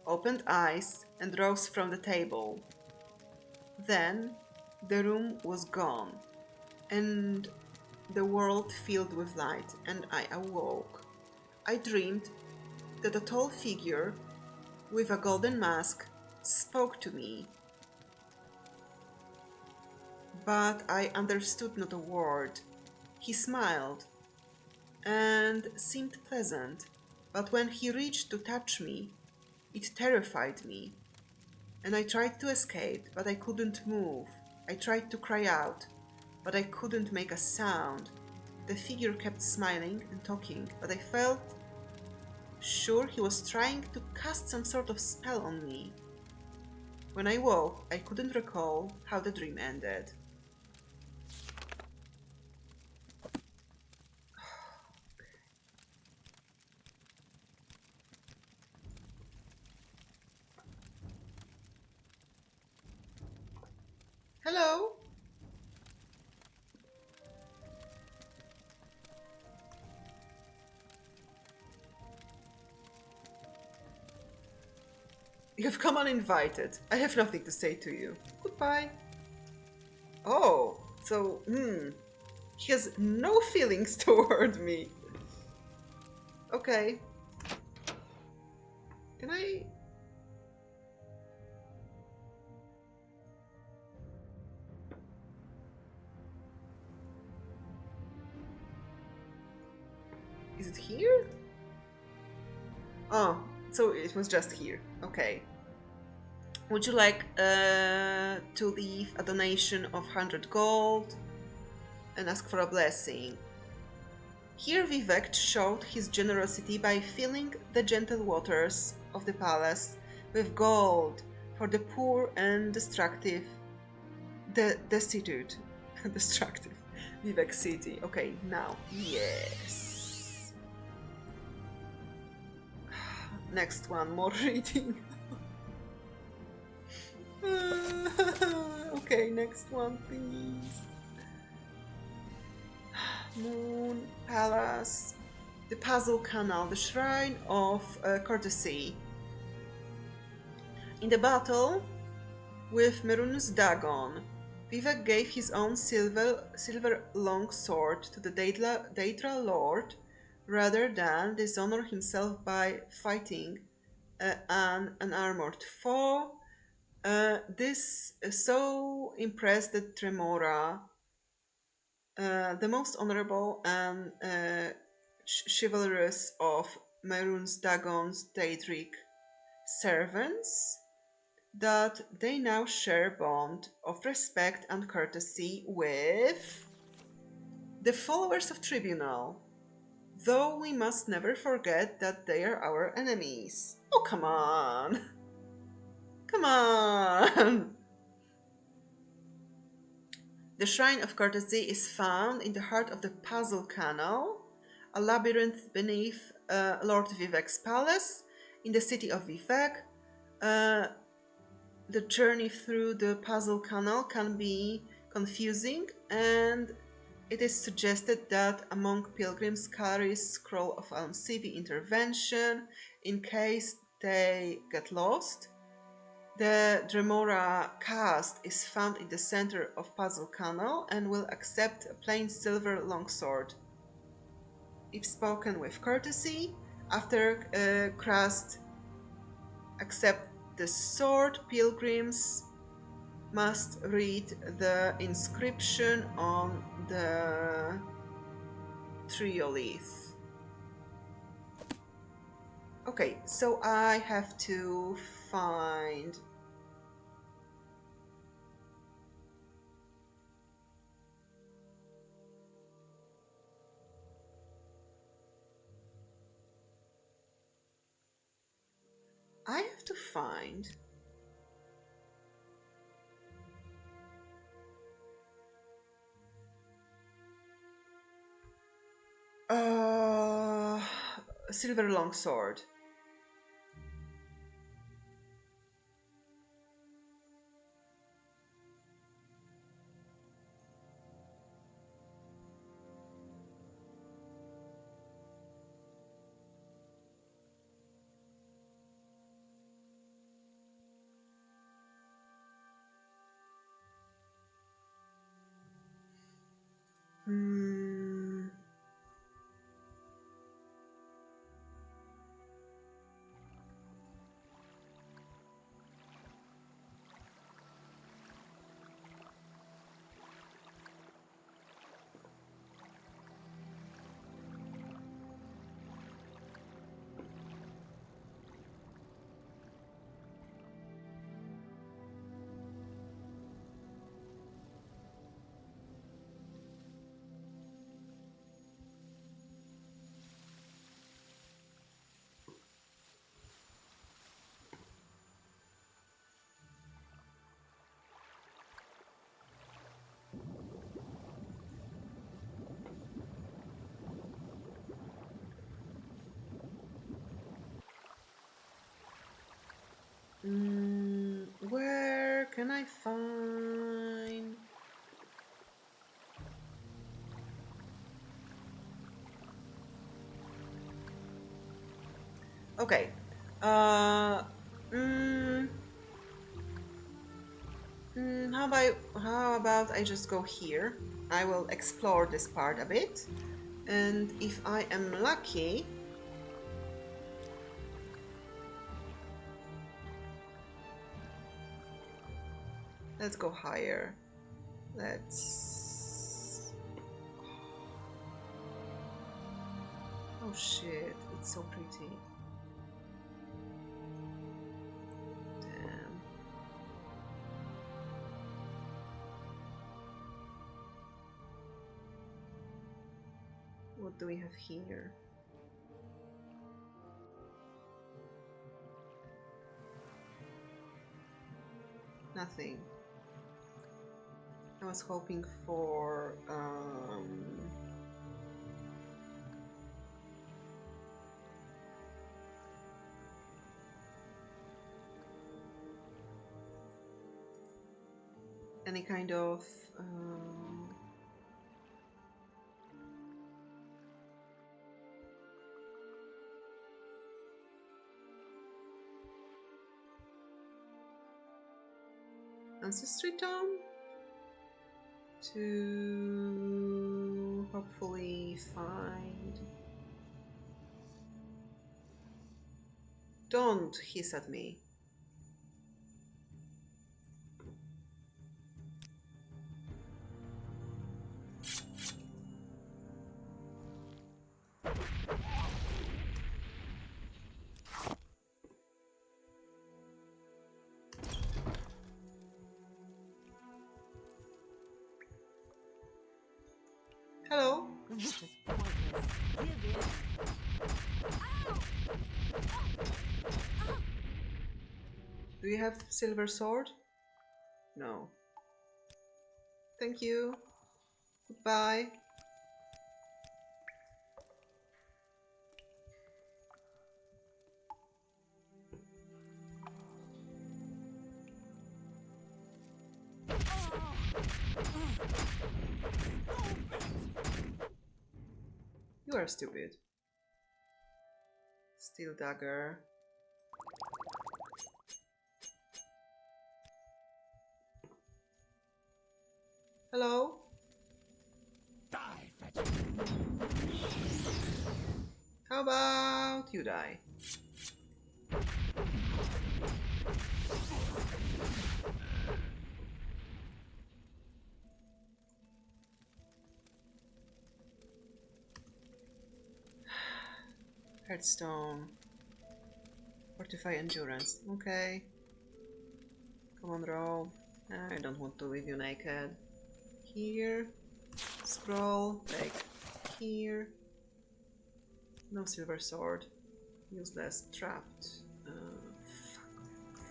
opened eyes, and rose from the table. Then the room was gone, and the world filled with light, and I awoke. I dreamed that a tall figure with a golden mask spoke to me, but I understood not a word. He smiled and seemed pleasant, but when he reached to touch me, it terrified me, and I tried to escape, but I couldn't move. I tried to cry out, but I couldn't make a sound. The figure kept smiling and talking, but I felt sure he was trying to cast some sort of spell on me. When I woke, I couldn't recall how the dream ended. Hello? You have come uninvited. I have nothing to say to you. Goodbye. Oh, so, he has no feelings toward me. Okay. Can I... Is it here? Oh, so it was just here. Okay. Would you like to leave a donation of 100 gold and ask for a blessing? Here Vivek showed his generosity by filling the gentle waters of the palace with gold for the poor and destitute destructive Vivek City. Okay, now, yes. Next one, more reading. Okay, next one, please. Moon Palace, the Puzzle Canal, the Shrine of Courtesy. In the battle with Mehrunes Dagon, Vivek gave his own silver long sword to the Daedra Lord rather than dishonor himself by fighting an unarmored foe. This so impressed the Tremora, the most honorable and chivalrous of Mehrunes Dagon's Daedric servants, that they now share a bond of respect and courtesy with the followers of Tribunal, though we must never forget that they are our enemies. Oh, come on! Come on! The Shrine of Courtesy is found in the heart of the Puzzle Canal, a labyrinth beneath Lord Vivek's palace in the city of Vivek. The journey through the Puzzle Canal can be confusing, and it is suggested that among pilgrims carries Scroll of Almsivi intervention in case they get lost. The Dremora cast is found in the center of Puzzle Canal and will accept a plain silver longsword. If spoken with courtesy, after crust accept the sword, pilgrims must read the inscription on the triolith. Okay, so I have to find silver longsword. Where can I find? Okay. How about I just go here? I will explore this part a bit, and if I am lucky, let's go higher. Let's... Oh shit, it's so pretty. Damn. What do we have here? Nothing. I was hoping for any kind of ancestry tome to hopefully find. Don't hiss at me. Hello. This is pointless. Give in. Do you have silver sword? No. Thank you. Goodbye. You are stupid. Steel dagger. Hello? Die, fetch. How about you die? Headstone. Fortify endurance. Okay. Come on, roll. I don't want to leave you naked. Here. Scroll. Take. Here. No silver sword. Useless. Trapped.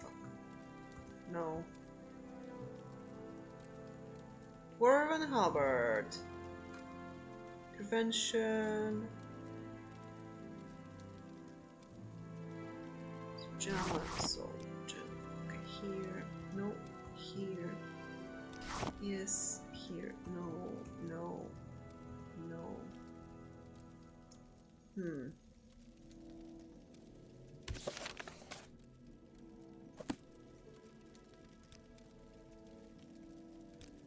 Fuck. No. Dwarven halberd. Prevention. Jama soldier. Okay, here. No. Here. Yes. Here. No.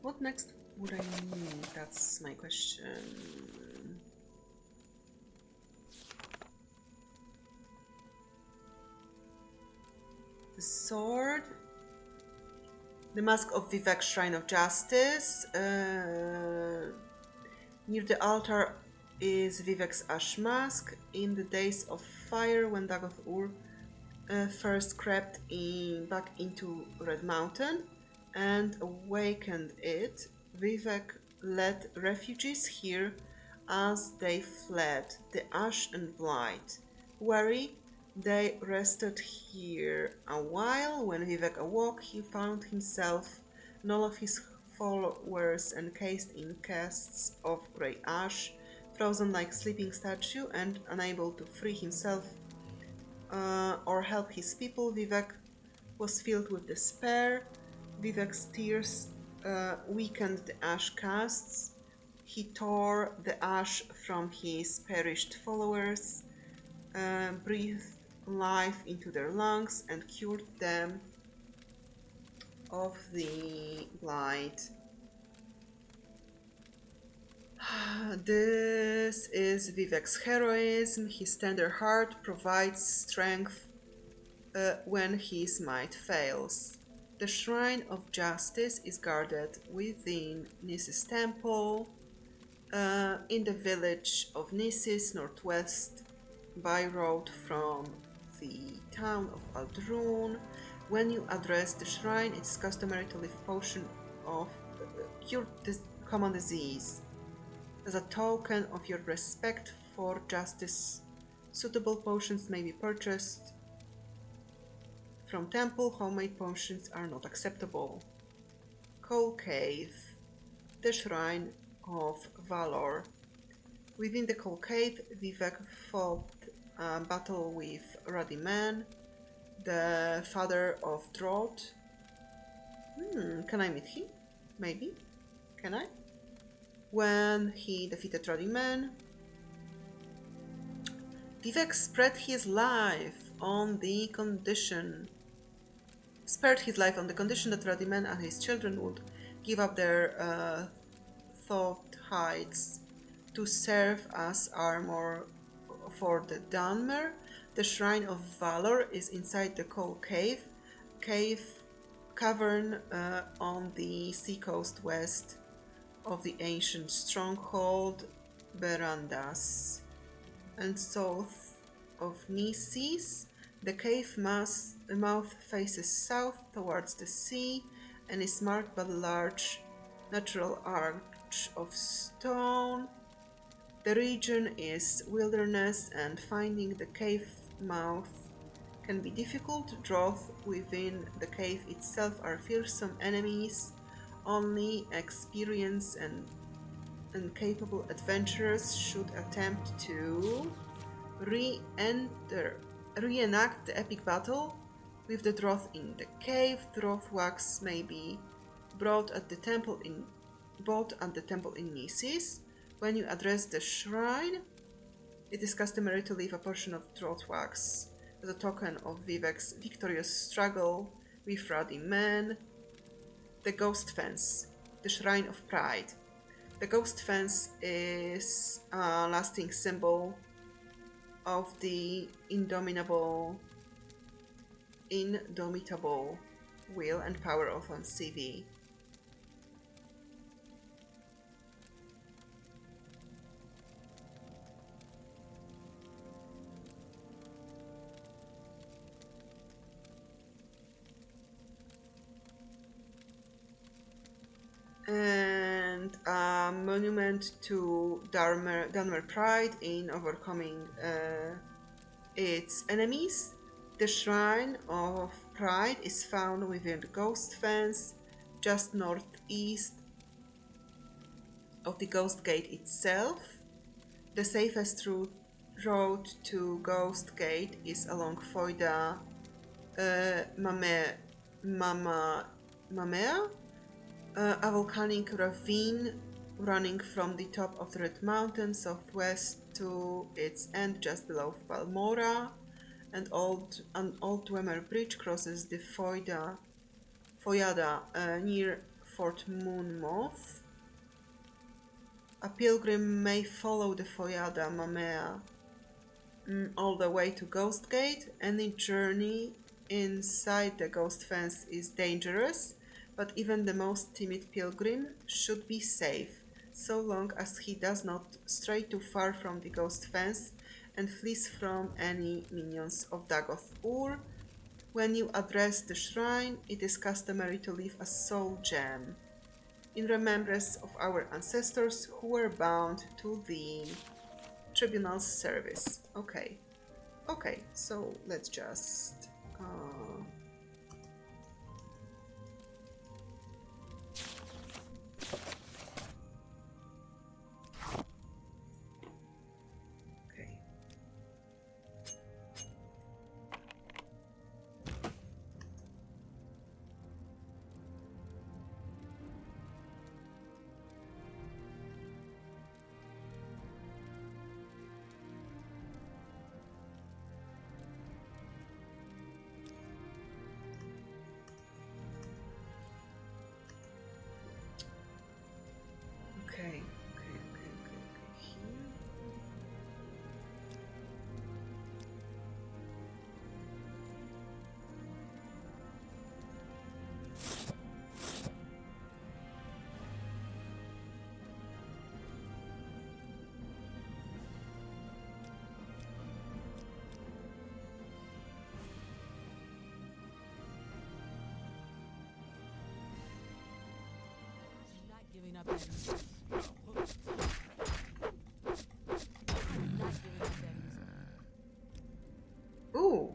What next would I need? That's my question. The sword. The Mask of Vivek, Shrine of Justice. Near the altar is Vivek's Ash Mask. In the days of fire, when Dagoth Ur first crept back into Red Mountain and awakened it, Vivek led refugees here as they fled the Ash and Blight. Weary, they rested here a while. When Vivek awoke, he found himself and all of his followers encased in casts of grey ash, frozen like sleeping statue, and unable to free himself or help his people. Vivek was filled with despair. Vivek's tears weakened the ash casts. He tore the ash from his perished followers, breathed life into their lungs, and cured them of the blight. This is Vivek's heroism. His tender heart provides strength when his might fails. The Shrine of Justice is guarded within Nisis Temple in the village of Nisis, northwest by road from the town of Aldrun. When you address the shrine, it is customary to leave a potion of cure common disease. As a token of your respect for justice, suitable potions may be purchased from temple. Homemade potions are not acceptable. Coal Cave, the Shrine of Valor. Within the Coal Cave, Vivek fought a battle with Radiman, the father of Drought. Can I meet him? Maybe? Can I? When he defeated Radiman, Vivek spared his life on the condition that Radiman and his children would give up their thought hides to serve as armor for the Dunmer. The Shrine of Valor is inside the Coal cavern on the seacoast west of the ancient stronghold Berandas, and south of Nisis. The cave mouth faces south towards the sea and is marked by a large natural arch of stone. The region is wilderness, and finding the cave mouth can be difficult. Droth within the cave itself are fearsome enemies. Only experienced and capable adventurers should attempt to reenact the epic battle with the Droth in the cave. Droth wax may be bought at the temple in Nisis. When you address the shrine, it is customary to leave a portion of Droth wax as a token of Vivek's victorious struggle with Radiman. The Ghost Fence. the Shrine of Pride. The ghost fence is a lasting symbol of the indomitable will and power of CV. And a monument to Dunmer Pride in overcoming its enemies. The Shrine of Pride is found within the Ghost Fence, just northeast of the Ghost Gate itself. The safest road to Ghost Gate is along Foida Mamea, a volcanic ravine running from the top of the Red Mountain southwest to its end just below Balmora. An old Dwemer Bridge crosses the Foyada near Fort Moonmoth. A pilgrim may follow the Foyada Mamea all the way to Ghost Gate. Any journey inside the Ghost Fence is dangerous, but even the most timid pilgrim should be safe, so long as he does not stray too far from the Ghost Fence and flees from any minions of Dagoth Ur. When you address the shrine, it is customary to leave a soul gem in remembrance of our ancestors who were bound to the tribunal's service. Okay, so let's just Okay. Here. Not giving up any. Ooh.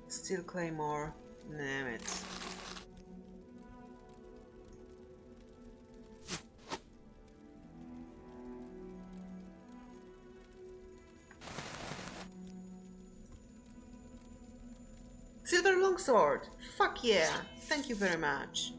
Steel Claymore. Damn it. Silver Longsword. Fuck yeah. Thank you very much.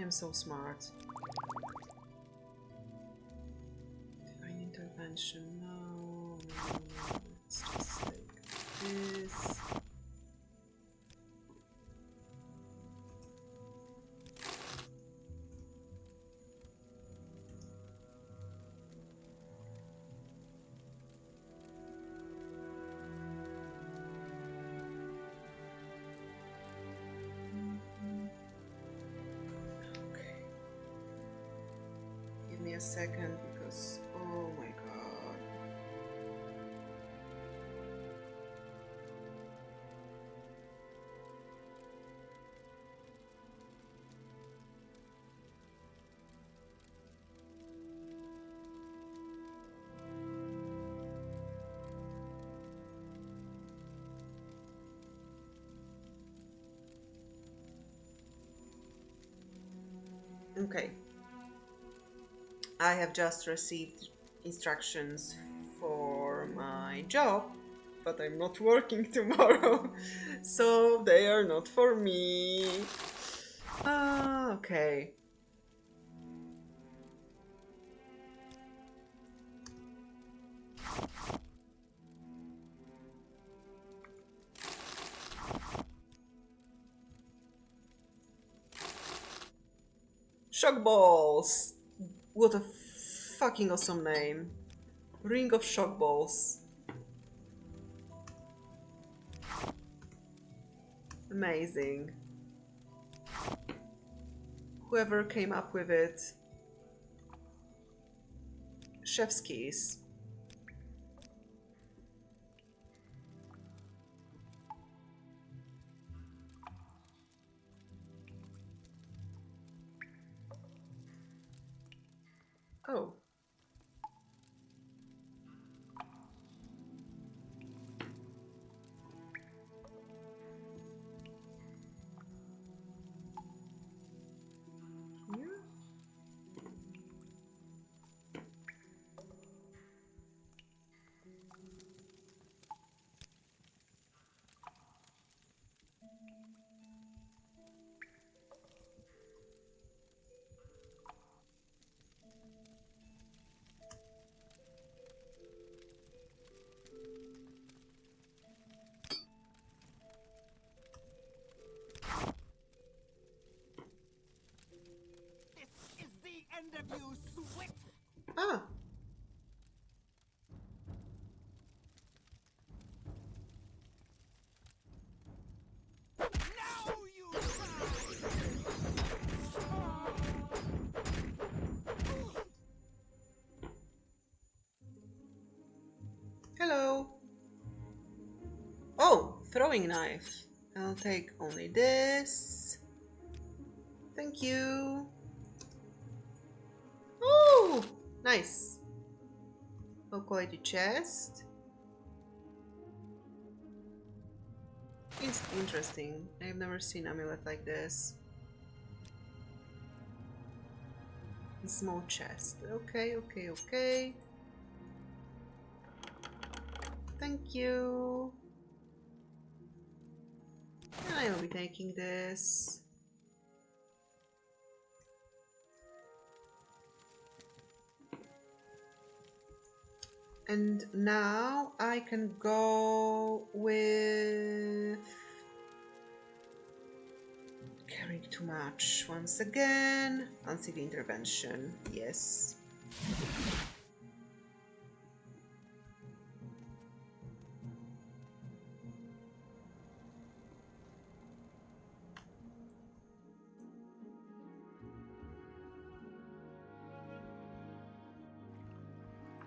I'm so smart. Divine intervention. No, no, no. Let's just take this. Okay. Give me a second because oh my god. Okay. I have just received instructions for my job, but I'm not working tomorrow, so they are not for me. Ah, okay. Shock balls! What a fucking awesome name. Ring of shock balls. Amazing. Whoever came up with it. Chef's kiss. Oh. Here? This is the end of you, Swit! Ah. Now you try! Hello. Oh, throwing knife. I'll take only this. Thank you. Oh, nice. Low quality chest. It's interesting. I've never seen amulet like this. A small chest. Okay, okay, okay. Thank you. I will be taking this. And now I can go with carrying too much once again. Unseat intervention, yes.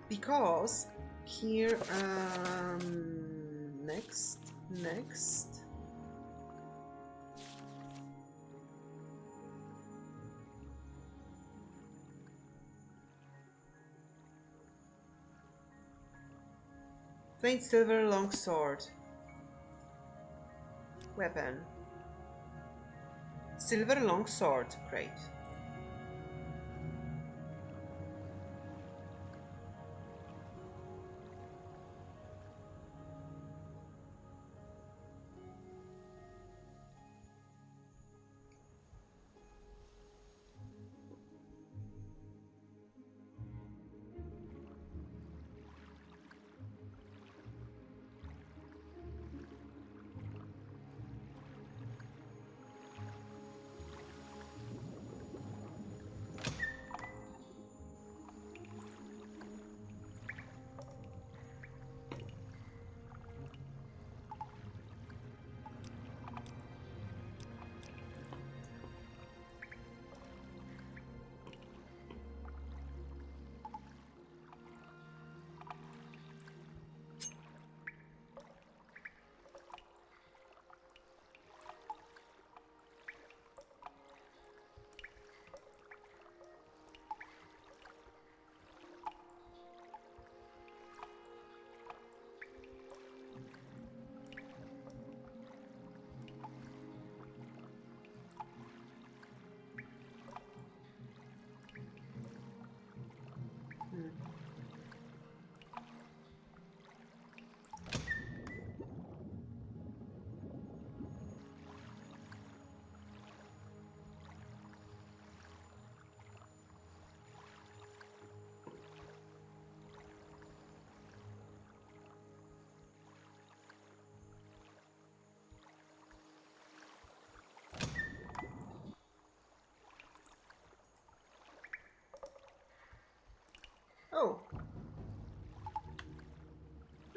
Because here, next. Plain silver longsword. Weapon. Silver longsword, great.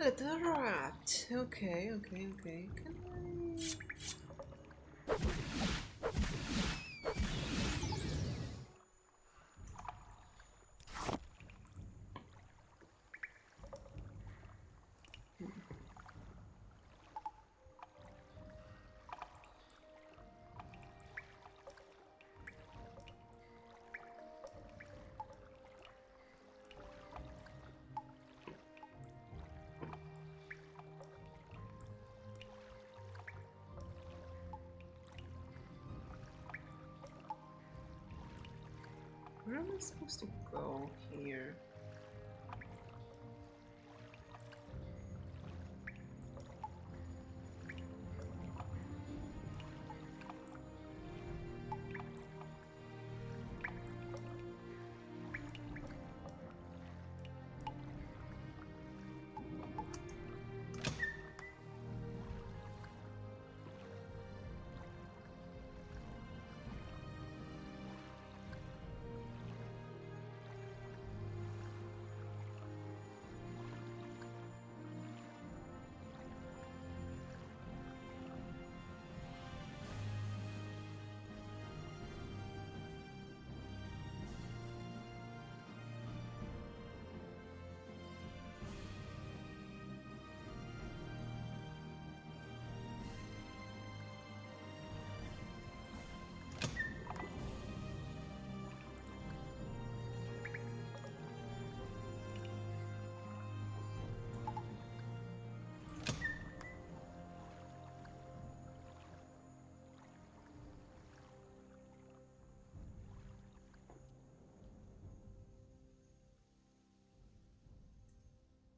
Little rat. Okay, okay, okay. Can I? Where am I supposed to go here?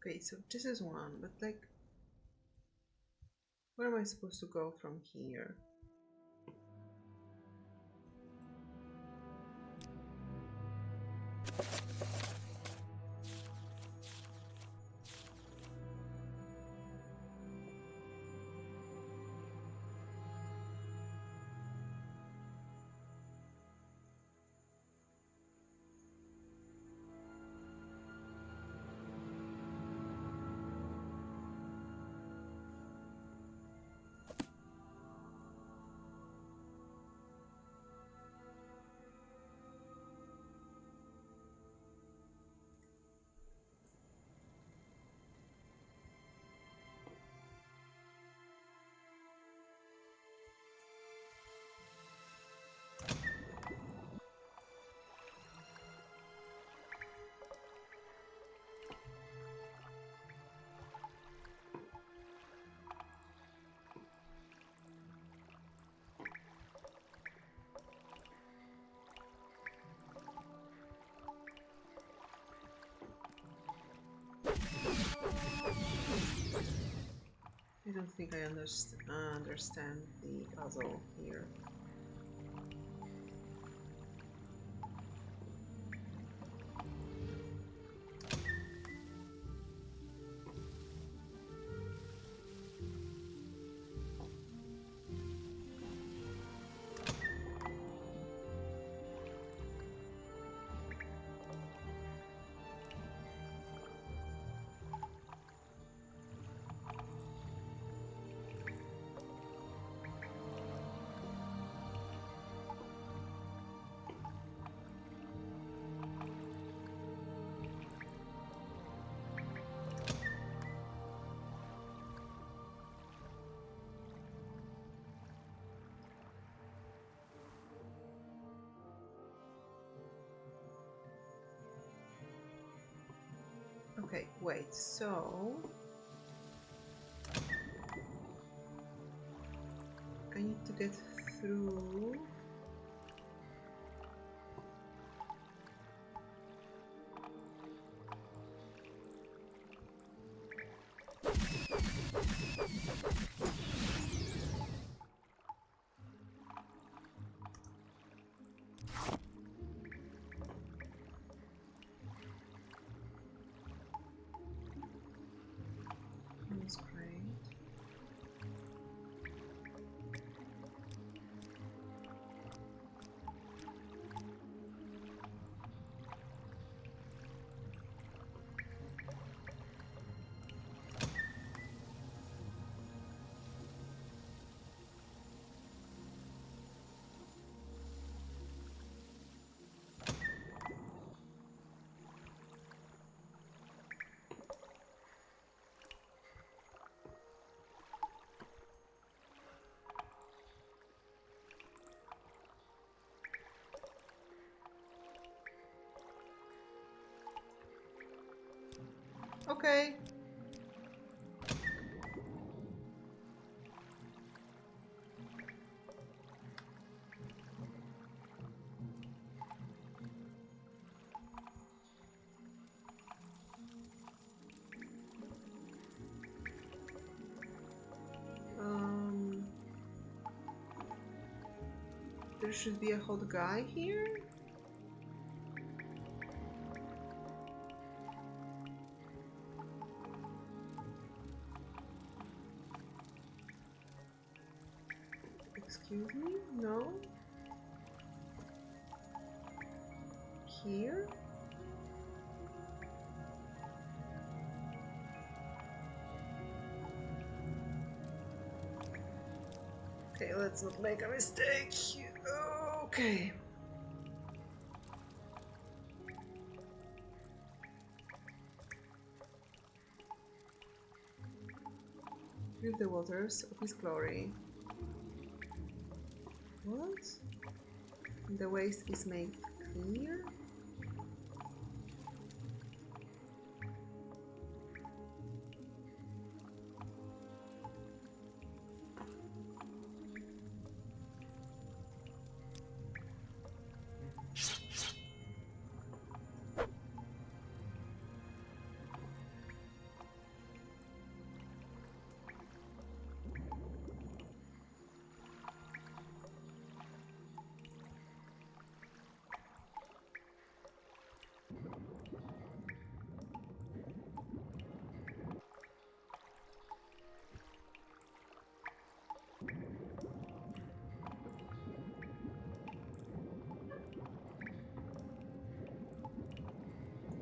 Okay, so this is one, but like, where am I supposed to go from here? I don't think I understand the puzzle here. Okay, wait, so I need to get through. That's great. Okay. There should be a hot guy here. Excuse me? No? Here? Okay, let's not make a mistake. Okay. With the waters of his glory. What? The waste is made clear?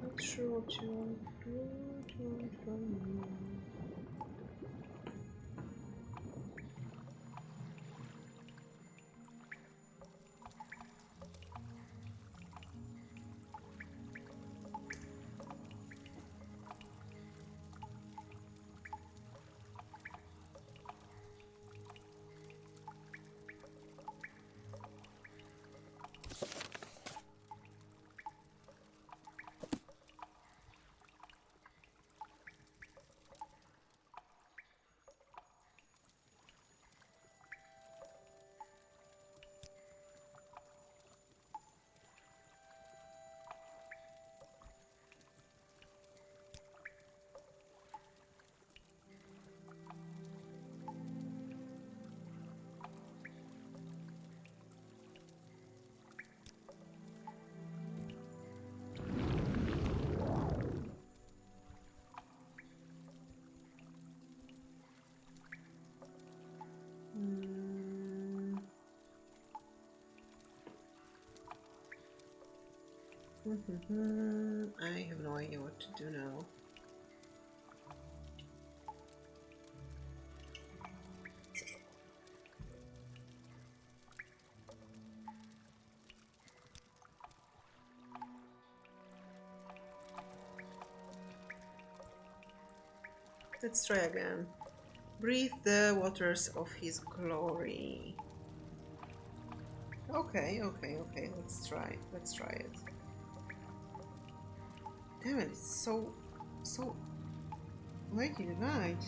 Not sure what you want from me. I have no idea what to do now. Let's try again. Breathe the waters of his glory. Okay. Let's try it. Damn it, it's so late in the night.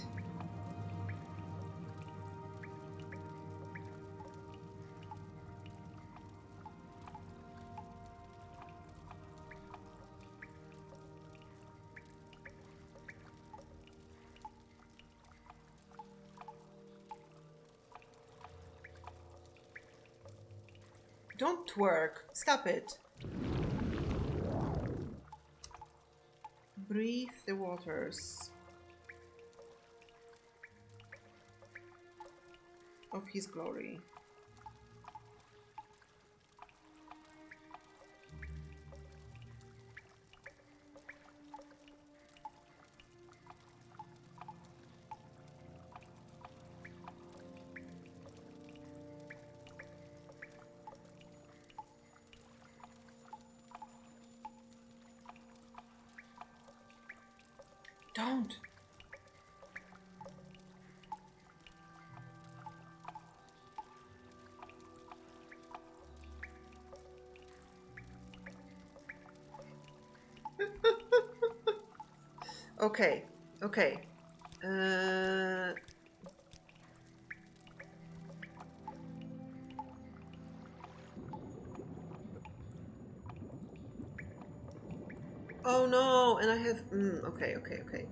Don't twerk. Stop it. Breathe the waters of his glory. Don't. Okay, okay. Oh no, and I have. Okay, okay, okay.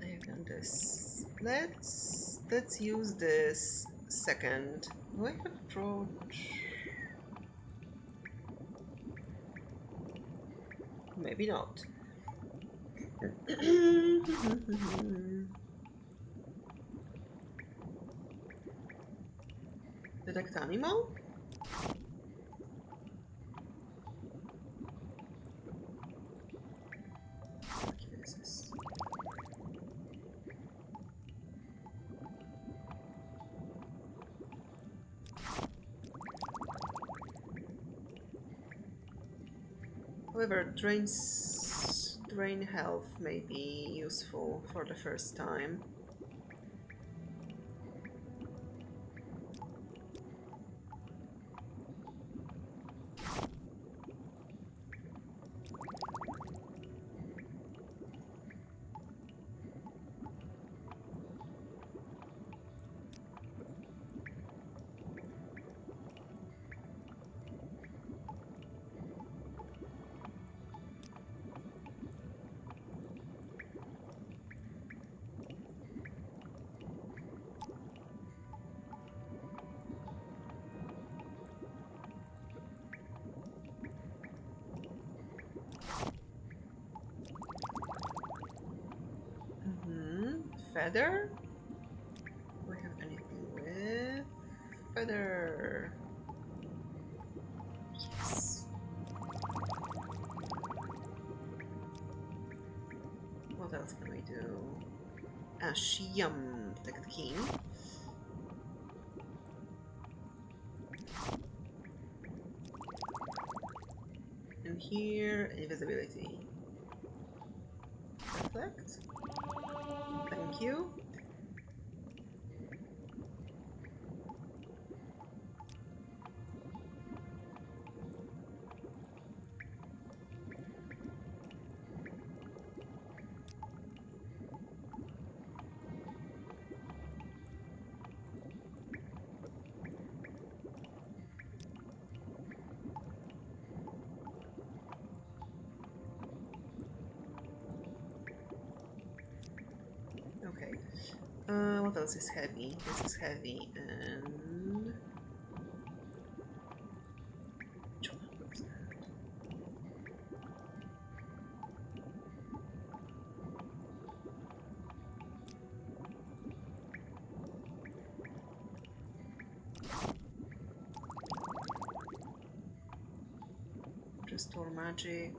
I have done this. Let's use this second. Do I have approach? Maybe not. Detect animal? Okay, this is... However, drain health may be useful for the first time. Feather? Do we have anything with feather? Yes. What else can we do? Shiam, detect keen. And here, invisibility. Reflect. Thank you. Okay. What else is heavy? This is heavy and... Which one was that? Restore magic.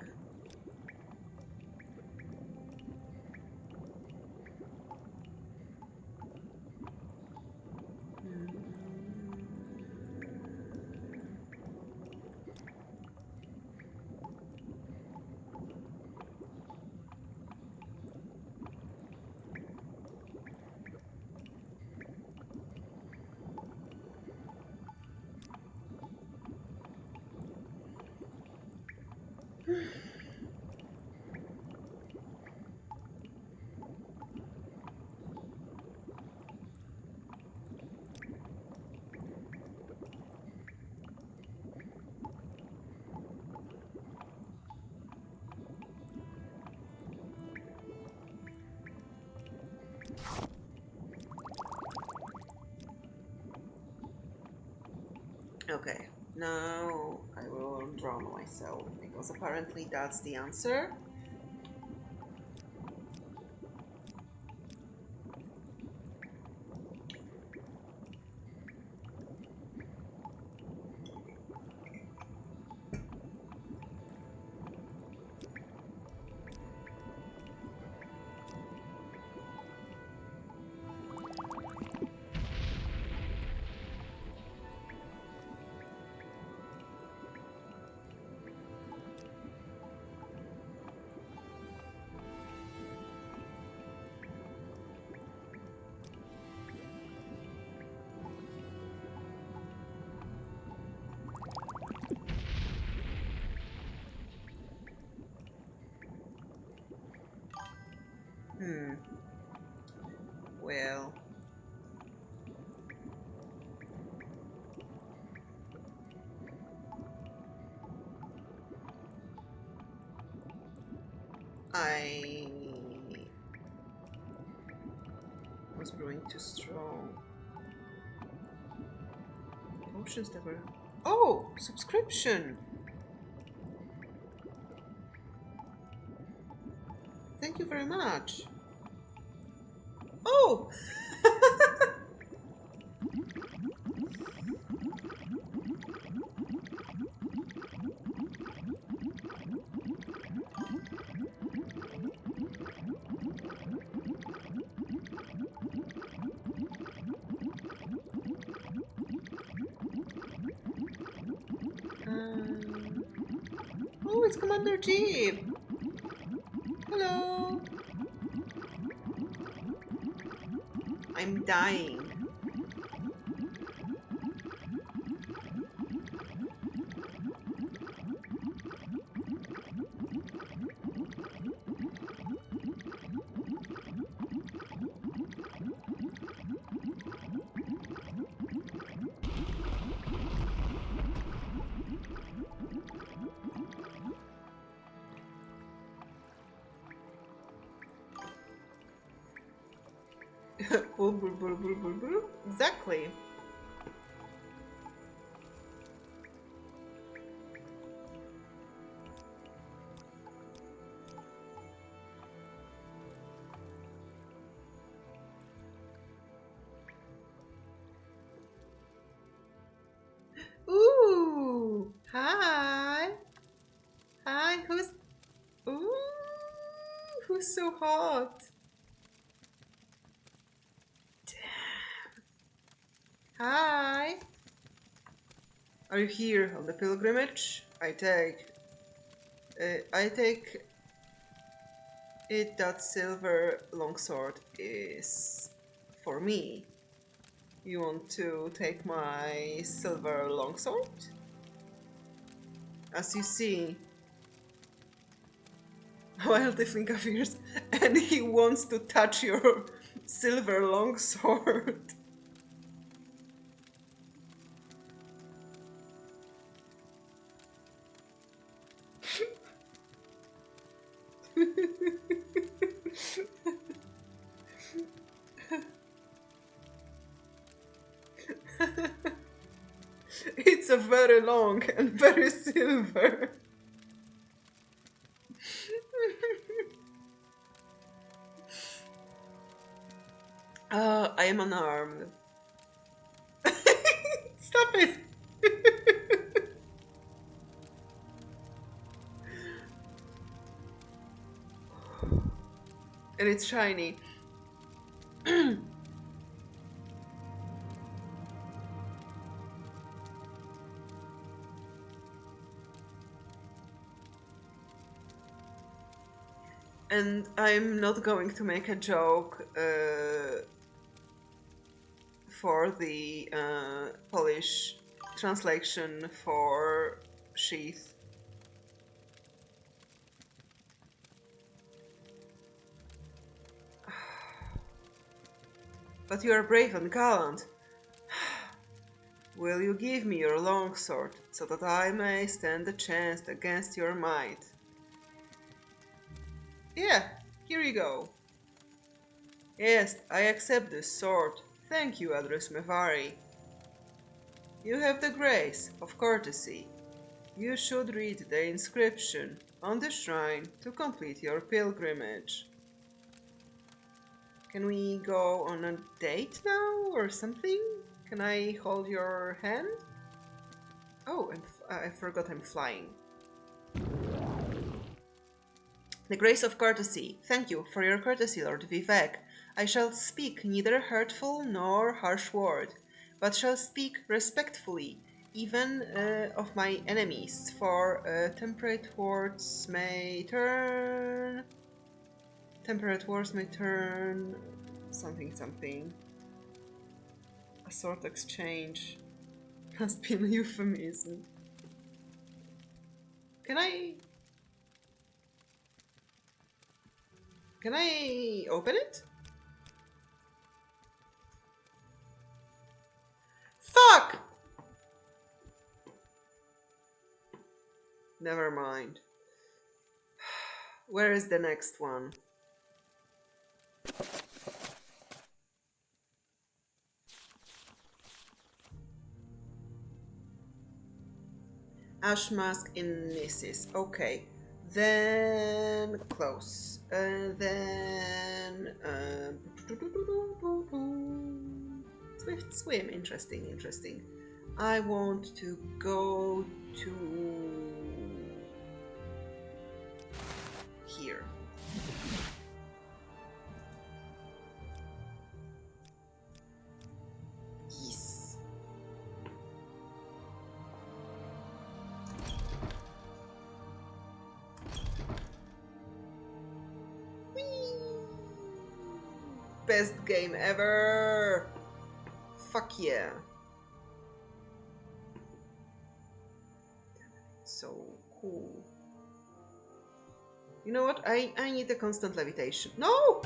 Okay, now I will drown myself because apparently that's the answer. Well. I was brewing too strong. Potions that were... Oh! Subscription! Thank you very much. Oh! Oh, it's Commander Jeep. Hello. I'm dying. Exactly. Ooh, hi. Hi, ooh, who's so hot? Hi. Are you here on the pilgrimage? I take it that silver longsword is for me. You want to take my silver longsword? As you see, Wild Tiefling appears and he wants to touch your silver longsword. It's a very long and very silver. I am unarmed. Stop it! And it's shiny. And I'm not going to make a joke for the Polish translation for sheath. But you are brave and gallant. Will you give me your longsword so that I may stand a chance against your might? Yeah, here you go. Yes, I accept this sword. Thank you, Adres Mevari. You have the grace of courtesy. You should read the inscription on the shrine to complete your pilgrimage. Can we go on a date now or something? Can I hold your hand? Oh, I forgot I'm flying. The grace of courtesy. Thank you for your courtesy, Lord Vivek. I shall speak neither hurtful nor harsh word, but shall speak respectfully, even of my enemies, for temperate words may turn... Temperate words may turn... something. A sword exchange must be a euphemism. Can I Can I open it? Fuck! Never mind. Where is the next one? Ash mask in Nissis. Okay. Then close. Then Swift swim. Interesting, interesting. I want to go to here. Yes. Whee! Best game ever. Fuck yeah. So cool. You know what? I need a constant levitation. No!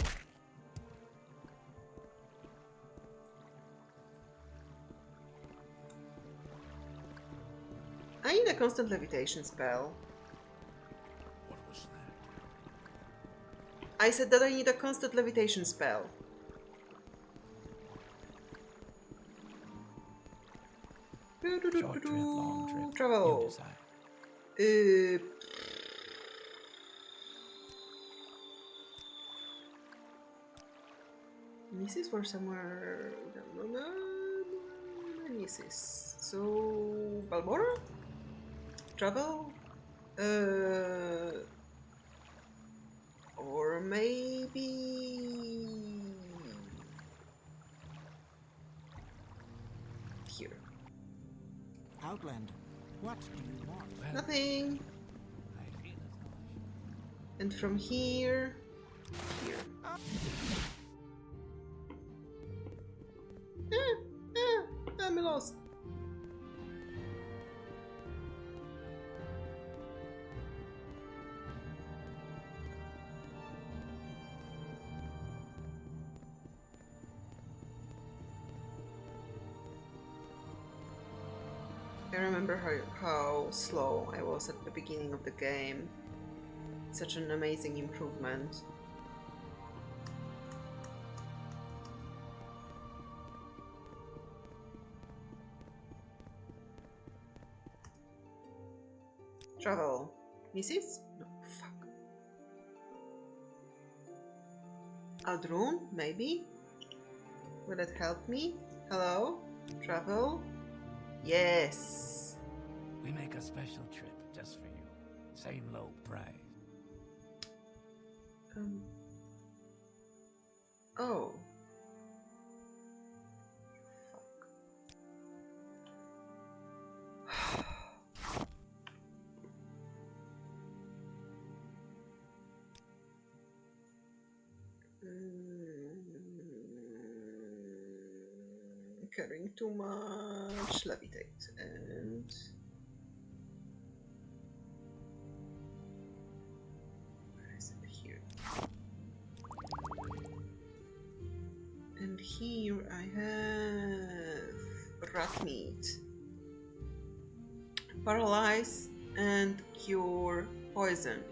I need a constant levitation spell. What was that? I said that I need a constant levitation spell. Short trip, long trip. You Travel. decide. Nieces were somewhere. Nieces. So Balmora? Travel? Or maybe here. Outlander, what do you want? Well, Nothing. I feel as though I should. And from here, here. I'm lost. I remember how slow I was at the beginning of the game. Such an amazing improvement. Travel. Mrs.? No, fuck. Aldrun, maybe? Will it help me? Hello? Travel? Yes. We make a special trip just for you. Same low price. Oh. Fuck. Carrying too much. Levitate and where is it? Here. And here I have rat meat. Paralyze and cure poison.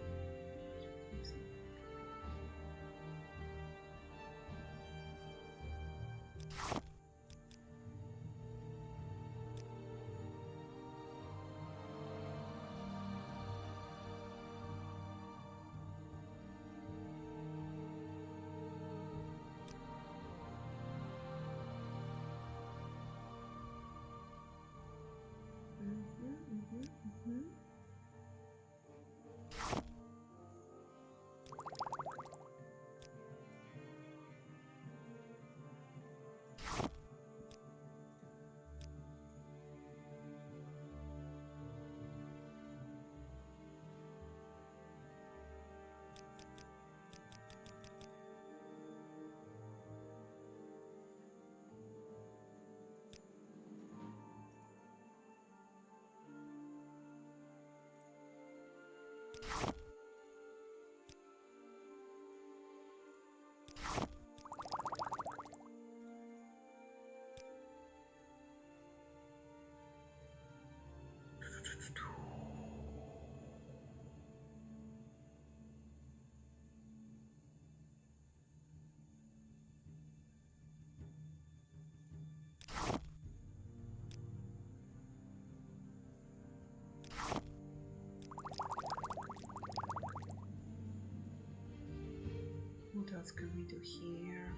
What else can we do here?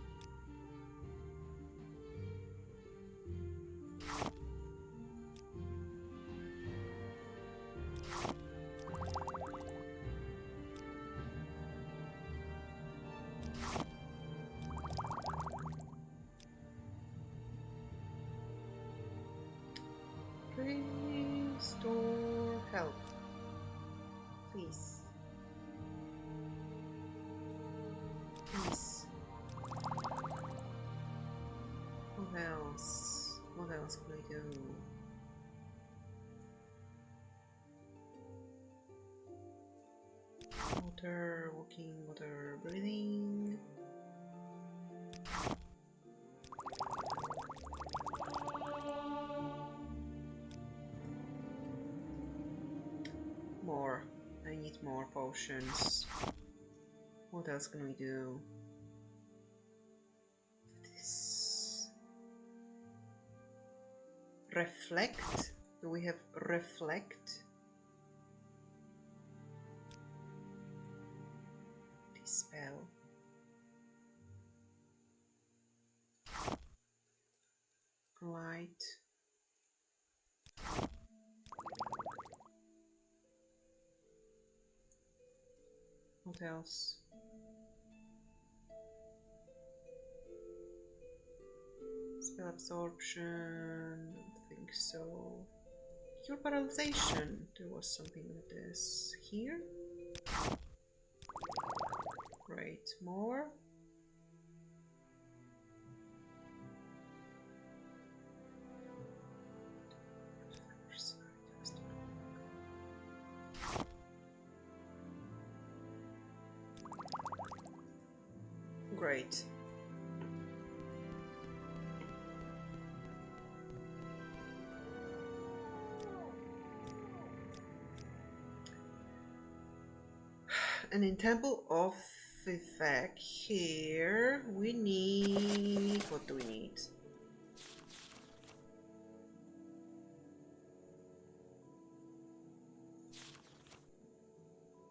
Restore health, please. Please. What else? What else can I do? Water, walking, water, breathing. More. I need more potions. What else can we do? This. Reflect? Do we have reflect? Dispel. Light. What else? Spell absorption, don't think so. Cure paralyzation, there was something like this. Here? Right, more. Great. And in Temple of Vivec here we need, what do we need?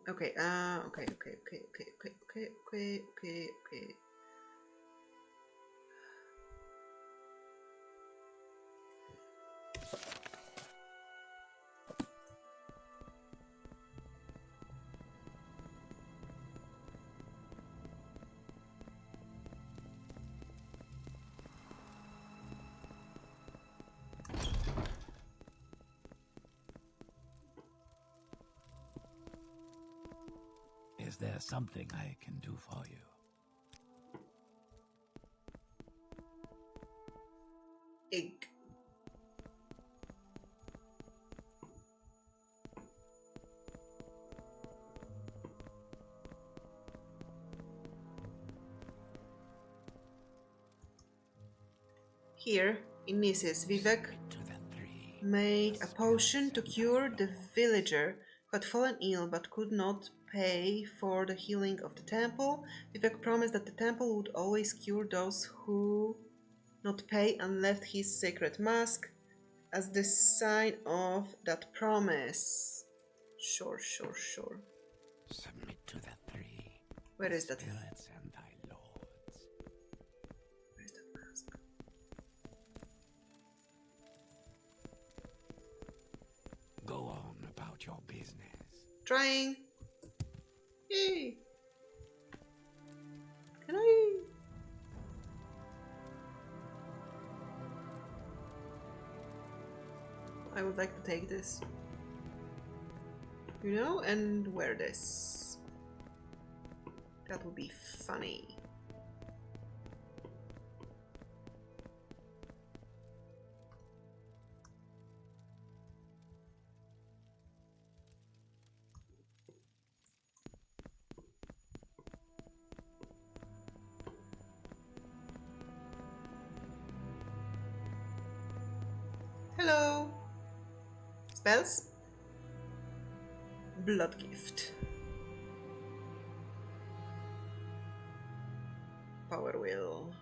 Okay, okay. Is there something I can do for you? Egg. Here, in Mrs. Vivec To the three. made a potion to cure the villager who had fallen ill but could not pay for the healing of the temple. Vivek promised that the temple would always cure those who not pay and left his sacred mask as the sign of that promise. Sure. Submit to the three. Where is that? Spirits and thy lords. Where's that mask? Go on about your business. Trying. Yay. Can I? I would like to take this. You know, and wear this. That would be funny. Hello. Spells? Blood gift. Power wheel.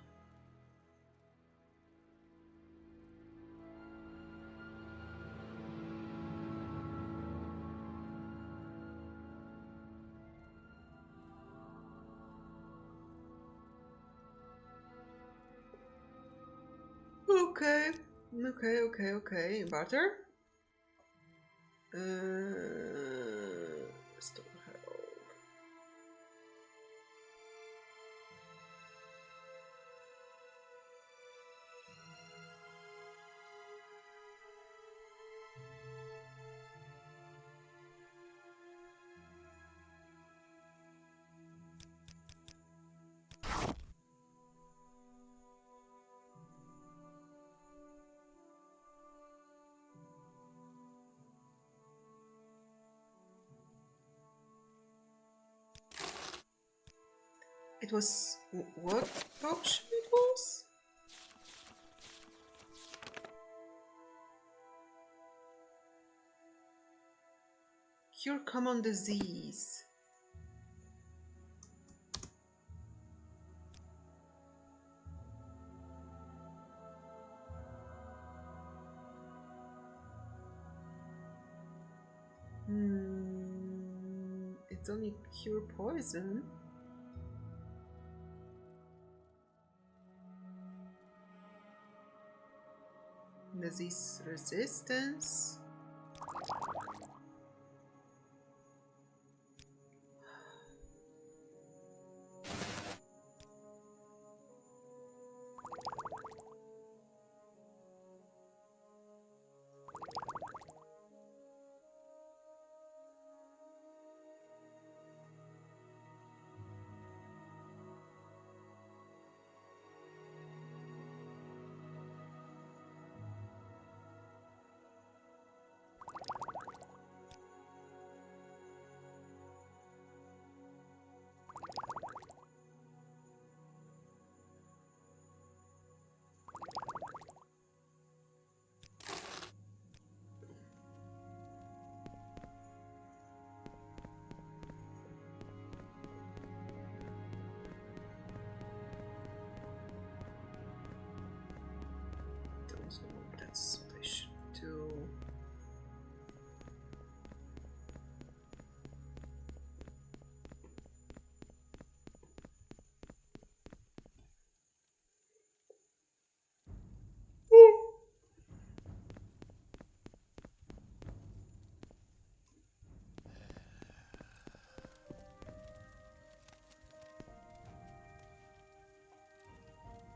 Okay. Okay. Barter? Restore health. It was what potion it was? Cure common disease. It's only cure poison. Disease resistance. Don't know if that's what I should do.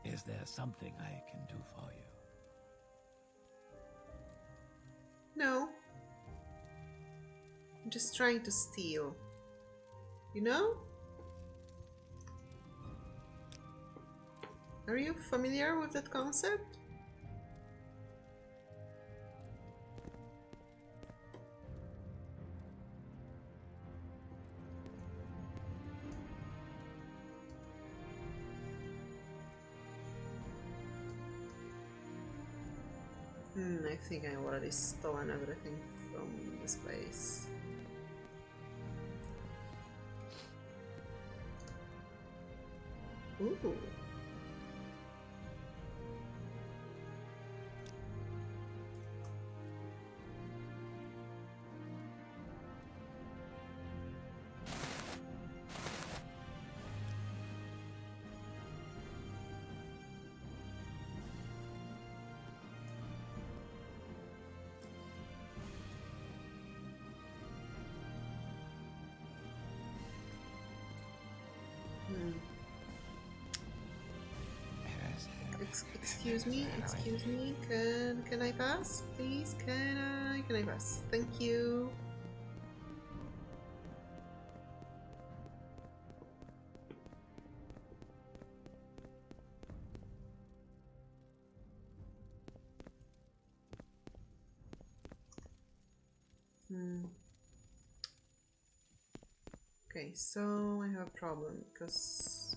Is there something I can do for you? No. I'm just trying to steal. You know? Are you familiar with that concept? I think I already stolen everything from this place. Ooh. Excuse me. Can I pass, please? Can I pass? Thank you. Okay, so I have a problem because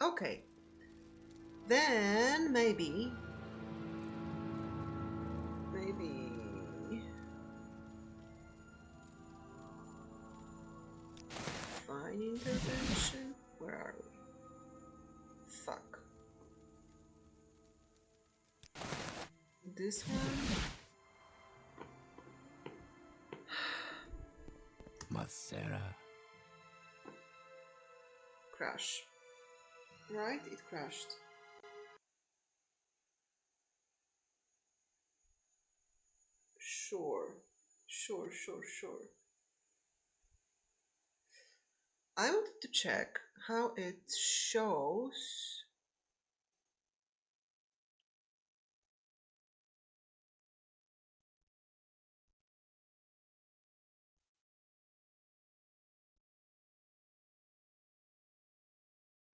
okay, then maybe fine intervention. Where are we? Fuck. this one. Macera. Crash. Right? It crashed. Sure. I wanted to check how it shows.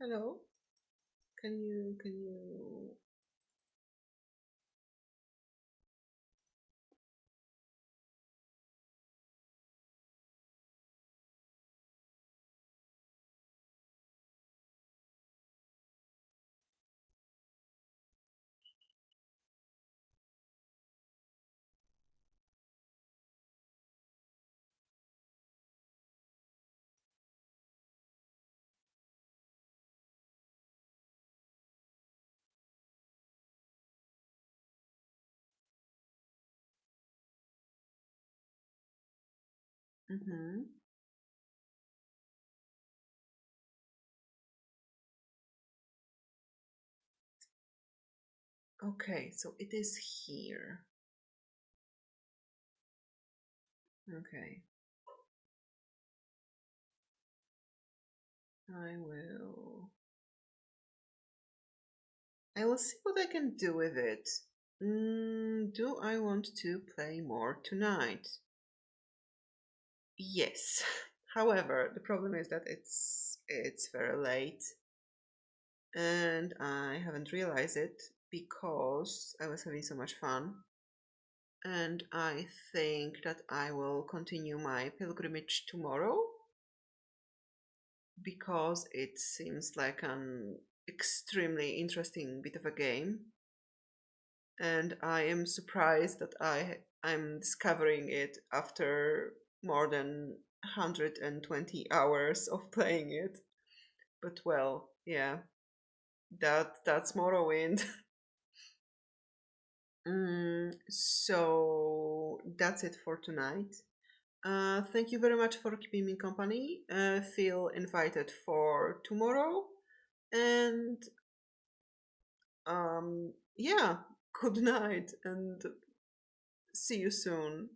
Hello? Can you Mm-hmm. Okay, so it is here. Okay. I will see what I can do with it. Do I want to play more tonight? Yes. However, the problem is that it's very late and I haven't realized it because I was having so much fun. And I think that I will continue my pilgrimage tomorrow because it seems like an extremely interesting bit of a game. And I am surprised that I'm discovering it after more than 120 hours of playing it. But well, yeah, that's Morrowind. So that's it for tonight. Thank you very much for keeping me company. Feel invited for tomorrow, and yeah, good night and see you soon.